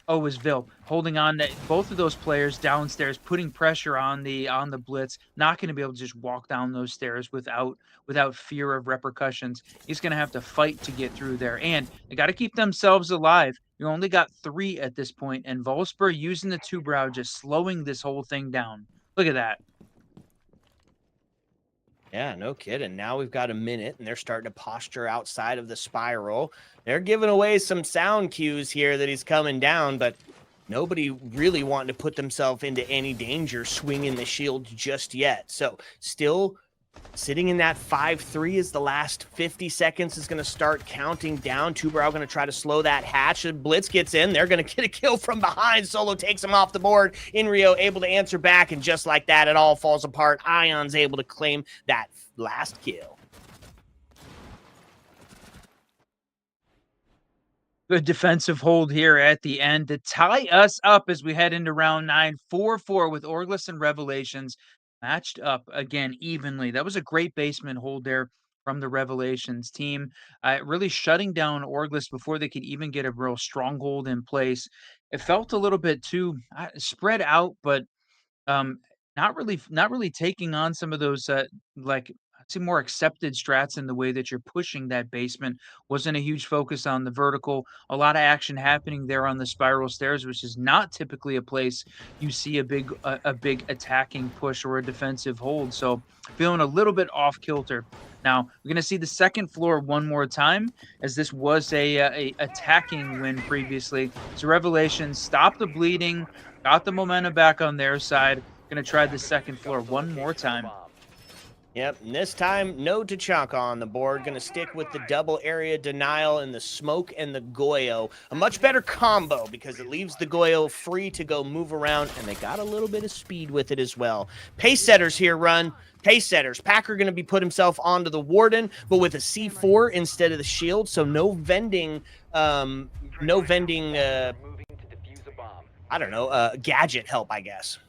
was Vil holding on to both of those players downstairs, putting pressure on the blitz. Not going to be able to just walk down those stairs without fear of repercussions. He's going to have to fight to get through there, and they got to keep themselves alive. You only got 3 at this point, and Volsper using the 2-brow, just slowing this whole thing down. Look at that. Yeah, no kidding. Now we've got a minute, and they're starting to posture outside of the spiral. They're giving away some sound cues here that he's coming down, but nobody really wanting to put themselves into any danger swinging the shield just yet. So still sitting in that 5-3 is the last 50 seconds is going to start counting down. 2-brow going to try to slow that hatch. And Blitz gets in. They're going to get a kill from behind. Solo takes him off the board. Inrio able to answer back, and just like that, it all falls apart. Ion's able to claim that last kill. Good defensive hold here at the end to tie us up as we head into round 9. 4-4 with Orgless and Revelations matched up again evenly. That was a great basement hold there from the Revelations team, really shutting down Orgless before they could even get a real stronghold in place. It felt a little bit too spread out, but not really taking on some of those like see more accepted strats in the way that you're pushing that basement. Wasn't a huge focus on the vertical. A lot of action happening there on the spiral stairs, which is not typically a place you see a big attacking push or a defensive hold. So feeling a little bit off kilter. Now we're going to see the second floor one more time, as this was a attacking win previously. So Revelations stopped the bleeding, got the momentum back on their side. Going to try the second floor one more time. Yep, and this time, no Tachanka on the board. Going to stick with the double area denial and the smoke and the Goyo. A much better combo because it leaves the Goyo free to go move around, and they got a little bit of speed with it as well. Pace setters here run. Pace setters. Packer going to be put himself onto the Warden, but with a C4 instead of the shield, so no vending, I don't know, gadget help, I guess.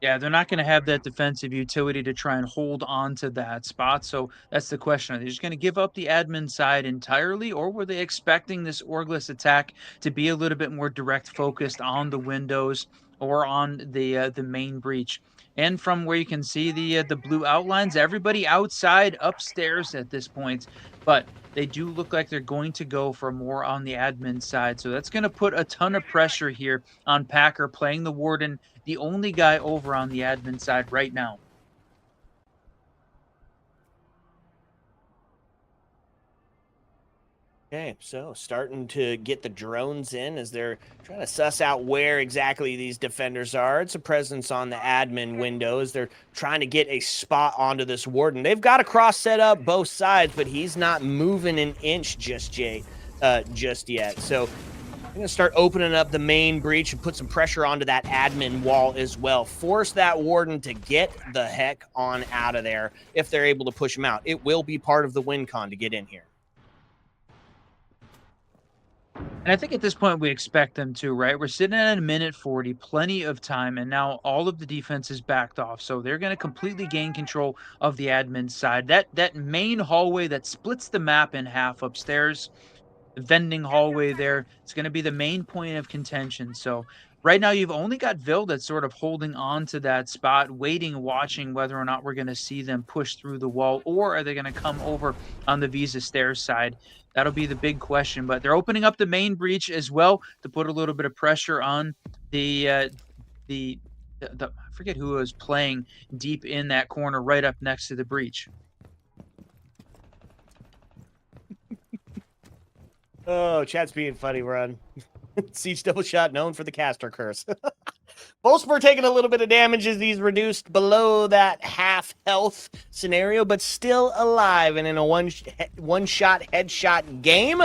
Yeah, they're not going to have that defensive utility to try and hold on to that spot. So that's the question. Are they just going to give up the admin side entirely, or were they expecting this Orgless attack to be a little bit more direct focused on the windows or on the main breach? And from where you can see the blue outlines, everybody outside upstairs at this point. But they do look like they're going to go for more on the admin side. So that's going to put a ton of pressure here on Packer playing the Warden, the only guy over on the admin side right now. Okay, so starting to get the drones in as they're trying to suss out where exactly these defenders are. It's a presence on the admin window as they're trying to get a spot onto this Warden. They've got a cross set up both sides, but he's not moving an inch just yet. So I'm going to start opening up the main breach and put some pressure onto that admin wall as well. Force that Warden to get the heck on out of there if they're able to push him out. It will be part of the win con to get in here. And I think at this point we expect them to, right? We're sitting at a minute 40, plenty of time, and now all of the defense is backed off. So they're going to completely gain control of the admin side. That main hallway that splits the map in half upstairs, the vending hallway there, it's going to be the main point of contention. So right now you've only got Vil that's sort of holding on to that spot, waiting, watching whether or not we're going to see them push through the wall, or are they going to come over on the Visa Stairs side? That'll be the big question. But they're opening up the main breach as well to put a little bit of pressure on the I forget who was playing deep in that corner right up next to the breach. Oh, chat's being funny, Run. Siege double shot known for the caster curse. Volspur taking a little bit of damage as he's reduced below that half health scenario, but still alive and in a one-shot headshot game.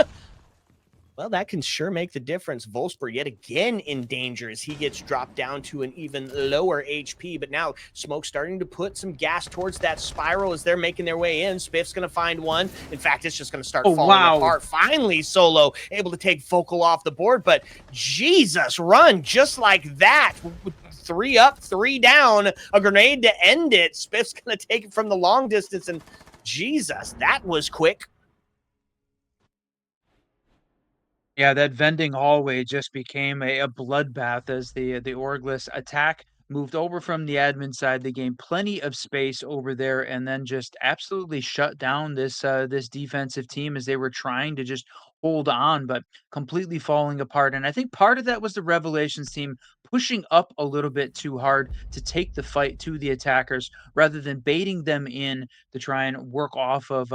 Well, that can sure make the difference. Volspur yet again in danger as he gets dropped down to an even lower HP. But now Smoke's starting to put some gas towards that spiral as they're making their way in. Spiff's going to find one. In fact, it's just going to start falling apart. Finally, Solo able to take Vocal off the board. But Jesus, Run just like that. 3 up, 3 down. A grenade to end it. Spiff's going to take it from the long distance. And Jesus, that was quick. Yeah, that vending hallway just became a bloodbath as the Orgless attack moved over from the admin side. They gained plenty of space over there, and then just absolutely shut down this this defensive team as they were trying to just hold on, but completely falling apart. And I think part of that was the Revelations team pushing up a little bit too hard to take the fight to the attackers rather than baiting them in to try and work off of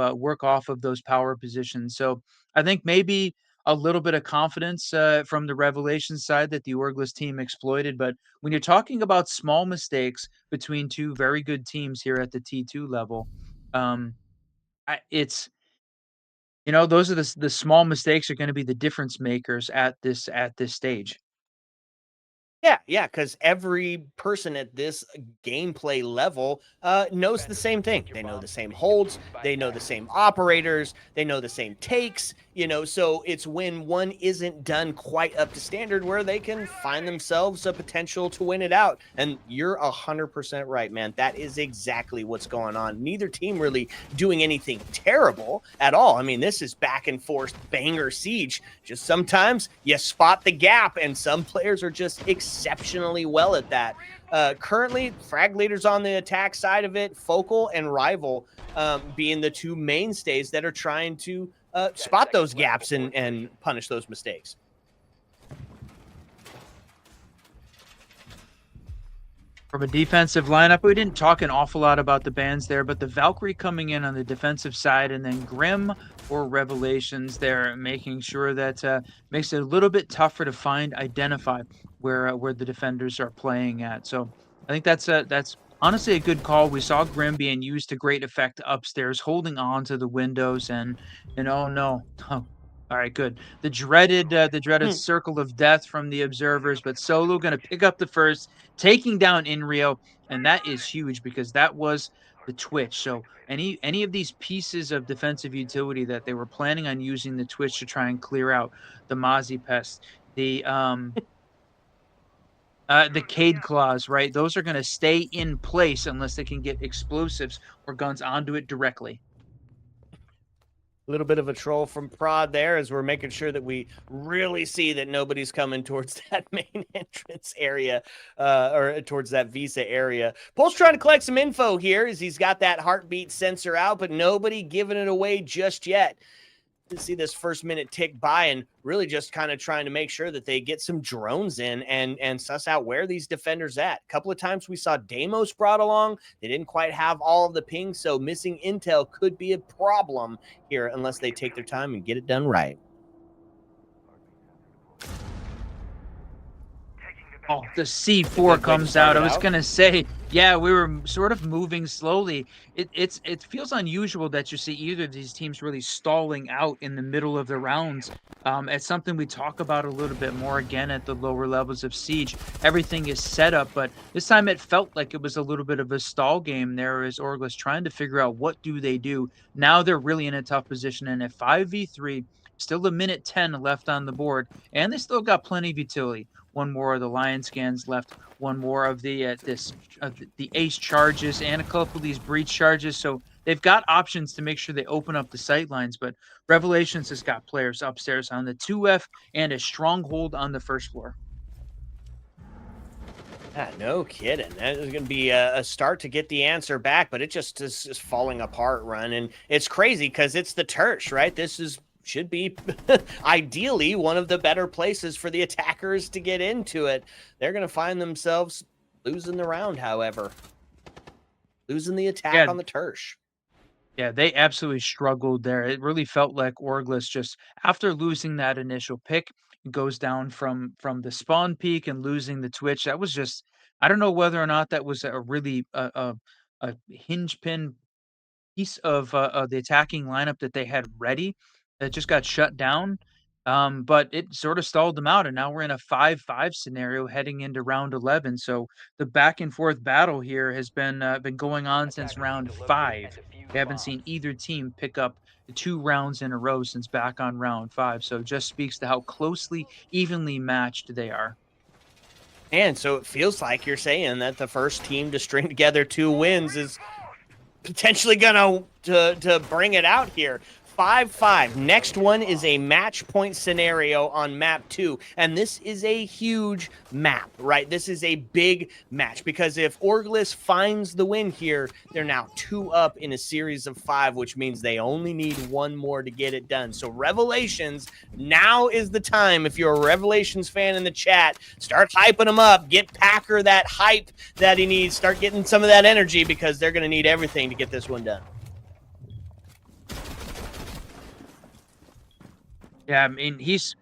those power positions. So I think maybe a little bit of confidence from the Revelation side that the Orgless team exploited. But when you're talking about small mistakes between two very good teams here at the T2 level, it's those are the small mistakes are going to be the difference makers at this stage. Yeah, because every person at this gameplay level knows the same thing. They know the same holds, they know the same operators, they know the same takes, so it's when one isn't done quite up to standard where they can find themselves a potential to win it out. And you're 100% right, man. That is exactly what's going on. Neither team really doing anything terrible at all. I mean, this is back and forth banger siege. Just sometimes you spot the gap, and some players are just exceptionally well at that. Currently, frag leaders on the attack side of it, Focal and Rival being the two mainstays that are trying to spot those gaps and punish those mistakes. From a defensive lineup, we didn't talk an awful lot about the bans there, but the Valkyrie coming in on the defensive side, and then Grim or Revelations there, making sure that makes it a little bit tougher to identify where the defenders are playing at. So I think that's honestly a good call. We saw Grim being used to great effect upstairs, holding on to the windows, and oh no. All right, good. The dreaded circle of death from the observers, but Solo going to pick up the first, taking down Inrio, and that is huge because that was the Twitch. So any of these pieces of defensive utility that they were planning on using the Twitch to try and clear out the Mozzie Pest, the Cade Claws, right? Those are going to stay in place unless they can get explosives or guns onto it directly. A little bit of a troll from Prod there as we're making sure that we really see that nobody's coming towards that main entrance area or towards that Visa area. Paul's trying to collect some info here as he's got that heartbeat sensor out, but nobody giving it away just yet. To see this first minute tick by and really just kind of trying to make sure that they get some drones in and suss out where these defenders at. A couple of times we saw Deimos brought along. They didn't quite have all of the pings, so missing intel could be a problem here unless they take their time and get it done right. Oh, the C4 comes out. I was going to say, yeah, we were sort of moving slowly. It feels unusual that you see either of these teams really stalling out in the middle of the rounds. It's something we talk about a little bit more again at the lower levels of Siege. Everything is set up, but this time it felt like it was a little bit of a stall game there as Orgless trying to figure out what do they do. Now they're really in a tough position, and at 5v3, still a minute 10 left on the board, and they still got plenty of utility. One more of the Lion Scans left, one more of the the Ace charges, and a couple of these Breach charges. So they've got options to make sure they open up the sight lines. But Revelations has got players upstairs on the 2F and a stronghold on the first floor. Yeah, no kidding. That is going to be a start to get the answer back, but it just is falling apart, Run. And it's crazy because it's the Tersh, right? This should be ideally one of the better places for the attackers to get into it. They're going to find themselves Losing the round, however. Losing the attack on the Tersh. Yeah, they absolutely struggled there. It really felt like Orglis just after losing that initial pick goes down from the spawn peak and losing the Twitch. That was just I don't know whether or not that was a really a hinge pin piece of the attacking lineup that they had ready that just got shut down. But it sort of stalled them out, and now we're in a 5-5 scenario heading into round 11. So the back and forth battle here has been going on since round 5. We haven't seen either team pick up 2 rounds in a row since back on round 5. So it just speaks to how closely, evenly matched they are. And so it feels like you're saying that the first team to string together 2 wins is potentially gonna to bring it out here. 5-5. Next one is a match point scenario on map 2, and this is a huge map, right? This is a big match because if Orglis finds the win here, they're now 2 up in a series of 5, which means they only need 1 more to get it done. So Revelations, now is the time. If you're a Revelations fan in the chat, start hyping them up. Get Packer that hype that he needs. Start getting some of that energy because they're going to need everything to get this one done. Yeah, I mean, he's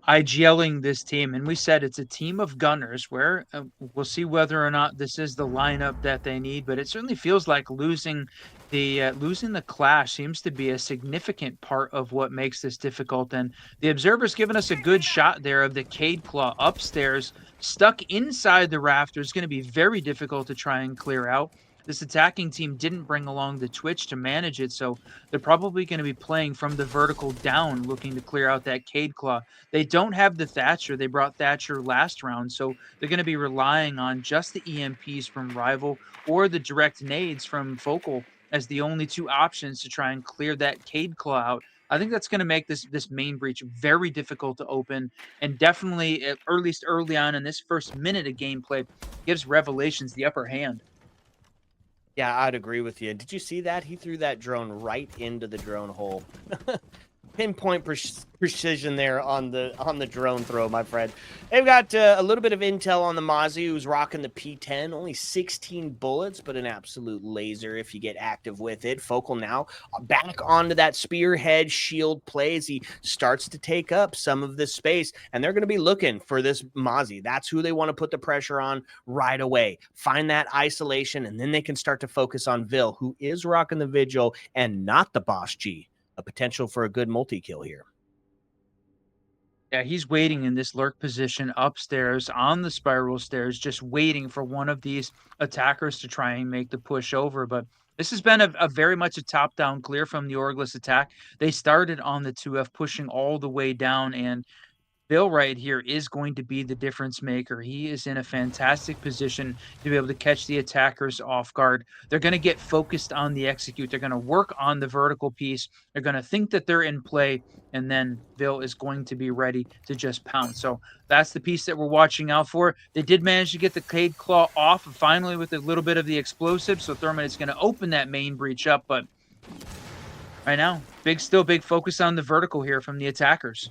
IGLing this team, and we said it's a team of gunners where we'll see whether or not this is the lineup that they need, but it certainly feels like losing the clash seems to be a significant part of what makes this difficult. And the Observer's given us a good shot there of the Cade Claw upstairs, stuck inside the rafters. Going to be very difficult to try and clear out. This attacking team didn't bring along the Twitch to manage it, so they're probably going to be playing from the vertical down, looking to clear out that Cade Claw. They don't have the Thatcher. They brought Thatcher last round, so they're going to be relying on just the EMPs from Rival or the direct nades from Focal as the only 2 options to try and clear that Cade Claw out. I think that's going to make this main breach very difficult to open, and definitely, at least early on in this first minute of gameplay, gives Revelations the upper hand. Yeah, I'd agree with you. Did you see that? He threw that drone right into the drone hole. Pinpoint precision there on the drone throw, my friend. They've got a little bit of intel on the Mozzie, who's rocking the P10. Only 16 bullets, but an absolute laser if you get active with it. Focal now back onto that spearhead shield play as he starts to take up some of this space, and they're going to be looking for this Mozzie. That's who they want to put the pressure on right away. Find that isolation, and then they can start to focus on Vil, who is rocking the Vigil and not the Boss G. A potential for a good multi-kill here. Yeah, he's waiting in this lurk position upstairs on the spiral stairs, just waiting for one of these attackers to try and make the push over. But this has been a very much a top-down clear from the Orglis attack. They started on the 2F, pushing all the way down, and Bill right here is going to be the difference maker. He is in a fantastic position to be able to catch the attackers off guard. They're going to get focused on the execute. They're going to work on the vertical piece. They're going to think that they're in play, and then Bill is going to be ready to just pounce. So that's the piece that we're watching out for. They did manage to get the Cade Claw off finally with a little bit of the explosive, so Thurman is going to open that main breach up, but right now, still big focus on the vertical here from the attackers.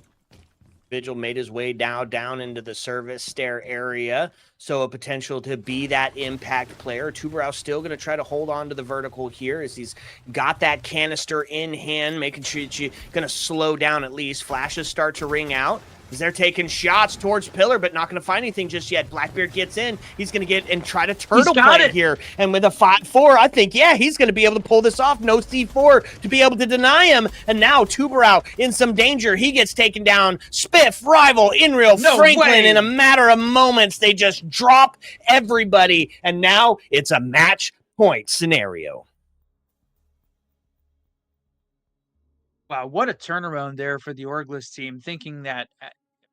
Vigil made his way down into the service stair area, so a potential to be that impact player. Tuberow still going to try to hold on to the vertical here as he's got that canister in hand, making sure that you're going to slow down at least. Flashes start to ring out as they're taking shots towards Pillar, but not going to find anything just yet. Blackbeard gets in. He's going to get and try to turtle play here. And with a 5-4, I think, yeah, he's going to be able to pull this off. No C4 to be able to deny him. And now Tuberow in some danger. He gets taken down. Spiff, Rival, Inreal, Franklin. In a matter of moments, they just drop everybody. And now it's a match point scenario. Wow, what a turnaround there for the Orglis team, thinking that,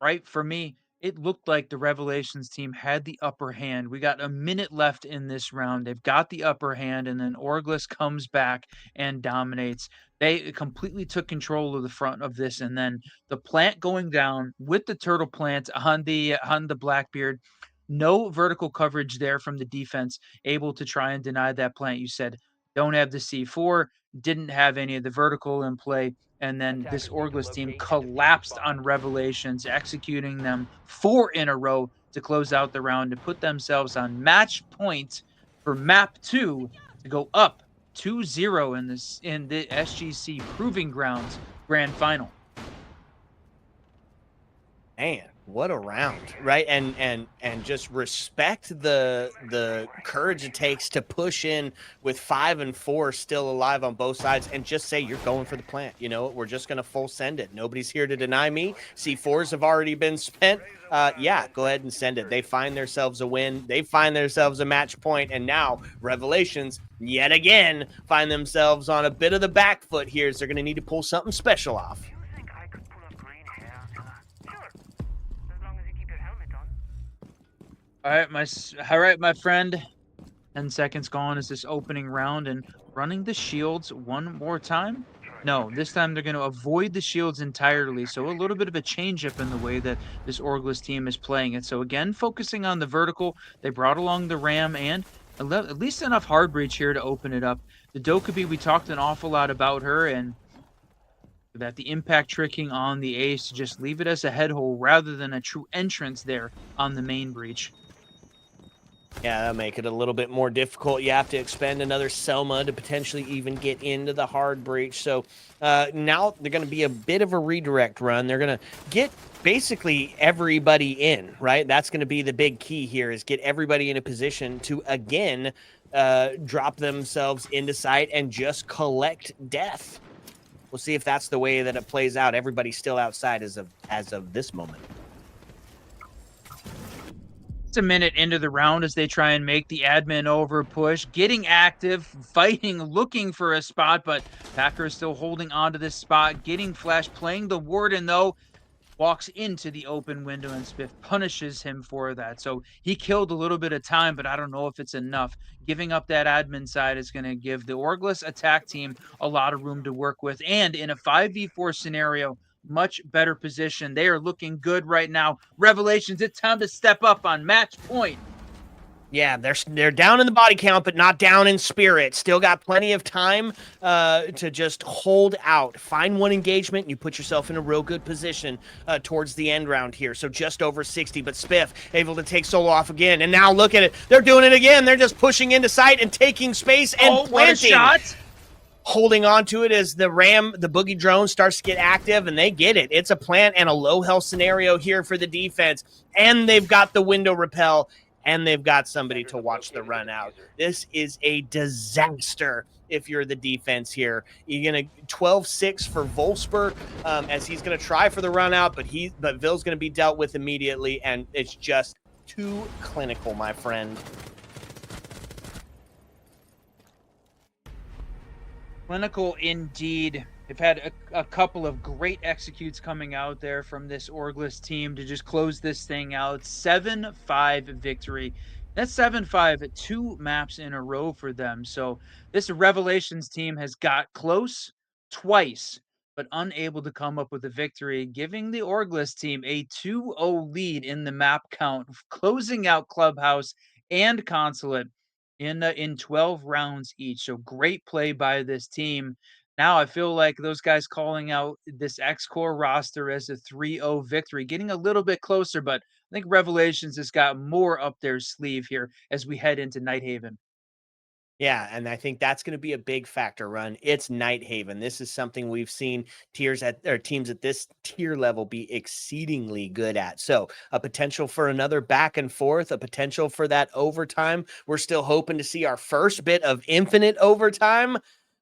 right, for me, it looked like the Revelations team had the upper hand. We got a minute left in this round. They've got the upper hand, and then Orglis comes back and dominates. They completely took control of the front of this, and then the plant going down with the turtle plant on the Blackbeard. No vertical coverage there from the defense, able to try and deny that plant. You said don't have the C4, didn't have any of the vertical in play, and then this Orglis team collapsed on Revelations, executing them 4 in a row. to close out the round and put themselves on match point for map 2 to go up 2-0 in the SGC Proving Grounds Grand Final. Man, what a round, right? And just respect the courage it takes to push in with 5 and 4 still alive on both sides, and just say you're going for the plant. You know, we're just gonna full send it. Nobody's here to deny me. C4s have already been spent. Yeah, go ahead and send it. They find themselves a win. They find themselves a match point, and now Revelations yet again find themselves on a bit of the back foot here. So they're gonna need to pull something special off. All right, my friend. 10 seconds gone as this opening round, and running the shields one more time. No, this time they're going to avoid the shields entirely. So a little bit of a change up in the way that this Orgless team is playing it. So again, focusing on the vertical, they brought along the Ram and at least enough hard breach here to open it up. The Dokkaebi, we talked an awful lot about her, and that the impact tricking on the ace to just leave it as a head hole rather than a true entrance there on the main breach. Yeah, that'll make it a little bit more difficult. You have to expend another Selma to potentially even get into the hard breach. So now they're going to be a bit of a redirect run. They're going to get basically everybody in, right? That's going to be the big key here, is get everybody in a position to, again, drop themselves into sight and just collect death. We'll see if that's the way that it plays out. Everybody's still outside as of this moment. It's a minute into the round as they try and make the admin over push, getting active, fighting, looking for a spot, but Packer is still holding on to this spot, getting flash, playing the Warden though, walks into the open window and Spiff punishes him for that. So he killed a little bit of time, but I don't know if it's enough. Giving up that admin side is going to give the Orgless attack team a lot of room to work with, and in a 5v4 scenario, much better position. They are looking good right now. Revelations, it's time to step up on match point. Yeah, they're down in the body count, but not down in spirit. Still got plenty of time to just hold out. Find one engagement, and you put yourself in a real good position towards the end round here. So just over 60, but Spiff able to take solo off again. And now look at it. They're doing it again. They're just pushing into sight and taking space and planting. What a shot! Holding on to it as the Ram, the boogie drone, starts to get active, and they get it. It's a plant and a low health scenario here for the defense, and they've got the window repel, and they've got somebody to watch the run out. This is a disaster if you're the defense here. You're going to 12-6 for Wolfsburg as he's going to try for the run out, but Vill's going to be dealt with immediately, and it's just too clinical, my friend. Clinical indeed. They've had a couple of great executes coming out there from this Orgless team to just close this thing out. 7-5 victory. That's 7-5 at 2 maps in a row for them. So this Revelations team has got close twice, but unable to come up with a victory, giving the Orgless team a 2-0 lead in the map count, closing out Clubhouse and Consulate in 12 rounds each. So great play by this team. Now I feel like those guys calling out this Ex-Qor roster as a 3-0 victory, getting a little bit closer, but I think Revelations has got more up their sleeve here as we head into Nighthaven. Yeah, and I think that's going to be a big factor, Run. It's Nighthaven. This is something we've seen teams at this tier level be exceedingly good at. So a potential for another back and forth, a potential for that overtime. We're still hoping to see our first bit of infinite overtime,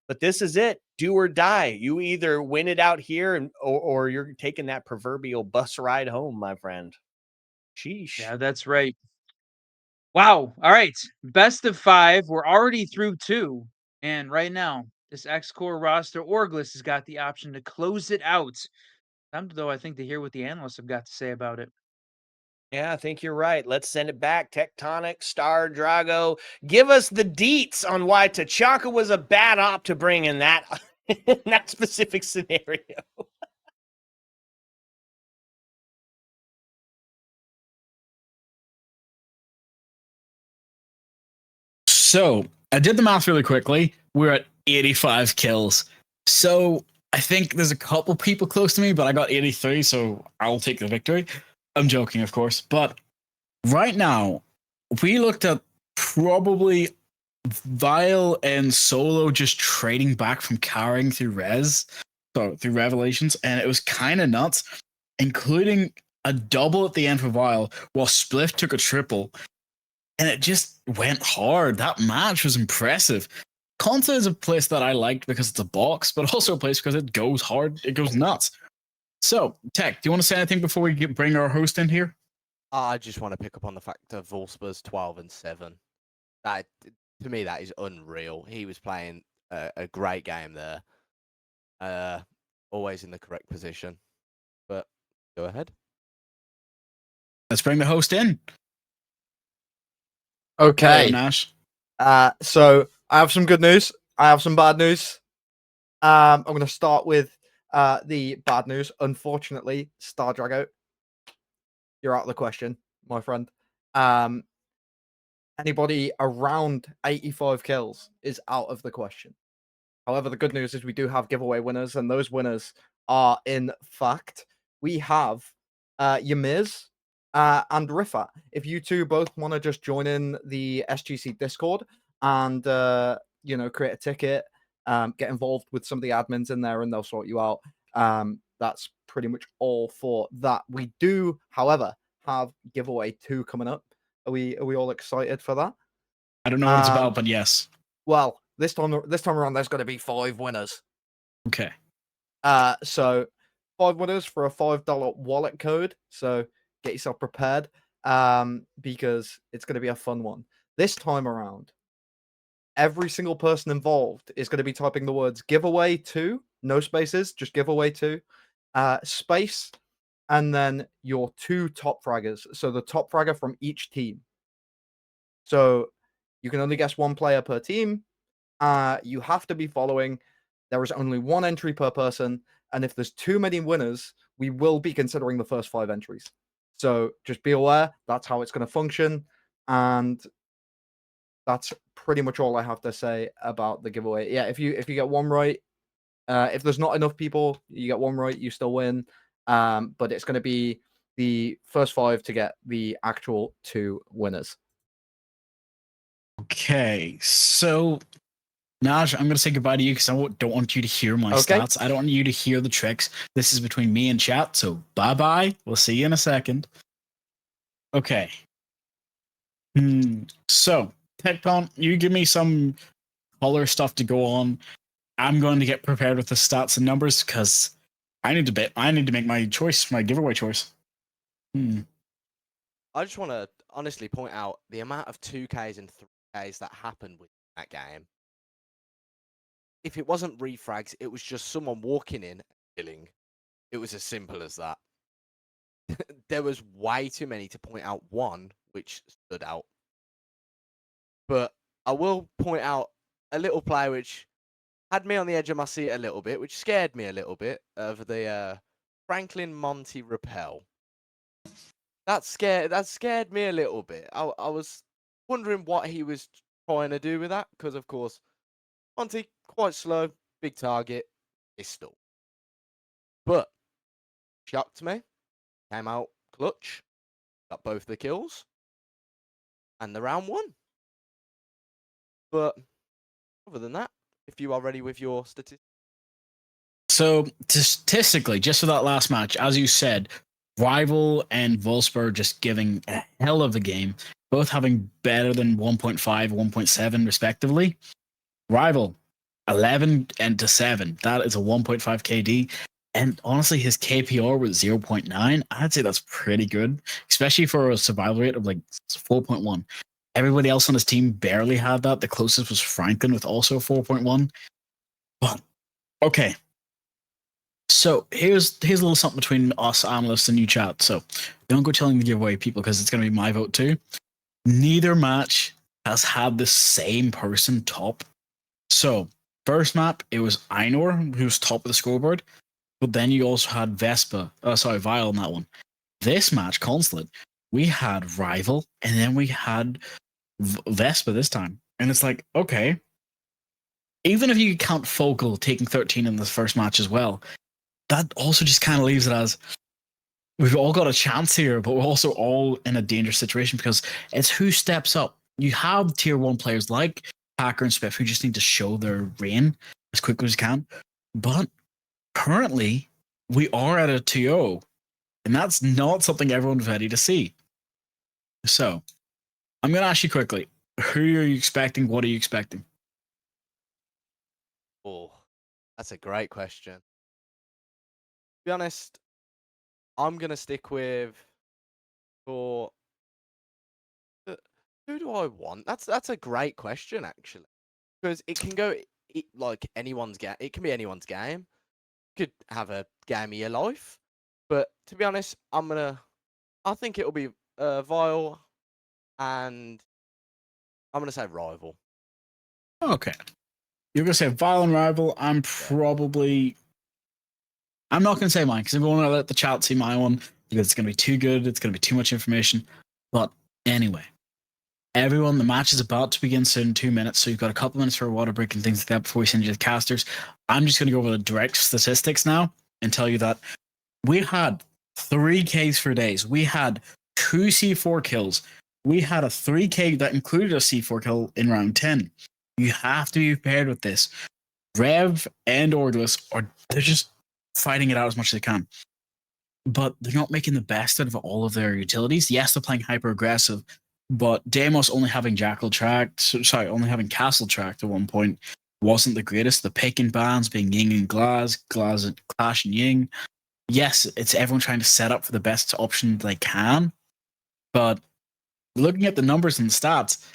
but this is it. Do or die. You either win it out here or you're taking that proverbial bus ride home, my friend. Sheesh. Yeah, that's right. Wow. All right. Best of 5. We're already through 2. And right now, this Ex-Qor roster, Orgless, has got the option to close it out. Time, though, I think, to hear what the analysts have got to say about it. Yeah, I think you're right. Let's send it back. Tectonic, Star, Drago. Give us the deets on why T'Chaka was a bad op to bring in that, that specific scenario. So I did the math really quickly. We're at 85 kills. So I think there's a couple people close to me, but I got 83, so I'll take the victory. I'm joking, of course, but right now, we looked at probably Vile and Solo just trading back from carrying through through Revelations, and it was kind of nuts, including a double at the end for Vile, while Spliff took a triple, and it just went hard. That match was impressive. Consulate is a place that I liked because it's a box, but also a place because it goes hard, it goes nuts. So, Tech, do you want to say anything before we bring our host in here? I just want to pick up on the fact of Wolfsburg's 12-7. That, to me, that is unreal. He was playing a great game there. Always in the correct position. But go ahead. Let's bring the host in. Okay. Hello, Nash. So I have some good news. I have some bad news. I'm going to start with the bad news. Unfortunately, Star Drago, you're out of the question, my friend. Anybody around 85 kills is out of the question. However, the good news is we do have giveaway winners, and those winners are, in fact, we have Yamiz and Rifat. If you two both want to just join in the SGC Discord and create a ticket, get involved with some of the admins in there, and they'll sort you out. That's pretty much all for that. We do, however, have giveaway 2 coming up. Are we all excited for that? I don't know what it's about, but yes. Well, this time around, there's going to be 5 winners. Okay. So 5 winners for a $5 wallet code. So get yourself prepared, because it's going to be a fun one. This time around, every single person involved is going to be typing the words giveaway 2, no spaces, just giveaway 2, space, and then your 2 top fraggers. So the top fragger from each team. So you can only guess 1 player per team. You have to be following. There is only 1 entry per person, and if there's too many winners, we will be considering the first 5 entries. So just be aware, that's how it's going to function, and that's pretty much all I have to say about the giveaway. Yeah, if you get 1 right, if there's not enough people, you get 1 right, you still win. But it's going to be the first 5 to get the actual 2 winners. Okay, so Naj, I'm going to say goodbye to you because I don't want you to hear my Okay. stats. I don't want you to hear the tricks. This is between me and chat, so bye-bye. We'll see you in a second. Okay. So, Tecton, you give me some color stuff to go on. I'm going to get prepared with the stats and numbers because I need to make my choice, my giveaway choice. I just want to honestly point out the amount of 2Ks and 3Ks that happened with that game. If it wasn't refrags, it was just someone walking in and killing. It was as simple as that. There was way too many to point out one which stood out. But I will point out a little play which had me on the edge of my seat a little bit, which scared me a little bit, of the Franklin Monty Repel. That scared me a little bit. I was wondering what he was trying to do with that, because of course Monty, quite slow, big target, pistol. But shocked me, came out clutch, got both the kills, and the round won. But other than that, if you are ready with your statistics. So statistically, just for that last match, as you said, Rival and Wolfsburg just giving a hell of a game, both having better than 1.5, 1.7 respectively. Rival, 11 and to 7. That is a 1.5 KD. And honestly, his KPR was 0.9. I'd say that's pretty good, especially for a survival rate of like 4.1. Everybody else on his team barely had that. The closest was Franklin with also 4.1. But okay. So here's a little something between us analysts and you chat. So don't go telling the giveaway people because it's going to be my vote too. Neither match has had the same person top. So first map, it was Einor who was top of the scoreboard. But then you also had Vile on that one. This match, Consulate, we had Rival and then we had Vespa this time. And it's like, okay, even if you count Focal taking 13 in the first match as well, that also just kind of leaves it as we've all got a chance here, but we're also all in a dangerous situation because it's who steps up. You have tier 1 players like Packer and Spiff who just need to show their reign as quickly as can. But currently, we are at a 2-0, and that's not something everyone's ready to see. So, I'm going to ask you quickly, who are you expecting? What are you expecting? Oh, that's a great question. To be honest, I'm gonna stick with for who do I want? That's a great question actually, because it can go like anyone's game. It can be anyone's game. You could have a game of your life, but to be honest, I think it'll be Vile, and I'm gonna say Rival. Okay. You're going to say Violent Rival. I'm not going to say mine because I'm going to let the chat see my one because it's going to be too good. It's going to be too much information. But anyway, everyone, the match is about to begin soon in 2 minutes. So you've got a couple minutes for a water break and things like that before we send you to the casters. I'm just going to go over the direct statistics now and tell you that we had 3 Ks for days. We had 2 C4 kills. We had a 3K that included a C4 kill in round 10. You have to be prepared with this. Rev and Orgless they're just fighting it out as much as they can. But they're not making the best out of all of their utilities. Yes, they're playing hyper aggressive, but Deimos only having only having Castle tracked at one point wasn't the greatest. The pick and bans being Ying and Glaz and Clash and Ying. Yes, it's everyone trying to set up for the best option they can. But looking at the numbers and the stats,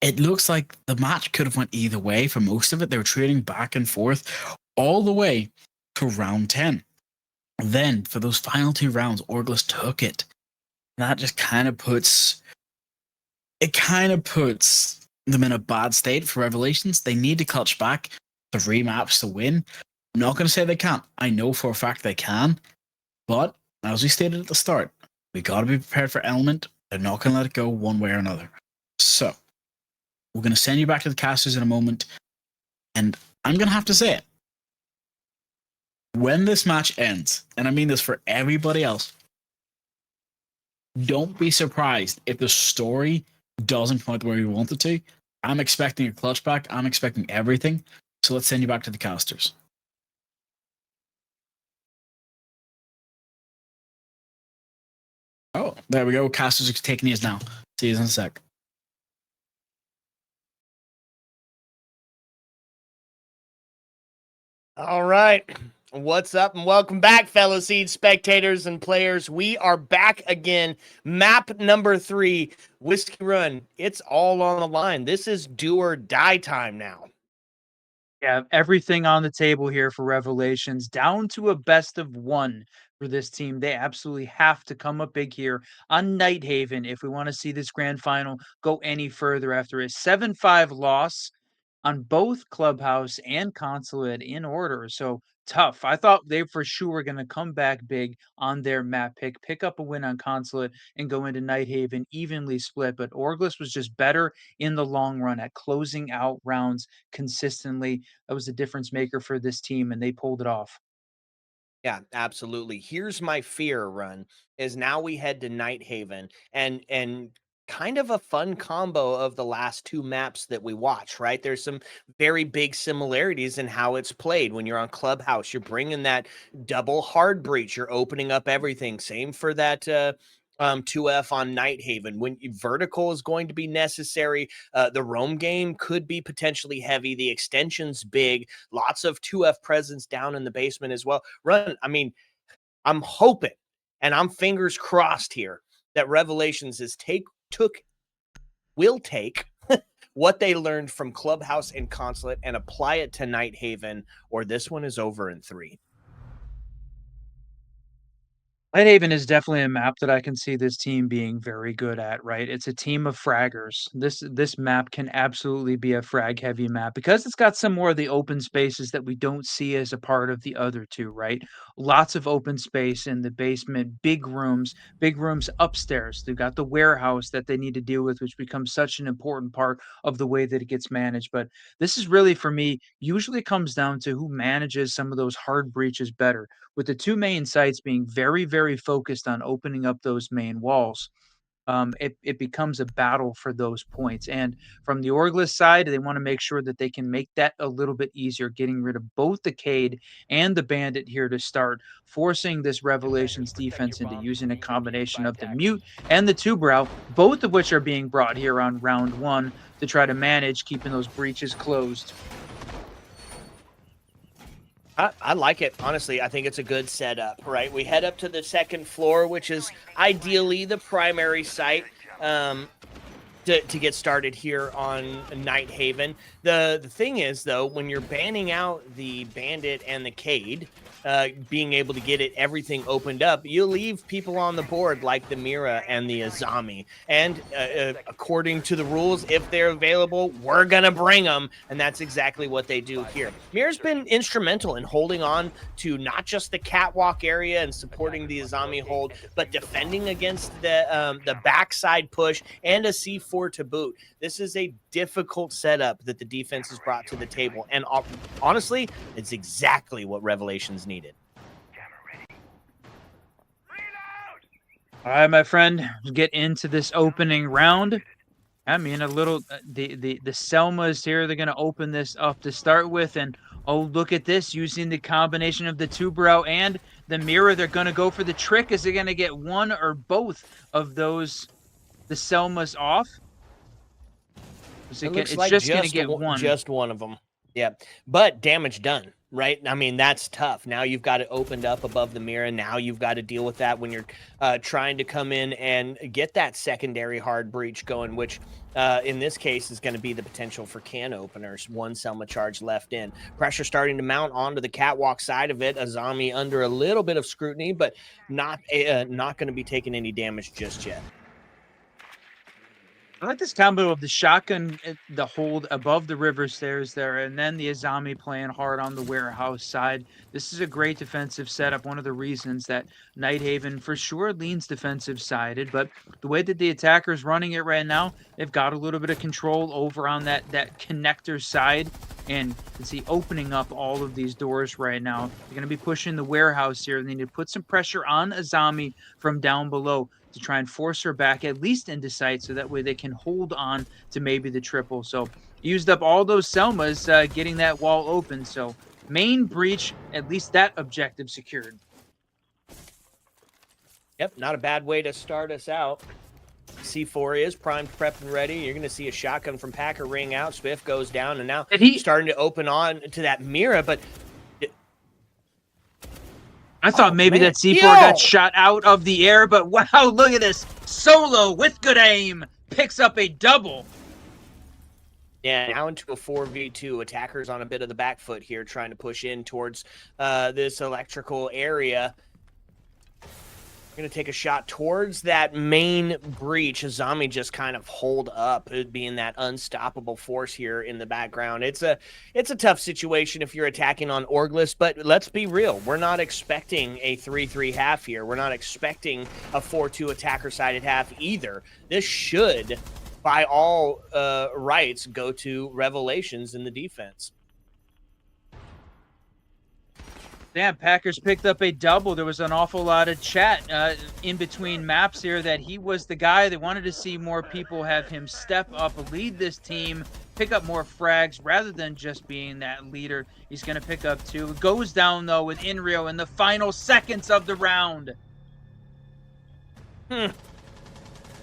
it looks like the match could have went either way for most of it. They were trading back and forth all the way to round 10. Then, for those final 2 rounds, Orgless took it. That just kind of puts them in a bad state for Revelations. They need to clutch back 3 maps to win. I'm not going to say they can't. I know for a fact they can. But, as we stated at the start, we got to be prepared for Element. They're not going to let it go one way or another. So, we're going to send you back to the casters in a moment. And I'm going to have to say it. When this match ends, and I mean this for everybody else, don't be surprised if the story doesn't point where we want it to. I'm expecting a clutch back. I'm expecting everything. So let's send you back to the casters. Oh, there we go. Casters are taking these now. See you in a sec. All right. What's up and welcome back, fellow Seed spectators and players. We are back again. Map number 3, Whiskey Run. It's all on the line. This is do or die time now. Yeah, everything on the table here for Revelations, down to a best of 1 for this team. They absolutely have to come up big here on Nighthaven if we want to see this grand final go any further after a 7-5 loss on both Clubhouse and Consulate in order. So tough. I thought they for sure were going to come back big on their map pick up a win on Consulate, and go into Nighthaven evenly split. But Orgless was just better in the long run at closing out rounds consistently. That was the difference maker for this team, and they pulled it off. Yeah, absolutely. Here's my fear, Run, is now we head to Nighthaven and kind of a fun combo of the last 2 maps that we watch, right? There's some very big similarities in how it's played. When you're on Clubhouse, you're bringing that double hard breach, you're opening up everything. Same for that 2F on Nighthaven. When vertical is going to be necessary, the roam game could be potentially heavy. The extension's big. Lots of 2F presence down in the basement as well. Run. I mean, I'm hoping, and I'm fingers crossed here, that Revelations will take what they learned from Clubhouse and Consulate and apply it to Nighthaven, or this one is over in 3. Nighthaven is definitely a map that I can see this team being very good at, right? It's a team of fraggers. This map can absolutely be a frag heavy map because it's got some more of the open spaces that we don't see as a part of the other 2, right? Lots of open space in the basement, big rooms upstairs. They've got the warehouse that they need to deal with, which becomes such an important part of the way that it gets managed. But this is really, for me, usually comes down to who manages some of those hard breaches better, with the 2 main sites being very, very very focused on opening up those main walls, it becomes a battle for those points. And from the Orgless side, they want to make sure that they can make that a little bit easier, getting rid of both the Cade and the Bandit here to start, forcing this Revelations defense into using a combination of the Mute and the Two-Brow, both of which are being brought here on round 1 to try to manage keeping those breaches closed. I like it. Honestly, I think it's a good setup, right? We head up to the second floor, which is ideally the primary site to get started here on Nighthaven. The thing is, though, when you're banning out the Bandit and the Cade, being able to get everything opened up, you leave people on the board like the Mira and the Azami. And according to the rules, if they're available, we're going to bring them. And that's exactly what they do here. Mira's been instrumental in holding on to not just the catwalk area and supporting the Azami hold, but defending against the backside push and a C4 to boot. This is a difficult setup that the defense has brought to the table. And honestly, it's exactly what Revelations needed. All right, my friend, get into this opening round. I mean, a little the Selmas here, they're going to open this up to start with. And oh, look at this, using the combination of the Two-Brow and the Mirror. They're going to go for the trick. Is they going to get one or both of those, the Selmas, off? It's like just going to get one. Just one of them. Yeah, but damage done, right? I mean, that's tough. Now you've got it opened up above the Mirror. Now you've got to deal with that when you're trying to come in and get that secondary hard breach going, which in this case is going to be the potential for can openers. One Selma charge left in. Pressure starting to mount onto the catwalk side of it. Azami under a little bit of scrutiny, but not going to be taking any damage just yet. I like this combo of the shotgun, the hold above the river stairs there, and then the Azami playing hard on the warehouse side. This is a great defensive setup. One of the reasons that Nighthaven for sure leans defensive sided, but the way that the attacker's running it right now, they've got a little bit of control over on that connector side, and you see opening up all of these doors right now. They're going to be pushing the warehouse here. They need to put some pressure on Azami from down below to try and force her back at least into sight, so that way they can hold on to maybe the triple. So used up all those Selmas getting that wall open. So main breach, at least that objective secured. Yep, not a bad way to start us out. C4 is primed, prepped, and ready. You're going to see a shotgun from Packer ring out. Swift goes down, and now starting to open on to that Mira, but I thought maybe that C4 got shot out of the air, but wow, look at this. Solo with good aim picks up a double. Yeah, now into a 4v2. Attackers on a bit of the back foot here, trying to push in towards this electrical area. Going to take a shot towards that main breach. Azami just kind of hold up, being that unstoppable force here in the background. It's a tough situation if you're attacking on Orgless, but let's be real. We're not expecting a 3-3 half here. We're not expecting a 4-2 attacker-sided half either. This should, by all rights, go to Revelations in the defense. Damn, Packers picked up a double. There was an awful lot of chat in between maps here that he was the guy. They wanted to see more people have him step up, lead this team, pick up more frags rather than just being that leader. He's going to pick up 2. It goes down, though, with Inrio in the final seconds of the round.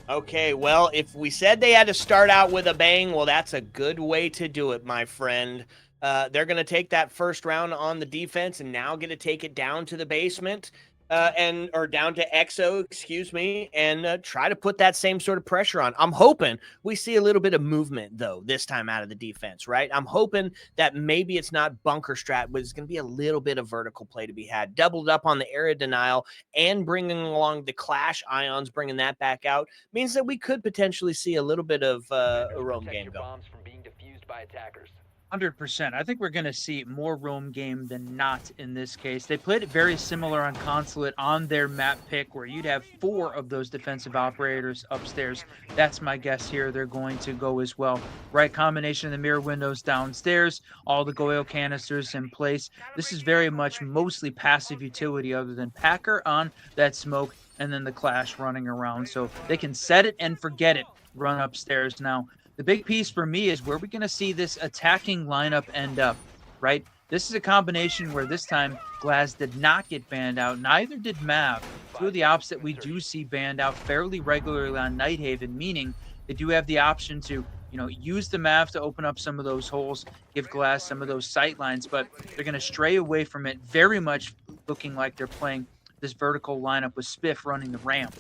Okay, well, if we said they had to start out with a bang, well, that's a good way to do it, my friend. They're going to take that first round on the defense and now going to take it down to the basement or down to XO, excuse me, and try to put that same sort of pressure on. I'm hoping we see a little bit of movement, though, this time out of the defense, right? I'm hoping that maybe it's not bunker strat, but it's going to be a little bit of vertical play to be had. Doubled up on the area denial and bringing along the Clash Ions, bringing that back out, means that we could potentially see a little bit of a roam game go. Bombs from being defused by attackers. 100%. I think we're going to see more roam game than not in this case. They played it very similar on Consulate on their map pick, where you'd have 4 of those defensive operators upstairs. That's my guess here. They're going to go as well. Right combination of the mirror windows downstairs, all the Goyle canisters in place. This is very much mostly passive utility other than Packer on that smoke and then the Clash running around. So they can set it and forget it, run upstairs now. The big piece for me is where we're going to see this attacking lineup end up, right? This is a combination where this time Glaz did not get banned out. Neither did Mav. 2 of the ops that we do see banned out fairly regularly on Nighthaven, meaning they do have the option to, use the Mav to open up some of those holes, give Glaz some of those sight lines, but they're going to stray away from it, very much looking like they're playing this vertical lineup with Spiff running the ramp.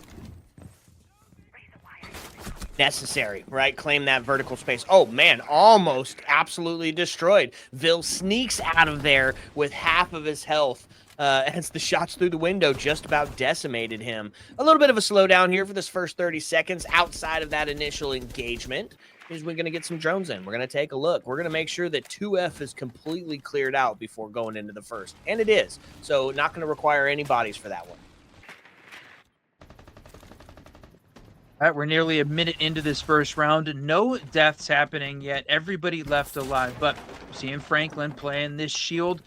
Necessary, right? Claim that vertical space. Oh man, almost absolutely destroyed. Vil sneaks out of there with half of his health as the shots through the window just about decimated him. A little bit of a slowdown here for this first 30 seconds outside of that initial engagement. Is we're going to get some drones in. We're going to take a look. We're going to make sure that 2F is completely cleared out before going into the first. And it is. So not going to require any bodies for that one. All right, we're nearly a minute into this first round. No deaths happening yet. Everybody left alive. But seeing Franklin playing this shield,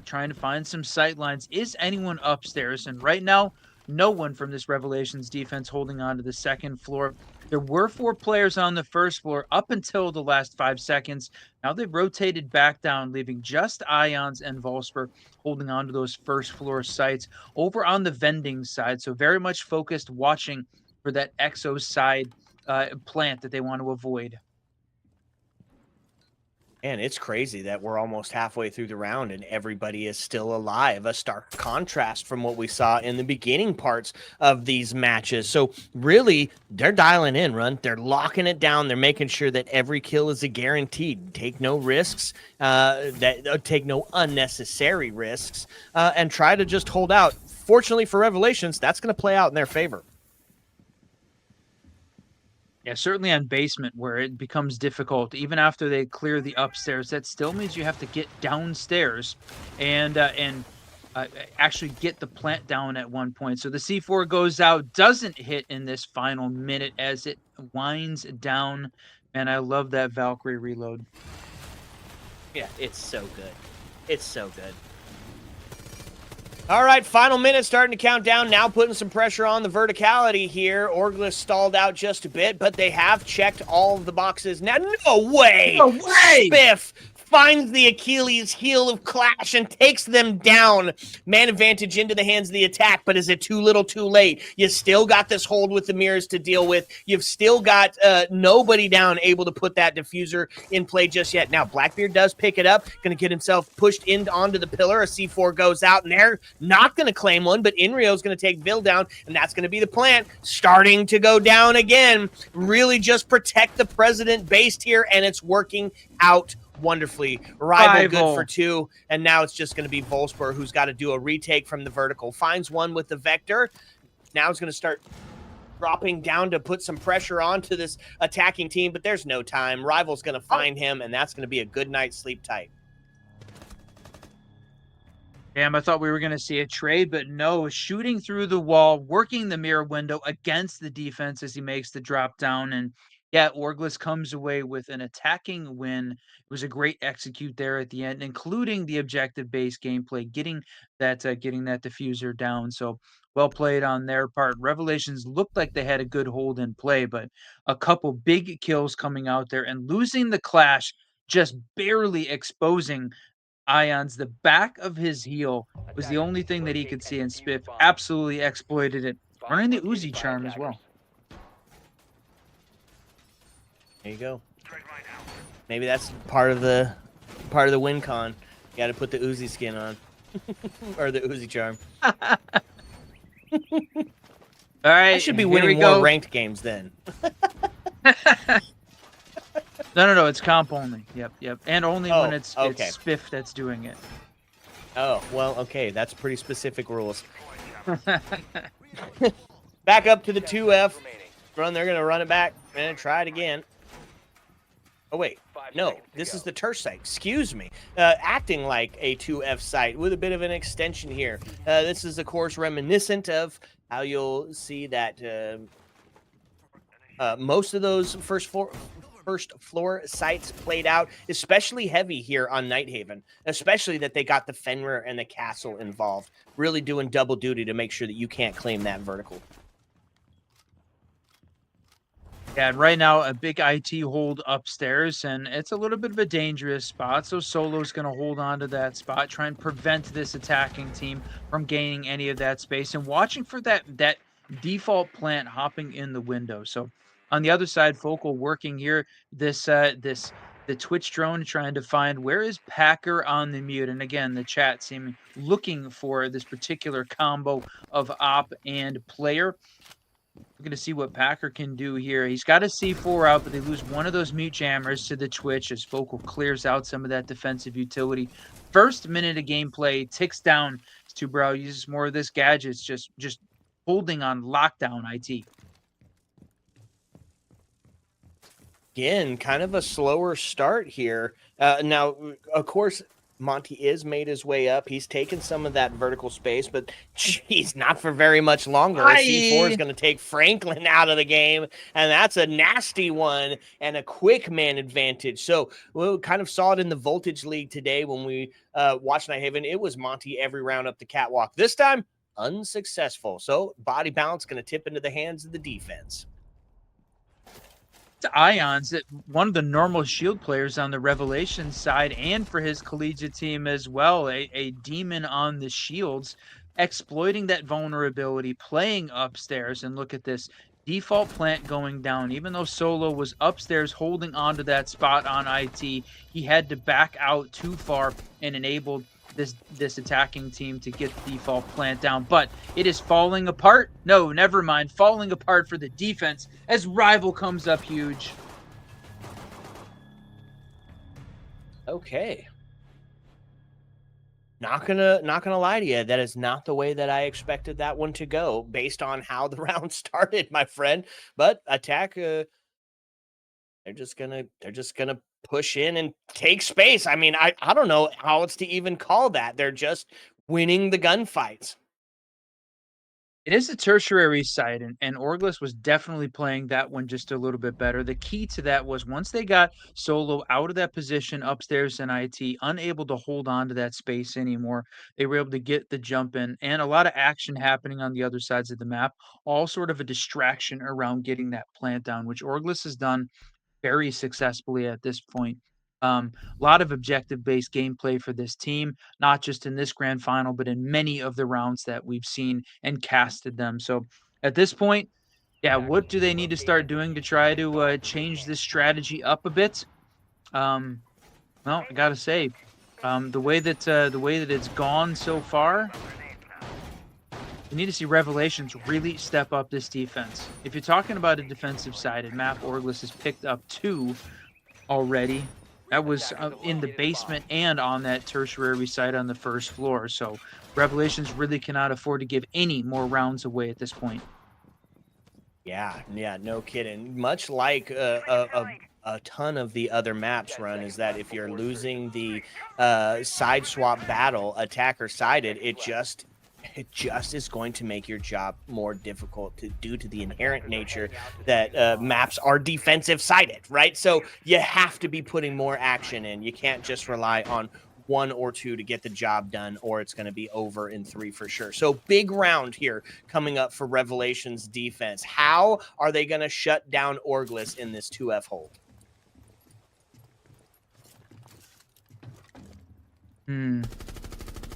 trying to find some sight lines. Is anyone upstairs? And right now, no one from this Revelations defense holding on to the second floor. There were 4 players on the first floor up until the last 5 seconds. Now they've rotated back down, leaving just Ions and Volsper holding on to those first floor sites over on the vending side. So very much focused, watching for that Exo side plant that they want to avoid. And it's crazy that we're almost halfway through the round and everybody is still alive. A stark contrast from what we saw in the beginning parts of these matches. So really, they're dialing in, Run. They're locking it down. They're making sure that every kill is a guaranteed. Take no risks, take no unnecessary risks, and try to just hold out. Fortunately for Revelations, that's going to play out in their favor. Yeah, certainly on basement where it becomes difficult. Even after they clear the upstairs, that still means you have to get downstairs and actually get the plant down at one point. So the C4 goes out, doesn't hit in this final minute as it winds down. And I love that Valkyrie reload. Yeah, it's so good. It's so good. All right, final minute starting to count down. Now putting some pressure on the verticality here. Orglis stalled out just a bit, but they have checked all of the boxes. Now, no way! No way! Spiff finds the Achilles heel of Clash and takes them down. Man advantage into the hands of the attack, but is it too little too late? You still got this hold with the mirrors to deal with. You've still got nobody down able to put that diffuser in play just yet. Now, Blackbeard does pick it up, going to get himself pushed in onto the pillar. A C4 goes out, and they're not going to claim one, but Inrio's going to take Vil down, and that's going to be the plant starting to go down again. Really just protect the President based here, and it's working out wonderfully. Rival good for 2, and now it's just going to be Volsper who's got to do a retake from the vertical. Finds one with the Vector. Now it's going to start dropping down to put some pressure onto this attacking team, but there's no time. Rival's going to find him, and that's going to be a good night's sleep tight. Damn, I thought we were going to see a trade, but no. Shooting through the wall, working the mirror window against the defense as he makes the drop down. And yeah, Orglis comes away with an attacking win. It was a great execute there at the end, including the objective-based gameplay, getting that diffuser down. So well played on their part. Revelations looked like they had a good hold in play, but a couple big kills coming out there and losing the Clash, just barely exposing Ions. The back of his heel was the only thing that he could see, and Spiff absolutely exploited it, running the Uzi charm as well. There you go. Maybe that's part of the win con. You got to put the Uzi skin on, or the Uzi charm. All right, I should be winning more ranked games then. No, it's comp only. Yep. And only when it's Spiff that's doing it. Oh, well, okay. That's pretty specific rules. Back up to the 2F. They're going to run it back and try it again. Oh, wait. No, this is the Terse site. Excuse me. Acting like a 2F site with a bit of an extension here. This is, of course, reminiscent of how you'll see that most of those first floor sites played out, especially heavy here on Nighthaven, especially that they got the Fenrir and the castle involved, really doing double duty to make sure that you can't claim that vertical. Yeah, and right now a big IT hold upstairs, and it's a little bit of a dangerous spot. So Solo's going to hold on to that spot, try and prevent this attacking team from gaining any of that space, and watching for that default plant hopping in the window. So on the other side, Focal working here. The Twitch drone trying to find where is Packer on the mute, and again the chat seeming looking for this particular combo of op and player. We're going to see what Packer can do here. He's got a C4 out, but they lose one of those mute jammers to the Twitch as Focal clears out some of that defensive utility. First minute of gameplay ticks down as Tubrow uses more of this gadgets, just holding on lockdown IT. Again, kind of a slower start here. Now, of course, Monty is made his way up. He's taken some of that vertical space, but geez, not for very much longer. C4 is going to take Franklin out of the game, and that's a nasty one and a quick man advantage. So we kind of saw it in the Voltage League today when we watched Nighthaven. It was Monty every round up the catwalk. This time, unsuccessful. So body balance going to tip into the hands of the defense. Ions, one of the normal shield players on the Revelation side, and for his collegiate team as well, a demon on the shields, exploiting that vulnerability, playing upstairs. And look at this default plant going down. Even though Solo was upstairs holding onto that spot on IT, he had to back out too far and enabled this attacking team to get the default plant down. But it is falling apart. No, never mind. Falling apart for the defense as Rival comes up huge. Okay. Not gonna lie to you. That is not the way that I expected that one to go based on how the round started, my friend. But attack, they're just gonna push in and take space. I mean, I don't know how it's to even call that. They're just winning the gunfights. It is a tertiary site, and Orglis was definitely playing that one just a little bit better. The key to that was once they got Solo out of that position upstairs in IT, unable to hold on to that space anymore, they were able to get the jump in, and a lot of action happening on the other sides of the map, all sort of a distraction around getting that plant down, which Orglis has done very successfully at this point. A lot of objective-based gameplay for this team, not just in this grand final, but in many of the rounds that we've seen and casted them. So at this point, yeah, what do they need to start doing to try to change this strategy up a bit? Well, I gotta say, the way that it's gone so far, we need to see Revelations really step up this defense. If you're talking about a defensive-sided map, Orglis has picked up 2 already. That was in the basement and on that tertiary site on the first floor. So Revelations really cannot afford to give any more rounds away at this point. Yeah, no kidding. Much like a ton of the other maps run is that if you're losing the side swap battle, attacker sided, it just is going to make your job more difficult due to the inherent nature that maps are defensive sided, right? So you have to be putting more action in. You can't just rely on 1 or 2 to get the job done, or it's going to be over in 3 for sure. So big round here coming up for Revelations defense. How are they going to shut down Orglis in this 2F hold?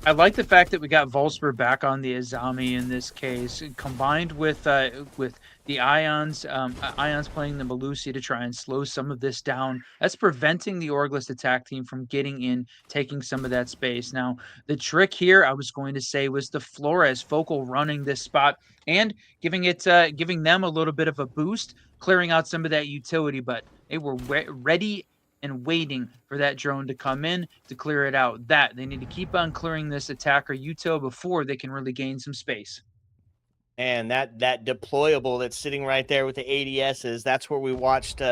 I like the fact that we got Volsper back on the Azami in this case, combined with the Ions playing the Malusi to try and slow some of this down. That's preventing the Orglis attack team from getting in, taking some of that space. Now, the trick here, I was going to say, was the Flores Focal running this spot and giving them a little bit of a boost, clearing out some of that utility, but they were ready and waiting for that drone to come in to clear it out. That they need to keep on clearing this attacker util before they can really gain some space. And that deployable that's sitting right there with the ADSs, that's where we watched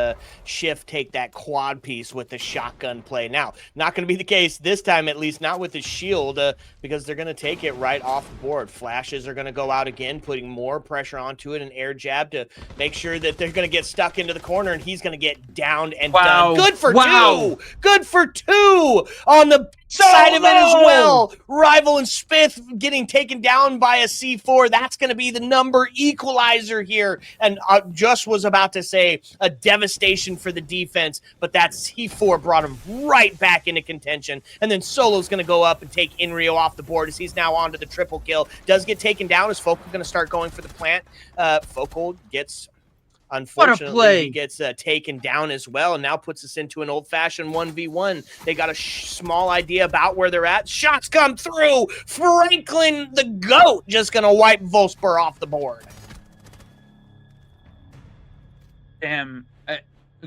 Shift take that quad piece with the shotgun play. Now, not going to be the case this time, at least not with the shield, because they're going to take it right off the board. Flashes are going to go out again, putting more pressure onto it, an air jab to make sure that they're going to get stuck into the corner, and he's going to get downed and done. Good for two! Good for two on the side of it as well. Rival and Spiff getting taken down by a C4. That's going to be the number equalizer here. And just was about to say a devastation for the defense, but that C4 brought him right back into contention. And then Solo's going to go up and take Inrio off the board as he's now on to the triple kill. Does get taken down as Focal going to start going for the plant. Focal gets... Unfortunately, he gets taken down as well, and now puts us into an old-fashioned 1v1. They got a small idea about where they're at. Shots come through. Franklin, the GOAT, just going to wipe Volspur off the board. Damn. I'm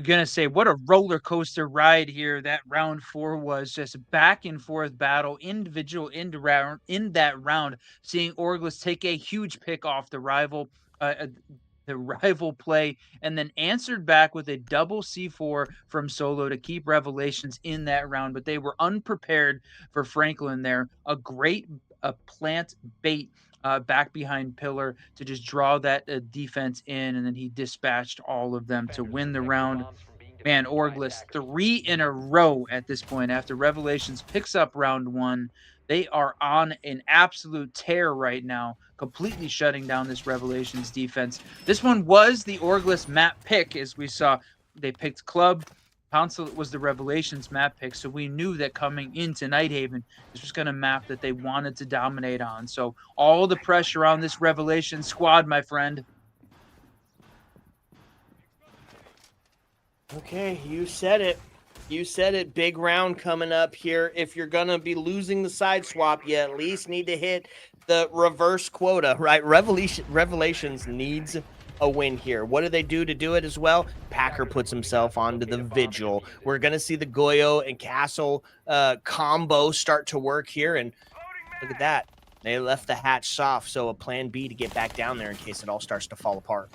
going to say, what a roller coaster ride here that round 4 was. Just back and forth battle, individual in that round, seeing Orgless take a huge pick off the rival. The rival play, and then answered back with a double C4 from Solo to keep Revelations in that round, but they were unprepared for Franklin there. A great plant bait back behind Pillar to just draw that defense in, and then he dispatched all of them to win the round. Man, Orgless 3 in a row at this point after Revelations picks up round 1. They are on an absolute tear right now, completely shutting down this Revelations defense. This one was the Orgless map pick, as we saw. They picked Club. Consulate was the Revelations map pick, so we knew that coming into Nighthaven, this was going to map that they wanted to dominate on. So all the pressure on this Revelations squad, my friend. Okay, you said it. You said it. Big round coming up here. If you're going to be losing the side swap, you at least need to hit the reverse quota, right? Revelations needs a win here. What do they do to do it as well? Packer puts himself onto the Vigil. We're going to see the Goyo and Castle combo start to work here. And look at that. They left the hatch soft, so a plan B to get back down there in case it all starts to fall apart.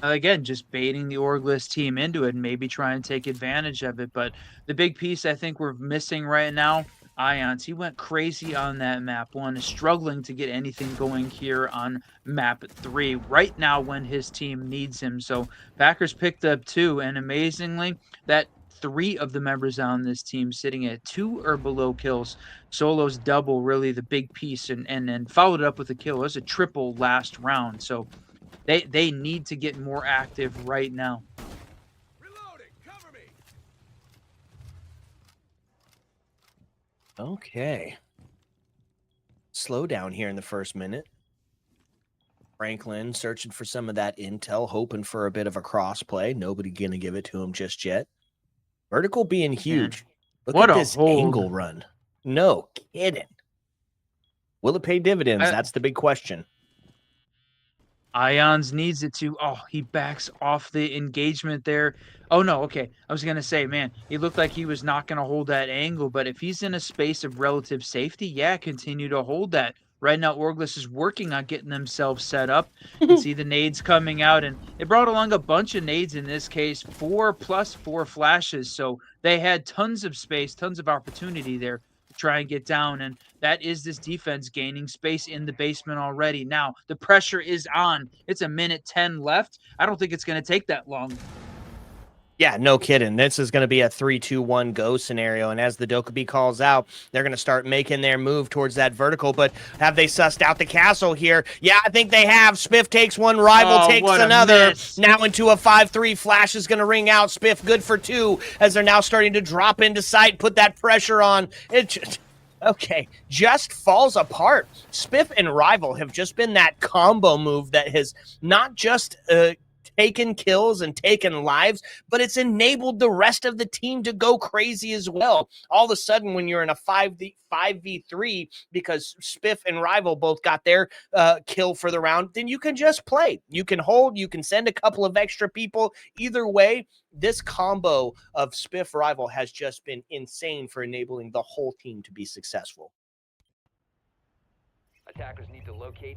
Again, just baiting the Orgless team into it and maybe try and take advantage of it. But the big piece I think we're missing right now, Ions. He went crazy on that map 1, is struggling to get anything going here on map 3 right now when his team needs him. So Packers picked up 2, and amazingly, that 3 of the members on this team sitting at 2 or below kills. Solo's double really the big piece, and followed it up with a kill. It was a triple last round. So they need to get more active right now. Reloading, cover me. Okay. Slow down here in the first minute. Franklin searching for some of that intel, hoping for a bit of a cross play. Nobody gonna give it to him just yet. Vertical being huge. Look what at a this hold. angle run. No kidding. Will it pay dividends? That's the big question. Ions needs it to. Oh, he backs off the engagement there. Oh, no. Okay. I was going to say, man, he looked like he was not going to hold that angle. But if he's in a space of relative safety, yeah, continue to hold that. Right now, Orgless is working on getting themselves set up. You can see the nades coming out. And they brought along a bunch of nades in this case, 4 plus 4 flashes. So they had tons of space, tons of opportunity there. Try and get down, and that is this defense gaining space in the basement already. Now the pressure is on. It's a minute 10 left. I don't think it's going to take that long. Yeah, no kidding. This is going to be a 3-2-1 go scenario, and as the Dokkaebi calls out, they're going to start making their move towards that vertical, but have they sussed out the castle here? Yeah, I think they have. Spiff takes one, Rival takes another. Now into a 5-3. Flash is going to ring out. Spiff good for 2 as they're now starting to drop into sight, put that pressure on. It just falls apart. Spiff and Rival have just been that combo move that has not just taken kills and taken lives, but it's enabled the rest of the team to go crazy as well. All of a sudden, when you're in a 5v3, because Spiff and Rival both got their kill for the round, then you can just play. You can hold, you can send a couple of extra people. Either way, this combo of Spiff Rival has just been insane for enabling the whole team to be successful.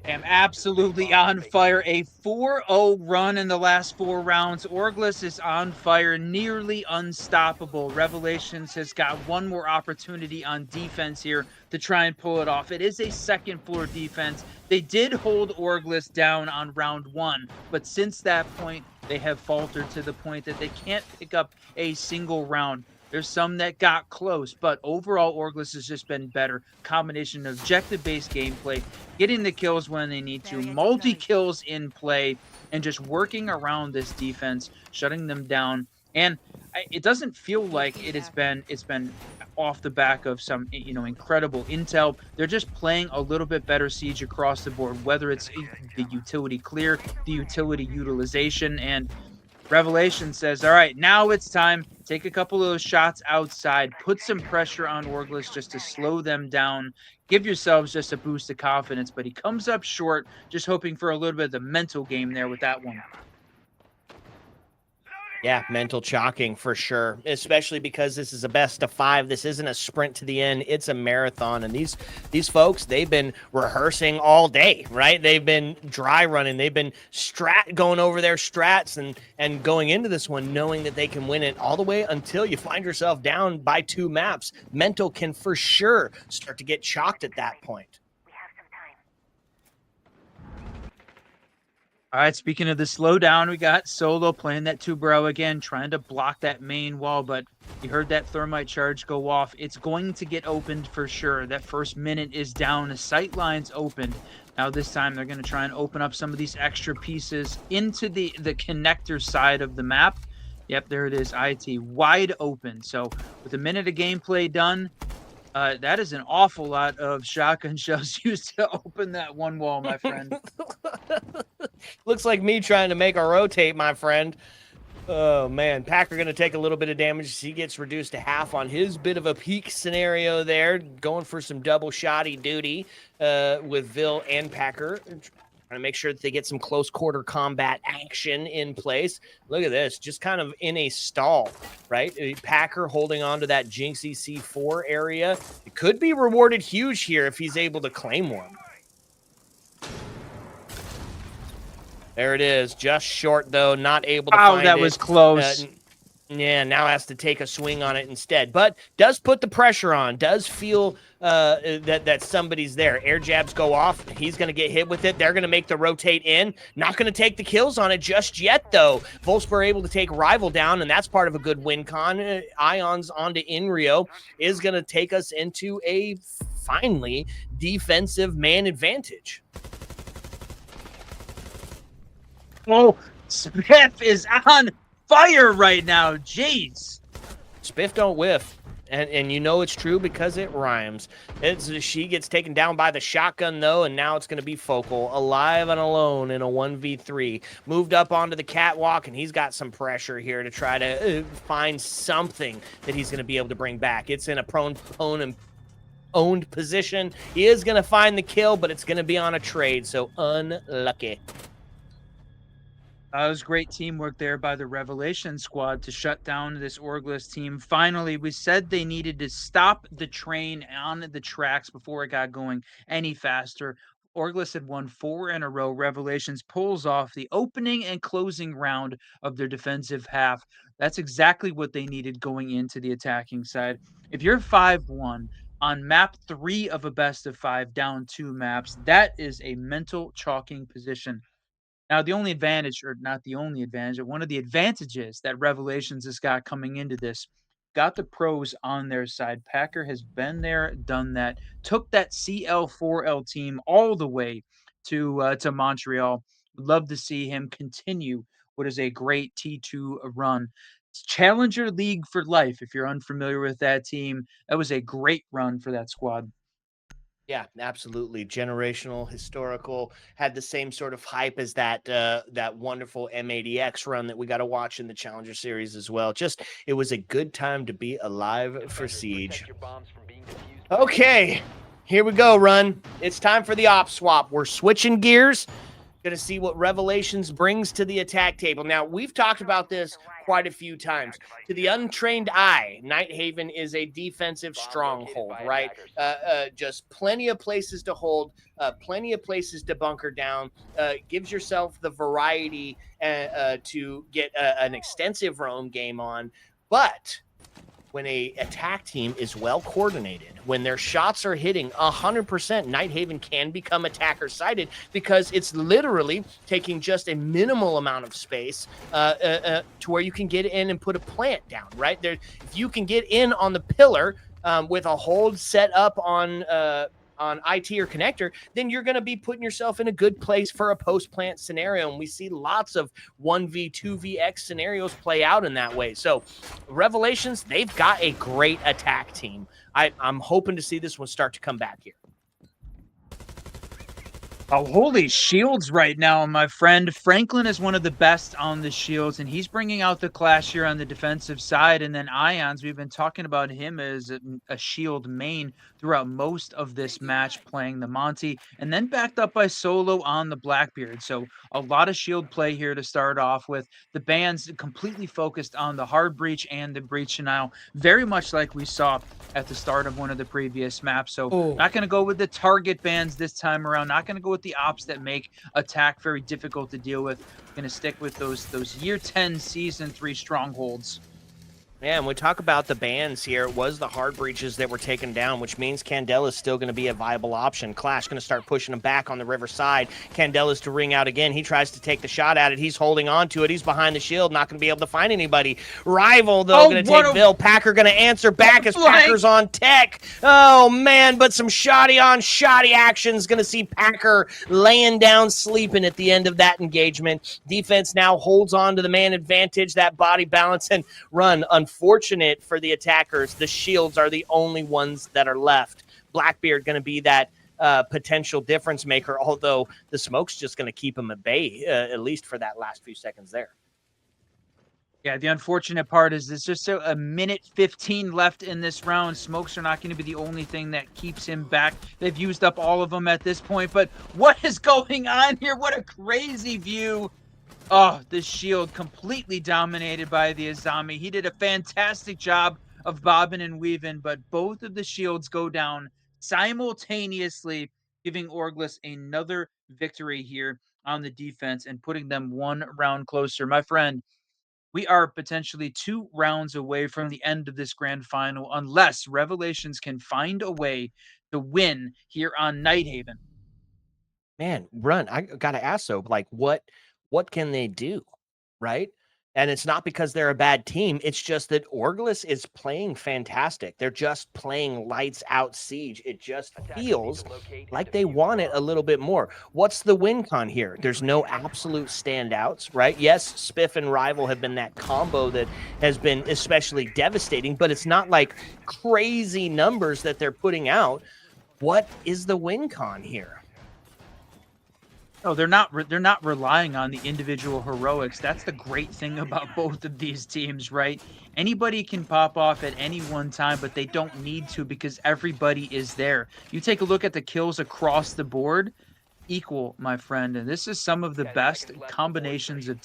am absolutely on fire. A 4-0 run in the last 4 rounds. Orglis is on fire, nearly unstoppable. Revelations has got one more opportunity on defense here to try and pull it off. It is a second floor defense. They did hold Orglis down on round 1, but since that point, they have faltered to the point that they can't pick up a single round. There's some that got close, but overall, Orglis has just been better. Combination of objective-based gameplay, getting the kills when they need to, multi-kills in play, and just working around this defense, shutting them down. And it doesn't feel like it's been off the back of some incredible intel. They're just playing a little bit better Siege across the board, whether it's the utility clear, the utility utilization, and Revelation says, all right, now it's time. Take a couple of those shots outside. Put some pressure on Orglis just to slow them down. Give yourselves just a boost of confidence. But he comes up short, just hoping for a little bit of the mental game there with that one. Yeah, mental chalking for sure, especially because this is a best of 5. This isn't a sprint to the end. It's a marathon. And these folks, they've been rehearsing all day, right? They've been dry running. They've been going over their strats and going into this one knowing that they can win it all the way until you find yourself down by 2 maps. Mental can for sure start to get chalked at that point. All right, speaking of the slowdown, we got Solo playing that Tubarão again, trying to block that main wall, but you heard that thermite charge go off. It's going to get opened for sure. That first minute is down. The sight line's opened. Now this time they're going to try and open up some of these extra pieces into the connector side of the map. Yep, there it is, IT, wide open. So with a minute of gameplay done, that is an awful lot of shotgun shells used to open that one wall, my friend. Looks like me trying to make a rotate, my friend. Oh, man. Packer going to take a little bit of damage. He gets reduced to half on his bit of a peak scenario there. Going for some double shotty duty with Vil and Packer. Trying to make sure that they get some close quarter combat action in place. Look at this. Just kind of in a stall, right? Packer holding on to that Jinxie C4 area. It could be rewarded huge here if he's able to claim one. There it is. Just short, though. Not able to find it. Oh, that was close. Yeah, now has to take a swing on it instead. But does put the pressure on. Does feel that somebody's there. Air jabs go off. He's going to get hit with it. They're going to make the rotate in. Not going to take the kills on it just yet, though. Wolfsburg able to take Rival down, and that's part of a good win con. Ions onto Inrio is going to take us into a, finally, defensive man advantage. Oh, Spiff is on fire right now. Jeez. Spiff don't whiff. And you know it's true because it rhymes. She gets taken down by the shotgun, though, and now it's going to be Focal, alive and alone in a 1v3. Moved up onto the catwalk, and he's got some pressure here to try to find something that he's going to be able to bring back. It's in a prone owned position. He is going to find the kill, but it's going to be on a trade, so unlucky. It was great teamwork there by the Revelation squad to shut down this Orglis team. Finally, we said they needed to stop the train on the tracks before it got going any faster. Orglis had won 4 in a row. Revelations pulls off the opening and closing round of their defensive half. That's exactly what they needed going into the attacking side. If you're 5-1 on map 3 of a best of 5 down 2 maps, that is a mental chalking position. Now, the only advantage, or not the only advantage, but one of the advantages that Revelations has got coming into this, got the pros on their side. Packer has been there, done that, took that CL4L team all the way to Montreal. Would love to see him continue what is a great T2 run. It's Challenger League for life, if you're unfamiliar with that team. That was a great run for that squad. Yeah, absolutely. Generational, historical, had the same sort of hype as that wonderful M80X run that we got to watch in the Challenger Series as well. Just, it was a good time to be alive for Siege. Okay, here we go, Run. It's time for the op swap. We're switching gears. Going to see what Revelations brings to the attack table. Now, we've talked about this quite a few times. To the untrained eye, Nighthaven is a defensive stronghold, right? Just plenty of places to hold, plenty of places to bunker down. Gives yourself the variety to get an extensive roam game on. But when a attack team is well coordinated, when their shots are hitting 100%, Nighthaven can become attacker-sided because it's literally taking just a minimal amount of space to where you can get in and put a plant down, right? There, if you can get in on the pillar with a hold set up on IT or connector, then you're going to be putting yourself in a good place for a post-plant scenario. And we see lots of 1v, 2vx scenarios play out in that way. So Revelations, they've got a great attack team. I'm hoping to see this one start to come back here. Oh, holy shields right now, my friend. Franklin is one of the best on the shields, and he's bringing out the clash here on the defensive side. And then Ions, we've been talking about him as a shield main throughout most of this match, playing the Monty, and then backed up by Solo on the Blackbeard. So a lot of shield play here to start off with. The bands completely focused on the hard breach and the breach denial, very much like we saw at the start of one of the previous maps. So not going to go with the target bans this time around, not going to go with the ops that make attack very difficult to deal with. Going to stick with those year 10 season 3 strongholds. Yeah, and we talk about the bans here. It was the hard breaches that were taken down, which means Candela is still going to be a viable option. Clash going to start pushing him back on the river side. Candela's to ring out again. He tries to take the shot at it. He's holding on to it. He's behind the shield, not going to be able to find anybody. Rival, though, going to take Bill. Packer going to answer back as Packer's on tech. Oh, man, but some shoddy on shoddy actions. Going to see Packer laying down, sleeping at the end of that engagement. Defense now holds on to the man advantage, that body balance, and run. Unfortunate for the attackers, the shields are the only ones that are left. Blackbeard going to be that potential difference maker, although the smoke's just going to keep him at bay, at least for that last few seconds there. Yeah, the unfortunate part is there's just a minute 15 left in this round. Smokes are not going to be the only thing that keeps him back. They've used up all of them at this point, but what is going on here? What a crazy view. Oh, the shield completely dominated by the Azami. He did a fantastic job of bobbing and weaving, but both of the shields go down simultaneously, giving Orglis another victory here on the defense and putting them one round closer. My friend, we are potentially 2 rounds away from the end of this grand final unless Revelations can find a way to win here on Nighthaven. Man, Run, I got to ask though, like what can they do, right? And it's not because they're a bad team. It's just that Orglis is playing fantastic. They're just playing lights out Siege. It just feels like they want it a little bit more. What's the win con here? There's no absolute standouts, right? Yes, Spiff and Rival have been that combo that has been especially devastating, but it's not like crazy numbers that they're putting out. What is the win con here? Oh, they're not relying on the individual heroics. That's the great thing about both of these teams, right? Anybody can pop off at any one time, but they don't need to because everybody is there. You take a look at the kills across the board, equal, my friend. And this is some of the best combinations of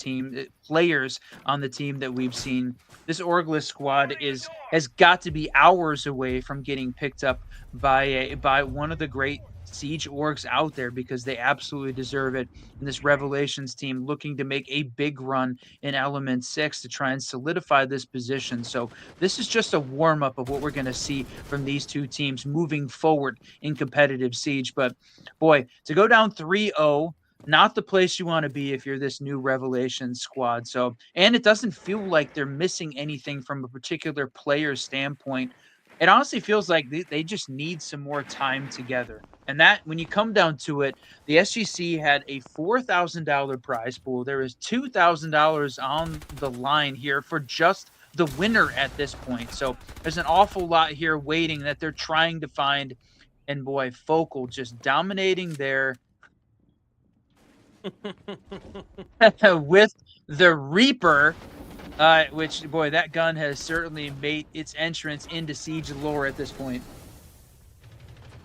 players on the team that we've seen. This Orglis squad has got to be hours away from getting picked up by one of the great Siege orgs out there because they absolutely deserve it. And this Revelations team looking to make a big run in Element 6 to try and solidify this position. So this is just a warm-up of what we're going to see from these two teams moving forward in competitive Siege. But boy, to go down 3-0, not the place you want to be if you're this new Revelations squad. So, and it doesn't feel like they're missing anything from a particular player standpoint. It honestly feels like they just need some more time together. And that, when you come down to it, the SGC had a $4,000 prize pool. There is $2,000 on the line here for just the winner at this point. So there's an awful lot here waiting that they're trying to find. And boy, Focal just dominating there with the Reaper. Which, boy, that gun has certainly made its entrance into Siege lore at this point.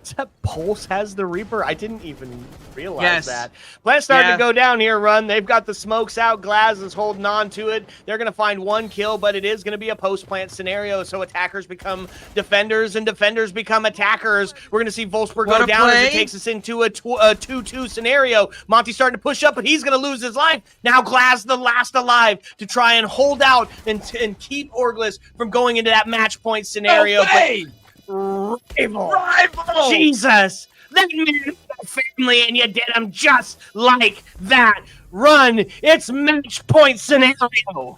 Is that Pulse has the Reaper? I didn't even realize Yes. that. Plan's starting Yeah. to go down here, Run. They've got the smokes out. Glaz is holding on to it. They're going to find one kill, but it is going to be a post-plant scenario, so attackers become defenders, and defenders become attackers. We're going to see Wolfsburg What go a down as play. it takes us into a 2-2 scenario. Monty's starting to push up, but he's going to lose his life. Now Glaz the last alive to try and hold out and keep Orglis from going into that match point scenario. Rival! Jesus! That man family, and you did him just like that. Run! It's match point scenario.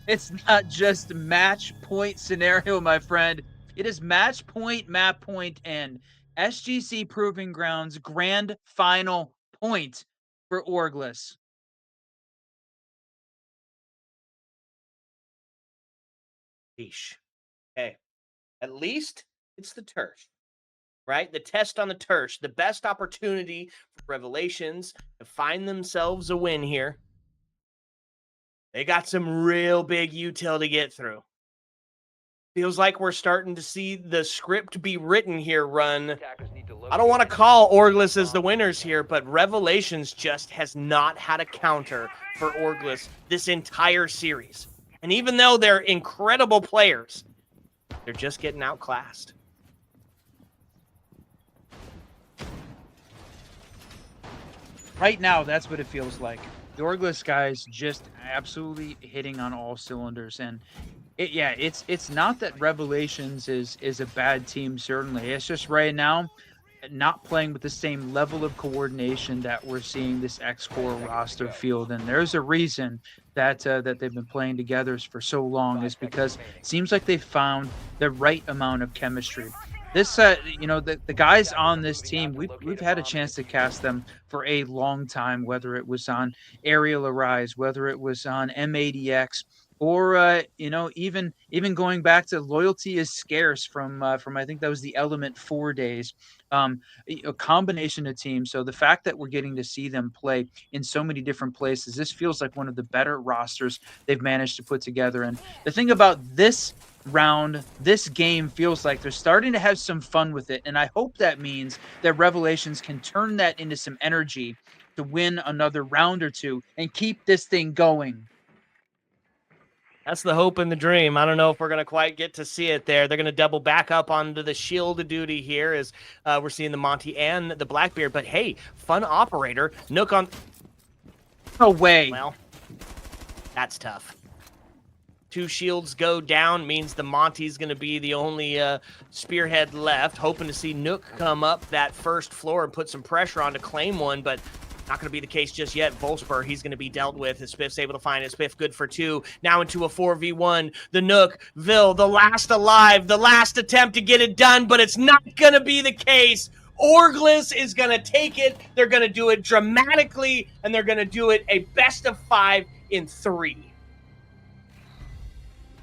It's not just match point scenario, my friend. It is match point, map point, and SGC Proving Grounds grand final point for Orglis. Sheesh. Okay. At least it's the Tersh, right? The test on the Tersh, the best opportunity for Revelations to find themselves a win here. They got some real big util to get through. Feels like we're starting to see the script be written here, Run. I don't want to call Orglis as the winners here, but Revelations just has not had a counter for Orglis this entire series. And even though they're incredible players, they're just getting outclassed. Right now, that's what it feels like. The Orglis guys just absolutely hitting on all cylinders, and it's not that Revelations is a bad team. Certainly, it's just right now not playing with the same level of coordination that we're seeing this Ex-Qor roster field, and there's a reason that that they've been playing together for so long, is because it seems like they found the right amount of chemistry. This the guys on this team, we've had a chance to cast them for a long time, whether it was on Aerial Arise, whether it was on M80X, or even going back to Loyalty is Scarce from I think that was the Element 4 days. A combination of teams. So the fact that we're getting to see them play in so many different places, this feels like one of the better rosters they've managed to put together. And the thing about this round, this game feels like they're starting to have some fun with it. And I hope that means that Revelations can turn that into some energy to win another round or two and keep this thing going. That's the hope and the dream. I don't know if we're going to quite get to see it there. They're going to double back up onto the shield duty here as we're seeing the Monty and the Blackbeard. But hey, fun operator. Nook on... No way. Well, that's tough. 2 shields go down means the Monty's going to be the only spearhead left. Hoping to see Nook come up that first floor and put some pressure on to claim one, but not going to be the case just yet. Volsper, he's going to be dealt with. As Spiff's able to find it. Spiff good for 2. Now into a 4v1. The Nook, Vil, the last alive. The last attempt to get it done, but it's not going to be the case. Orglis is going to take it. They're going to do it dramatically, and they're going to do it a best of 5 in 3.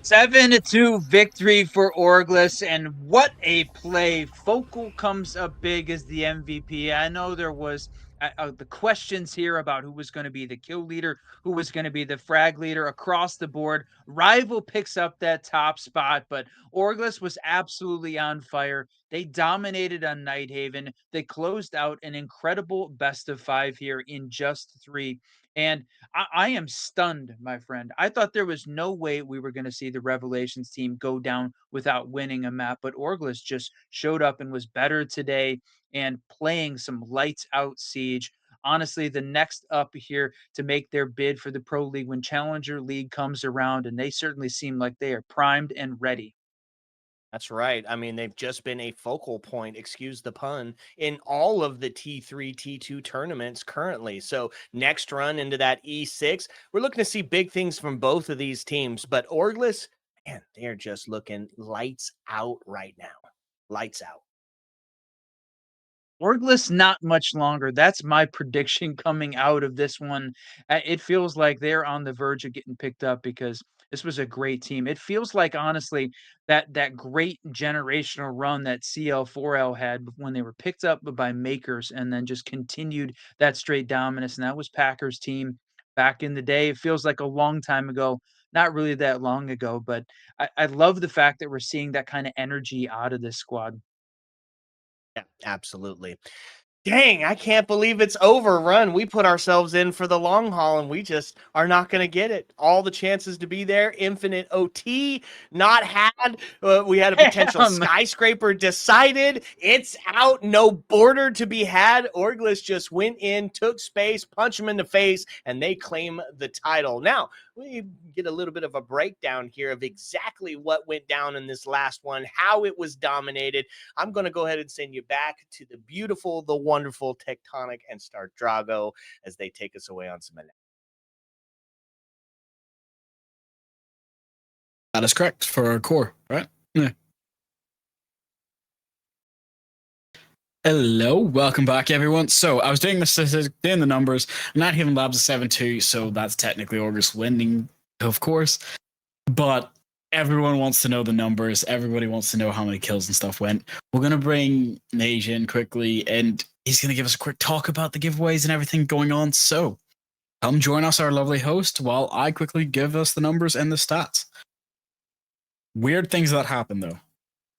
7-2 victory for Orglis, and what a play. Focal comes up big as the MVP. I know there was the questions here about who was going to be the kill leader, who was going to be the frag leader across the board. Rival picks up that top spot, but Orglis was absolutely on fire. They dominated on Nighthaven. They closed out an incredible best of 5 here in just 3. And I am stunned, my friend. I thought there was no way we were going to see the Revelations team go down without winning a map, but Orglis just showed up and was better today and playing some lights out Siege. Honestly, the next up here to make their bid for the Pro League when Challenger League comes around, and they certainly seem like they are primed and ready. That's right. I mean, they've just been a focal point, excuse the pun, in all of the T3, T2 tournaments currently. So next run into that E6, we're looking to see big things from both of these teams. But Orglis, man, they're just looking lights out right now. Lights out. Orglis not much longer. That's my prediction coming out of this one. It feels like they're on the verge of getting picked up because this was a great team. It feels like, honestly, that great generational run that CL4L had when they were picked up by Makers and then just continued that straight dominance. And that was Packers' team back in the day. It feels like a long time ago. Not really that long ago, but I love the fact that we're seeing that kind of energy out of this squad. Yeah, absolutely. Dang, I can't believe it's overrun. We put ourselves in for the long haul and we just are not going to get it. All the chances to be there, infinite OT, not had. We had a potential Damn. skyscraper decided. It's out, no border to be had. Orglis just went in, took space, punched him in the face, and they claim the title. Now, we get a little bit of a breakdown here of exactly what went down in this last one, how it was dominated. I'm going to go ahead and send you back to the beautiful, the wonderful Tectonic and start Drago as they take us away on some analysis. That is correct for Qor, right? Yeah. Hello, welcome back, everyone. So I was doing the numbers. Nighthaven Labs is 7-2, so that's technically August winning, of course. But everyone wants to know the numbers. Everybody wants to know how many kills and stuff went. We're gonna bring Nhaaj in quickly, and he's gonna give us a quick talk about the giveaways and everything going on. So come join us, our lovely host, while I quickly give us the numbers and the stats. Weird things that happen, though.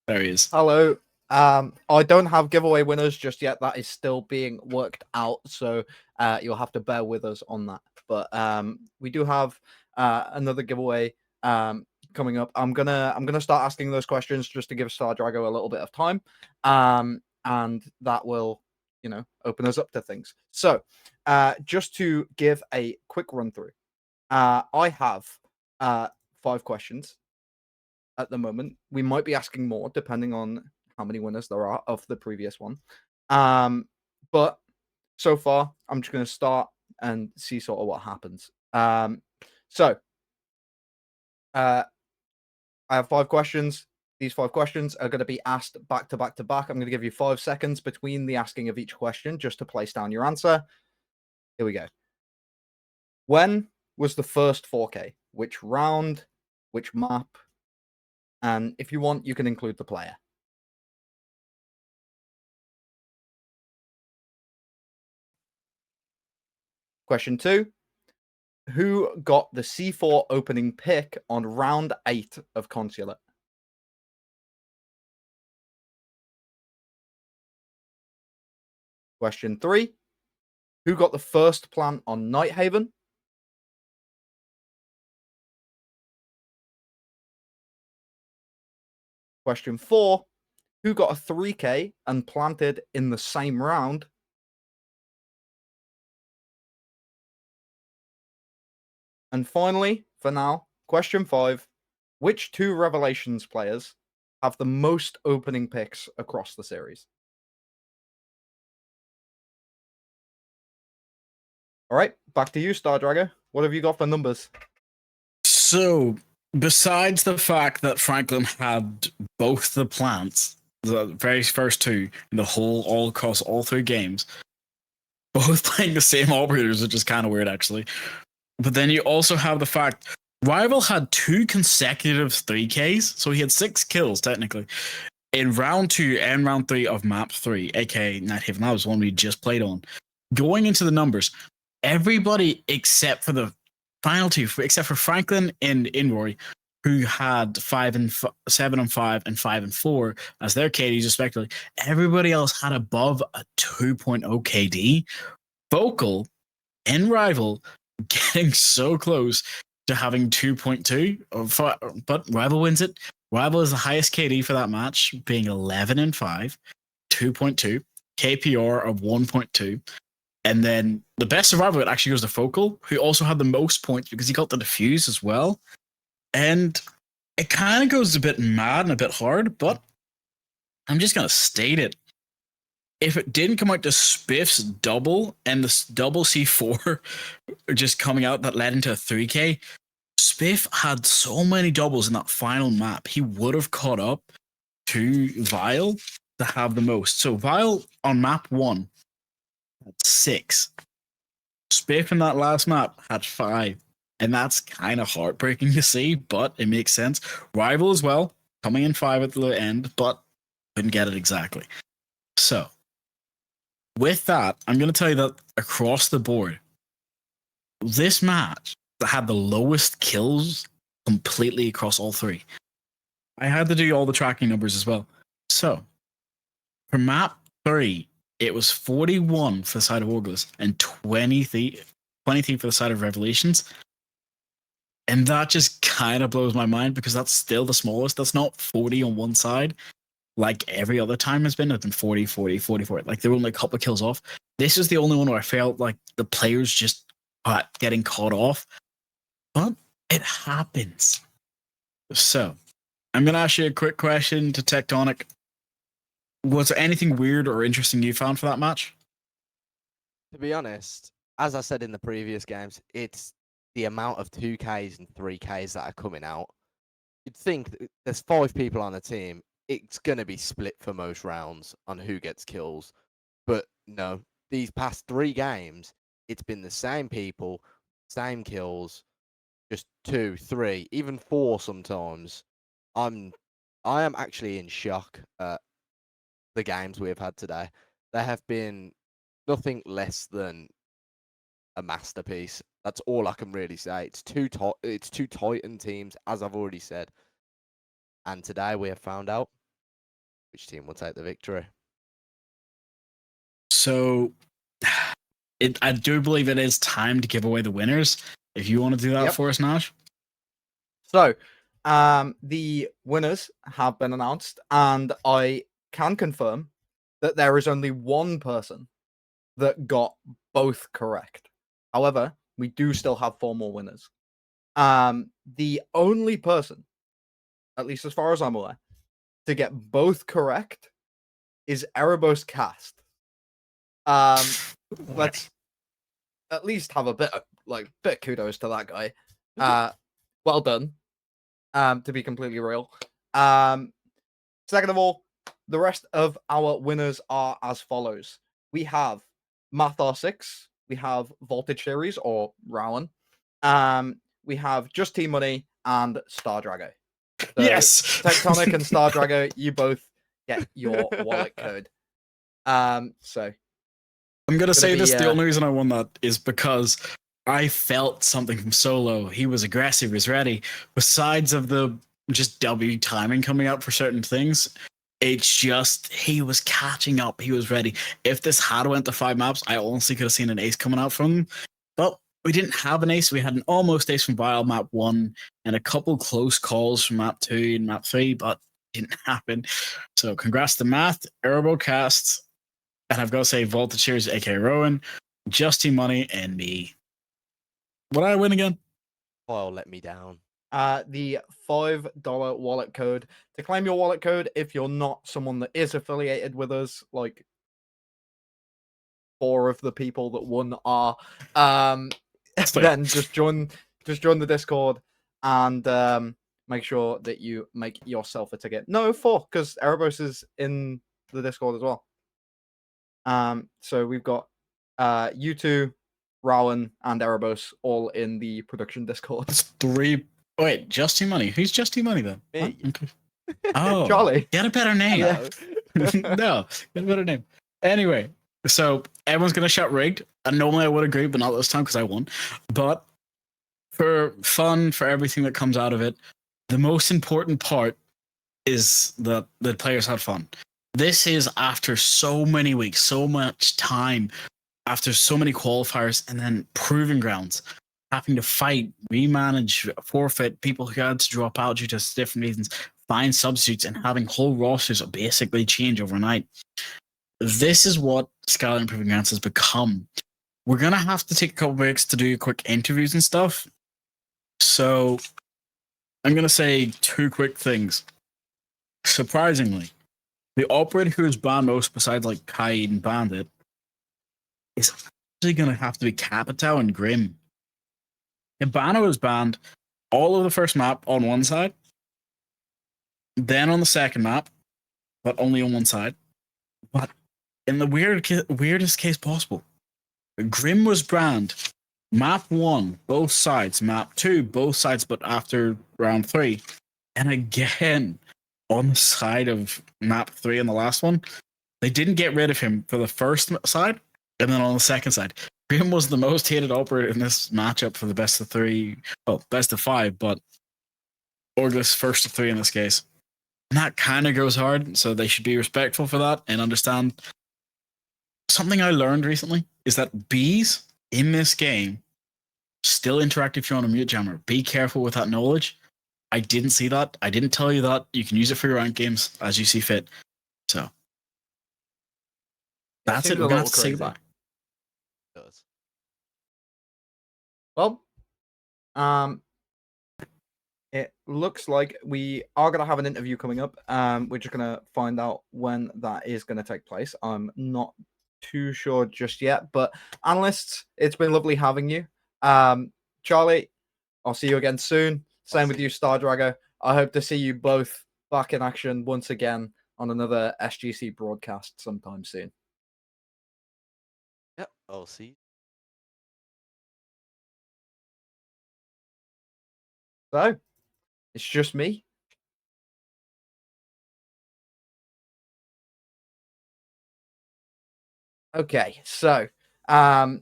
There he is. Hello. I don't have giveaway winners just yet. That is still being worked out, so you'll have to bear with us on that. But we do have another giveaway coming up. I'm gonna start asking those questions just to give Star Drago a little bit of time, and that will, open us up to things. So, just to give a quick run through, I have 5 questions at the moment. We might be asking more depending on how many winners there are of the previous one. But so far, I'm just going to start and see sort of what happens. So I have 5 questions. These 5 questions are going to be asked back to back to back. I'm going to give you 5 seconds between the asking of each question just to place down your answer. Here we go. When was the first 4K? Which round? Which map? And if you want, you can include the player. Question 2. Who got the C4 opening pick on round 8 of Consulate? Question 3. Who got the first plant on Nighthaven? Question 4. Who got a 3K and planted in the same round? And finally, for now, question 5. Which 2 Revelations players have the most opening picks across the series? All right, back to you, Star Drago. What have you got for numbers? So, besides the fact that Franklin had both the plants, the very first 2 in the all across all 3 games, both playing the same operators, which is kind of weird, actually. But then you also have the fact Rival had 2 consecutive 3Ks, so he had 6 kills technically in round 2 and round 3 of map 3, aka Nighthaven Labs, one we just played on. Going into the numbers, everybody except for the final 2, except for Franklin and Inroy, who had 7 and 5 and 5 and 4 as their KDs respectively, everybody else had above a 2.0 KD. Vocal and Rival getting so close to having 2.2, but Rival wins it. Rival is the highest KD for that match, being 11 and 5, 2.2, KPR of 1.2. And then the best survivor it actually goes to Focal, who also had the most points because he got the defuse as well. And it kind of goes a bit mad and a bit hard, but I'm just going to state it. If it didn't come out to Spiff's double and this double C4 just coming out that led into a 3K, Spiff had so many doubles in that final map. He would have caught up to Vile to have the most. So Vile on map 1 had 6. Spiff in that last map had 5. And that's kind of heartbreaking to see, but it makes sense. Rival as well, coming in 5 at the end, but couldn't get it exactly. So with that, I'm going to tell you that across the board, this match had the lowest kills completely across all 3. I had to do all the tracking numbers as well. So, for map 3, it was 41 for the side of Orgulus and 23 for the side of Revelations. And that just kind of blows my mind because that's still the smallest. That's not 40 on one side like every other time has been. It's been 40, 40, 44. Like they were only a couple of kills off. This is the only one where I felt like the players just getting caught off. But it happens. So I'm going to ask you a quick question to Tectonic. Was there anything weird or interesting you found for that match? To be honest, as I said in the previous games, it's the amount of 2Ks and 3Ks that are coming out. You'd think there's 5 people on the team. It's going to be split for most rounds on who gets kills. But no, these past 3 games, it's been the same people, same kills, just 2, 3, even 4 sometimes. I am actually in shock at the games we have had today. They have been nothing less than a masterpiece. That's all I can really say. It's two Titan teams, as I've already said. And today we have found out which team will take the victory. So I do believe it is time to give away the winners. If you want to do that for us, Nhaaj. So, the winners have been announced, and I can confirm that there is only one person that got both correct. However, we do still have 4 more winners. The only person, at least as far as I'm aware, to get both correct is Erebos Cast. Let's at least have a bit of kudos to that guy. Well done. To be completely real. Second of all, the rest of our winners are as follows. We have Math R6, we have Voltage Series or Rouwen, we have Just Team Money and Star Drago. So Yes, Tectonic and Star Drago, you both get your wallet code. So I'm gonna say be, this. The only reason I won that is because I felt something from Solo. He was aggressive, he was ready. Besides of the just W timing coming out for certain things, it's just he was catching up. He was ready. If this had went to 5 maps, I honestly could have seen an ace coming out from him. But we didn't have an ace. We had an almost ace from Vile map 1 and a couple close calls from map 2 and map 3, but it didn't happen. So congrats to Math, Erebos Cast, and I've got to say Voltage Series, aka Rouwen, Just Team Money, and me. What did I win again? Kyle let me down. The $5 wallet code. To claim your wallet code, if you're not someone that is affiliated with us, like 4 of the people that won are, then just join the Discord and make sure that you make yourself a ticket. No, 4, because Erebos is in the Discord as well. So we've got you 2, Rouwen, and Erebos all in the production Discord. It's 3. Wait, Just Team Money. Who's Just Team Money then? Me. Okay. Oh, Charlie. Get a better name. Yeah. No, get a better name. Anyway, so everyone's gonna shout rigged. And normally I would agree, but not this time because I won. But for fun, for everything that comes out of it, the most important part is that the players had fun. This is after so many weeks, so much time, after so many qualifiers, and then proving grounds, having to fight, remanage, forfeit, people who had to drop out due to different reasons, find substitutes, and having whole rosters basically change overnight. This is what Skyline Proving Grounds has become. We're going to have to take a couple breaks to do quick interviews and stuff. So I'm going to say 2 quick things. Surprisingly, the operator who is banned most besides like XaayN and Bandit is actually going to have to be Capitao and Grim. Ibano was banned all of the first map on one side, then on the second map, but only on one side. But in the weirdest case possible, Grim was banned map 1, both sides, map 2, both sides, but after round 3, and again on the side of map 3 on the last one. They didn't get rid of him for the first side, and then on the second side. Grim was the most hated operator in this matchup for the best of 3, well, best of 5, but Orgulus first of 3 in this case. And that kind of goes hard, so they should be respectful for that and understand something I learned recently is that bees in this game still interact if you're on a mute jammer. Be careful with that knowledge. I didn't see that. I didn't tell you that. You can use it for your rank games as you see fit. So that's it. seems We're a gonna have little to say crazy. goodbye. Does. Well, it looks like we are going to have an interview coming up. We're just going to find out when that is going to take place. I'm not too sure just yet, but Analysts, it's been lovely having you. Charlie, I'll see you again soon. Same with you, Star Drago. I hope to see you both back in action once again on another SGC broadcast sometime soon. Yep, I'll see. So, it's just me. Okay, so it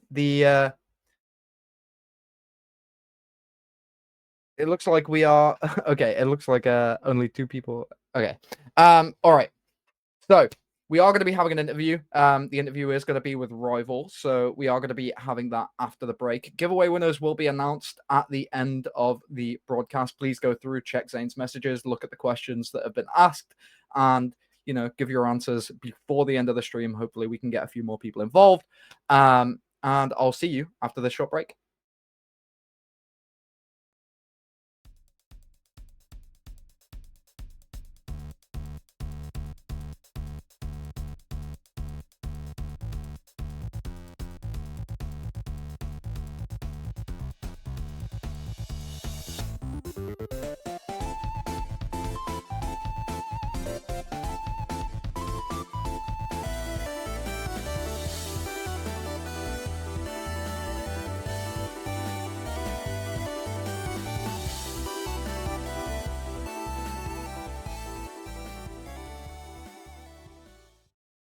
looks like we are okay. It looks like only 2 people. Okay. All right. So we are going to be having an interview. The interview is going to be with Rival, so we are going to be having that after the break. Giveaway winners will be announced at the end of the broadcast. Please go through, check XaayN's messages, look at the questions that have been asked, and give your answers before the end of the stream. Hopefully, we can get a few more people involved. And I'll see you after this short break.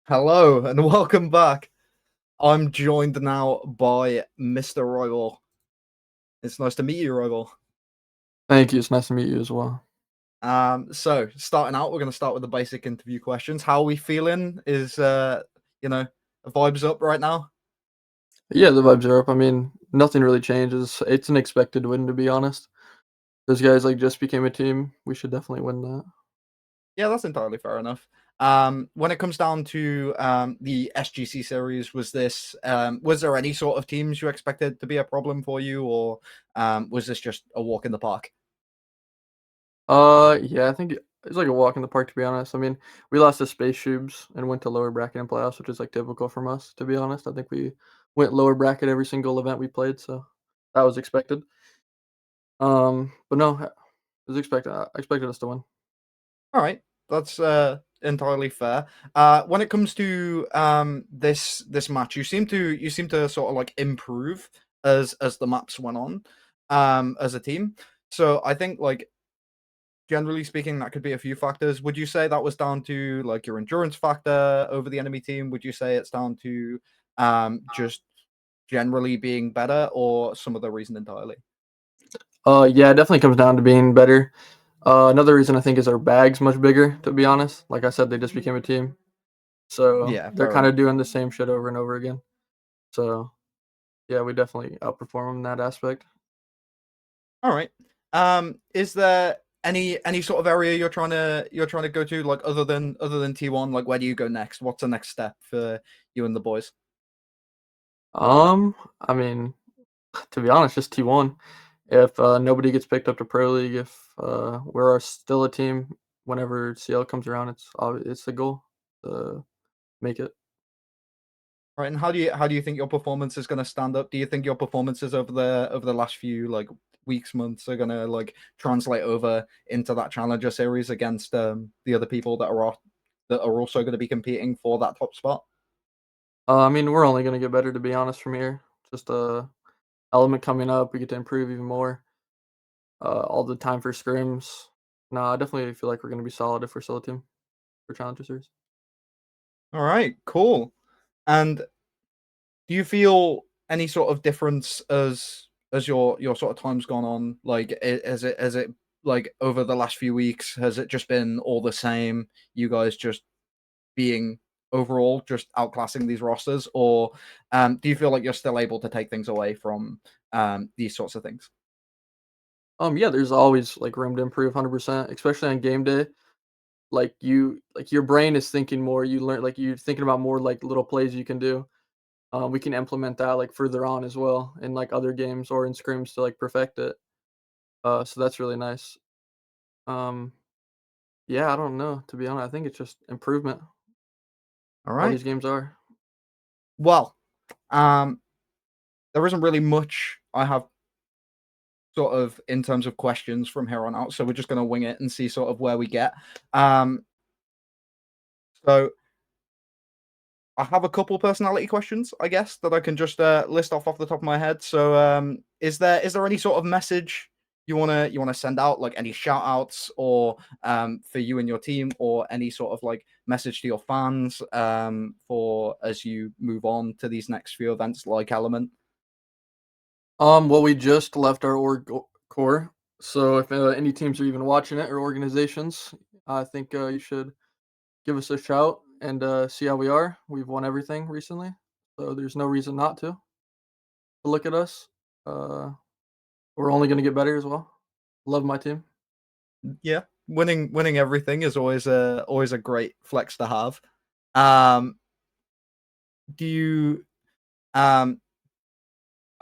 Hello and welcome back. I'm joined now by Mr. Rival. It's nice to meet you, Rival. Thank you. It's nice to meet you as well. So starting out, we're going to start with the basic interview questions. How are we feeling? Is the vibes up right now? Yeah, the vibes are up. I mean, nothing really changes. It's an expected win, to be honest. Those guys just became a team. We should definitely win that. Yeah, that's entirely fair enough. When it comes down to the SGC series, was there any sort of teams you expected to be a problem for you, or was this just a walk in the park? Yeah, I think it's like a walk in the park, to be honest. I mean, we lost to Space Tubes and went to lower bracket in playoffs, which is typical from us, to be honest. I think we went lower bracket every single event we played, so that was expected. But no, it was expected. I expected us to win. All right, that's entirely fair. When it comes to this match, you seem to sort of improve as the maps went on as a team. So I think generally speaking, that could be a few factors. Would you say that was down to your endurance factor over the enemy team? Would you say it's down to just generally being better, or some other reason entirely? Yeah, it definitely comes down to being better. Another reason I think is our bag's much bigger, to be honest. Like I said, they just became a team. So Yeah, they're fair kind enough. of doing the same shit over and over again. So yeah, we definitely outperform them in that aspect. All right. Is there any sort of area you're trying to go to, other than T1? Where do you go next? What's the next step for you and the boys? I mean, to be honest, just T1. If nobody gets picked up to Pro League, if we're still a team, whenever CL comes around, it's the goal to make it. All right, and how do you think your performance is going to stand up? Do you think your performances over the last few weeks, months are going to translate over into that Challenger series against the other people that are also going to be competing for that top spot? I mean, we're only gonna get better, to be honest, from here. Just element coming up, we get to improve even more. All the time for scrims. No, I definitely feel like we're gonna be solid if we're still a team for Challenger Series. All right, cool. And do you feel any sort of difference as your sort of time's gone on? Has it over the last few weeks, has it just been all the same? You guys just being overall, just outclassing these rosters, or do you feel like you're still able to take things away from these sorts of things? Yeah, there's always like room to improve 100%, especially on game day. Like your brain is thinking more, you learn like you're thinking about more like little plays you can do. We can implement that like further on as well in like other games or in scrims to like perfect it. So that's really nice. Um, yeah, I don't know, to be honest. I think it's just improvement. All All right. these games are. Well, there isn't really much I have sort of in terms of questions from here on out, so we're just going to wing it and see sort of where we get. So I have a couple personality questions, I guess, that I can just list off the top of my head. So is there any sort of message you wanna send out, like any shout outs or for you and your team, or any sort of like message to your fans for as you move on to these next few events like Element? Well, we just left our core, so if any teams are even watching it or organizations, I think you should give us a shout and see how we are. We've won everything recently, so there's no reason not to look at us. Uh, we're only going to get better as well. Love my team. Yeah, winning everything is always a great flex to have. Do you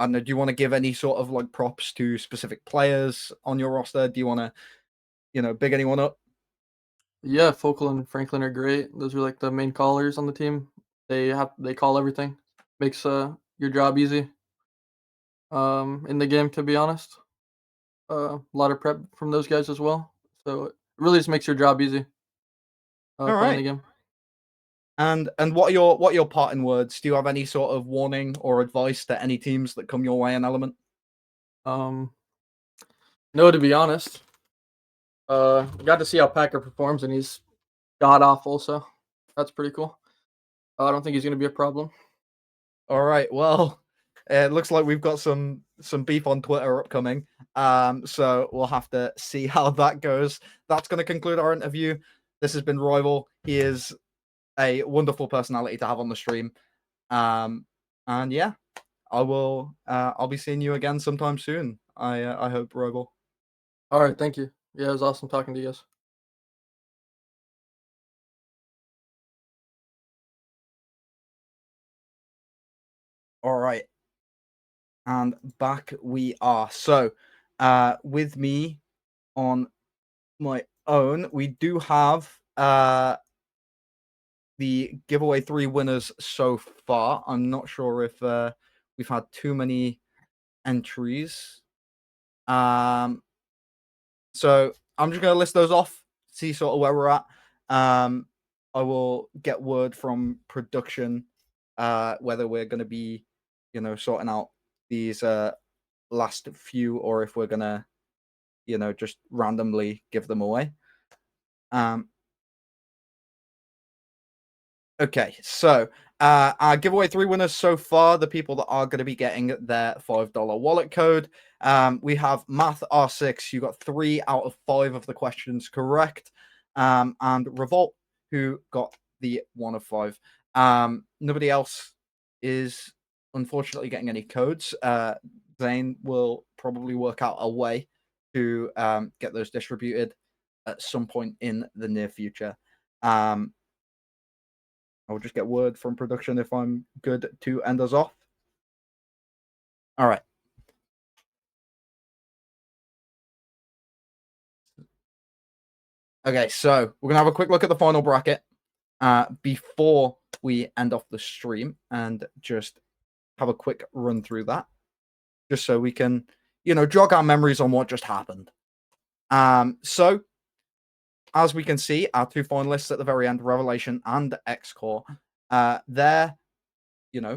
I don't know, do you want to give any sort of like props to specific players on your roster? Do you want to, big anyone up? Yeah, Focal and Franklin are great. Those are like the main callers on the team. They call everything. Makes your job easy. In the game, to be honest. A lot of prep from those guys as well. So it really just makes your job easy. All Playing the right. game. And what are your parting words? Do you have any sort of warning or advice to any teams that come your way in Element? No, to be honest. Got to see how Packer performs, and he's god awful. So that's pretty cool. I don't think he's going to be a problem. All right. Well, it looks like we've got some beef on Twitter upcoming. So we'll have to see how that goes. That's going to conclude our interview. This has been Rival. He is a wonderful personality to have on the stream. And yeah, I'll be seeing you again sometime soon. I hope, Rival. All right, thank you. Yeah, it was awesome talking to you guys. All right. And back we are. So, with me on my own, we do have the giveaway 3 winners so far. I'm not sure if we've had too many entries. So I'm just gonna list those off, see sort of where we're at. I will get word from production whether we're gonna be, sorting out these last few, or if we're gonna, just randomly give them away. Okay, so our giveaway 3 winners so far, the people that are going to be getting their $5 wallet code. We have Math R6, you got 3 out of 5 of the questions correct. And Revolt, who got the 1 of 5. Nobody else is unfortunately getting any codes. XaayN will probably work out a way to get those distributed at some point in the near future. I'll just get word from production if I'm good to end us off. All right. Okay, so we're going to have a quick look at the final bracket before we end off the stream and just have a quick run through that, just so we can, jog our memories on what just happened. So, as we can see, our 2 finalists at the very end, Revelation and Ex-Qor, their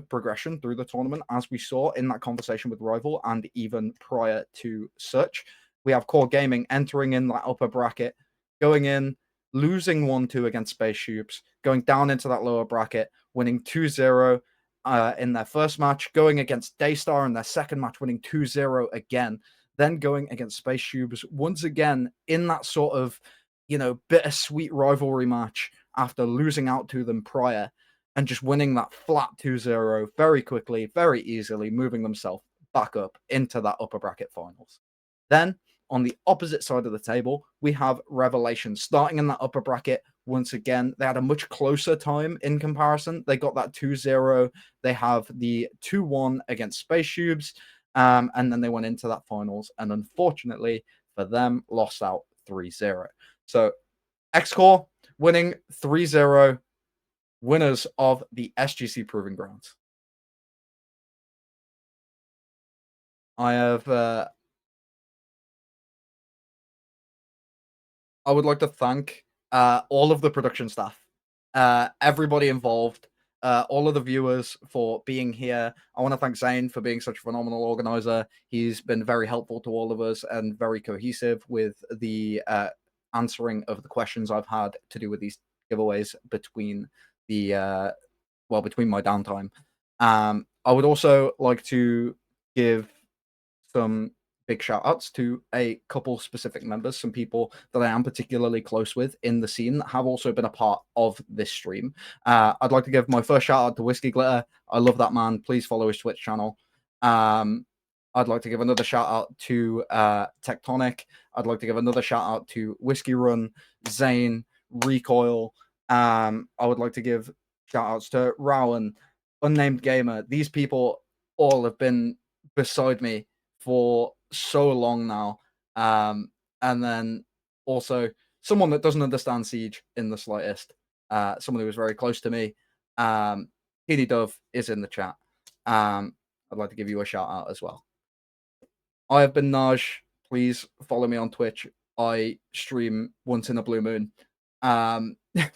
progression through the tournament, as we saw in that conversation with Rival and even prior to such. We have Qor Gaming entering in that upper bracket, going in, losing 1-2 against Space Shoops, going down into that lower bracket, winning 2-0 in their first match, going against Daystar in their second match, winning 2-0 again, then going against Space Shoops once again in that sort of, bittersweet rivalry match after losing out to them prior. and just winning that flat 2-0 very quickly, very easily, moving themselves back up into that upper bracket finals. Then, on the opposite side of the table, we have Revelation starting in that upper bracket. Once again, they had a much closer time in comparison. They got that 2-0. They have the 2-1 against Space Tubes. And then they went into that finals. And unfortunately for them, lost out 3-0. So Ex-Qor winning 3-0, winners of the SGC Proving Grounds. I would like to thank all of the production staff, everybody involved, all of the viewers for being here. I want to thank XaayN for being such a phenomenal organizer. He's been very helpful to all of us and very cohesive with the answering of the questions I've had to do with these giveaways between the between my downtime. I would also like to give some big shout outs to a couple specific members, some people that I am particularly close with in the scene that have also been a part of this stream. I'd like to give my first shout out to Whiskey Glitter. I love that man. Please follow his Twitch channel. I'd like to give another shout out to Tectonic. I'd like to give another shout out to Whiskey Run, XaayN, Recoil. I would like to give shout outs to Rouwen, Unnamed Gamer. These people all have been beside me for so long now. And then also someone that doesn't understand Siege in the slightest, someone who was very close to me. Heedy Dove is in the chat. I'd like to give you a shout out as well. I have been Nhaaj. Please follow me on Twitch. I stream once in a blue moon.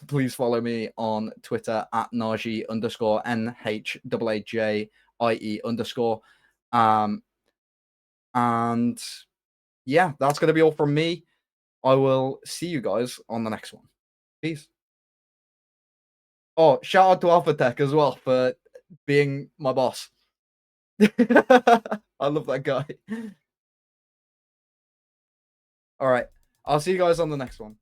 Please follow me on Twitter at Nhaajie _NHAAJIE_. And yeah, that's going to be all from me. I will see you guys on the next one. Peace. Oh, shout out to AlphaTech as well for being my boss. I love that guy. All right. I'll see you guys on the next one.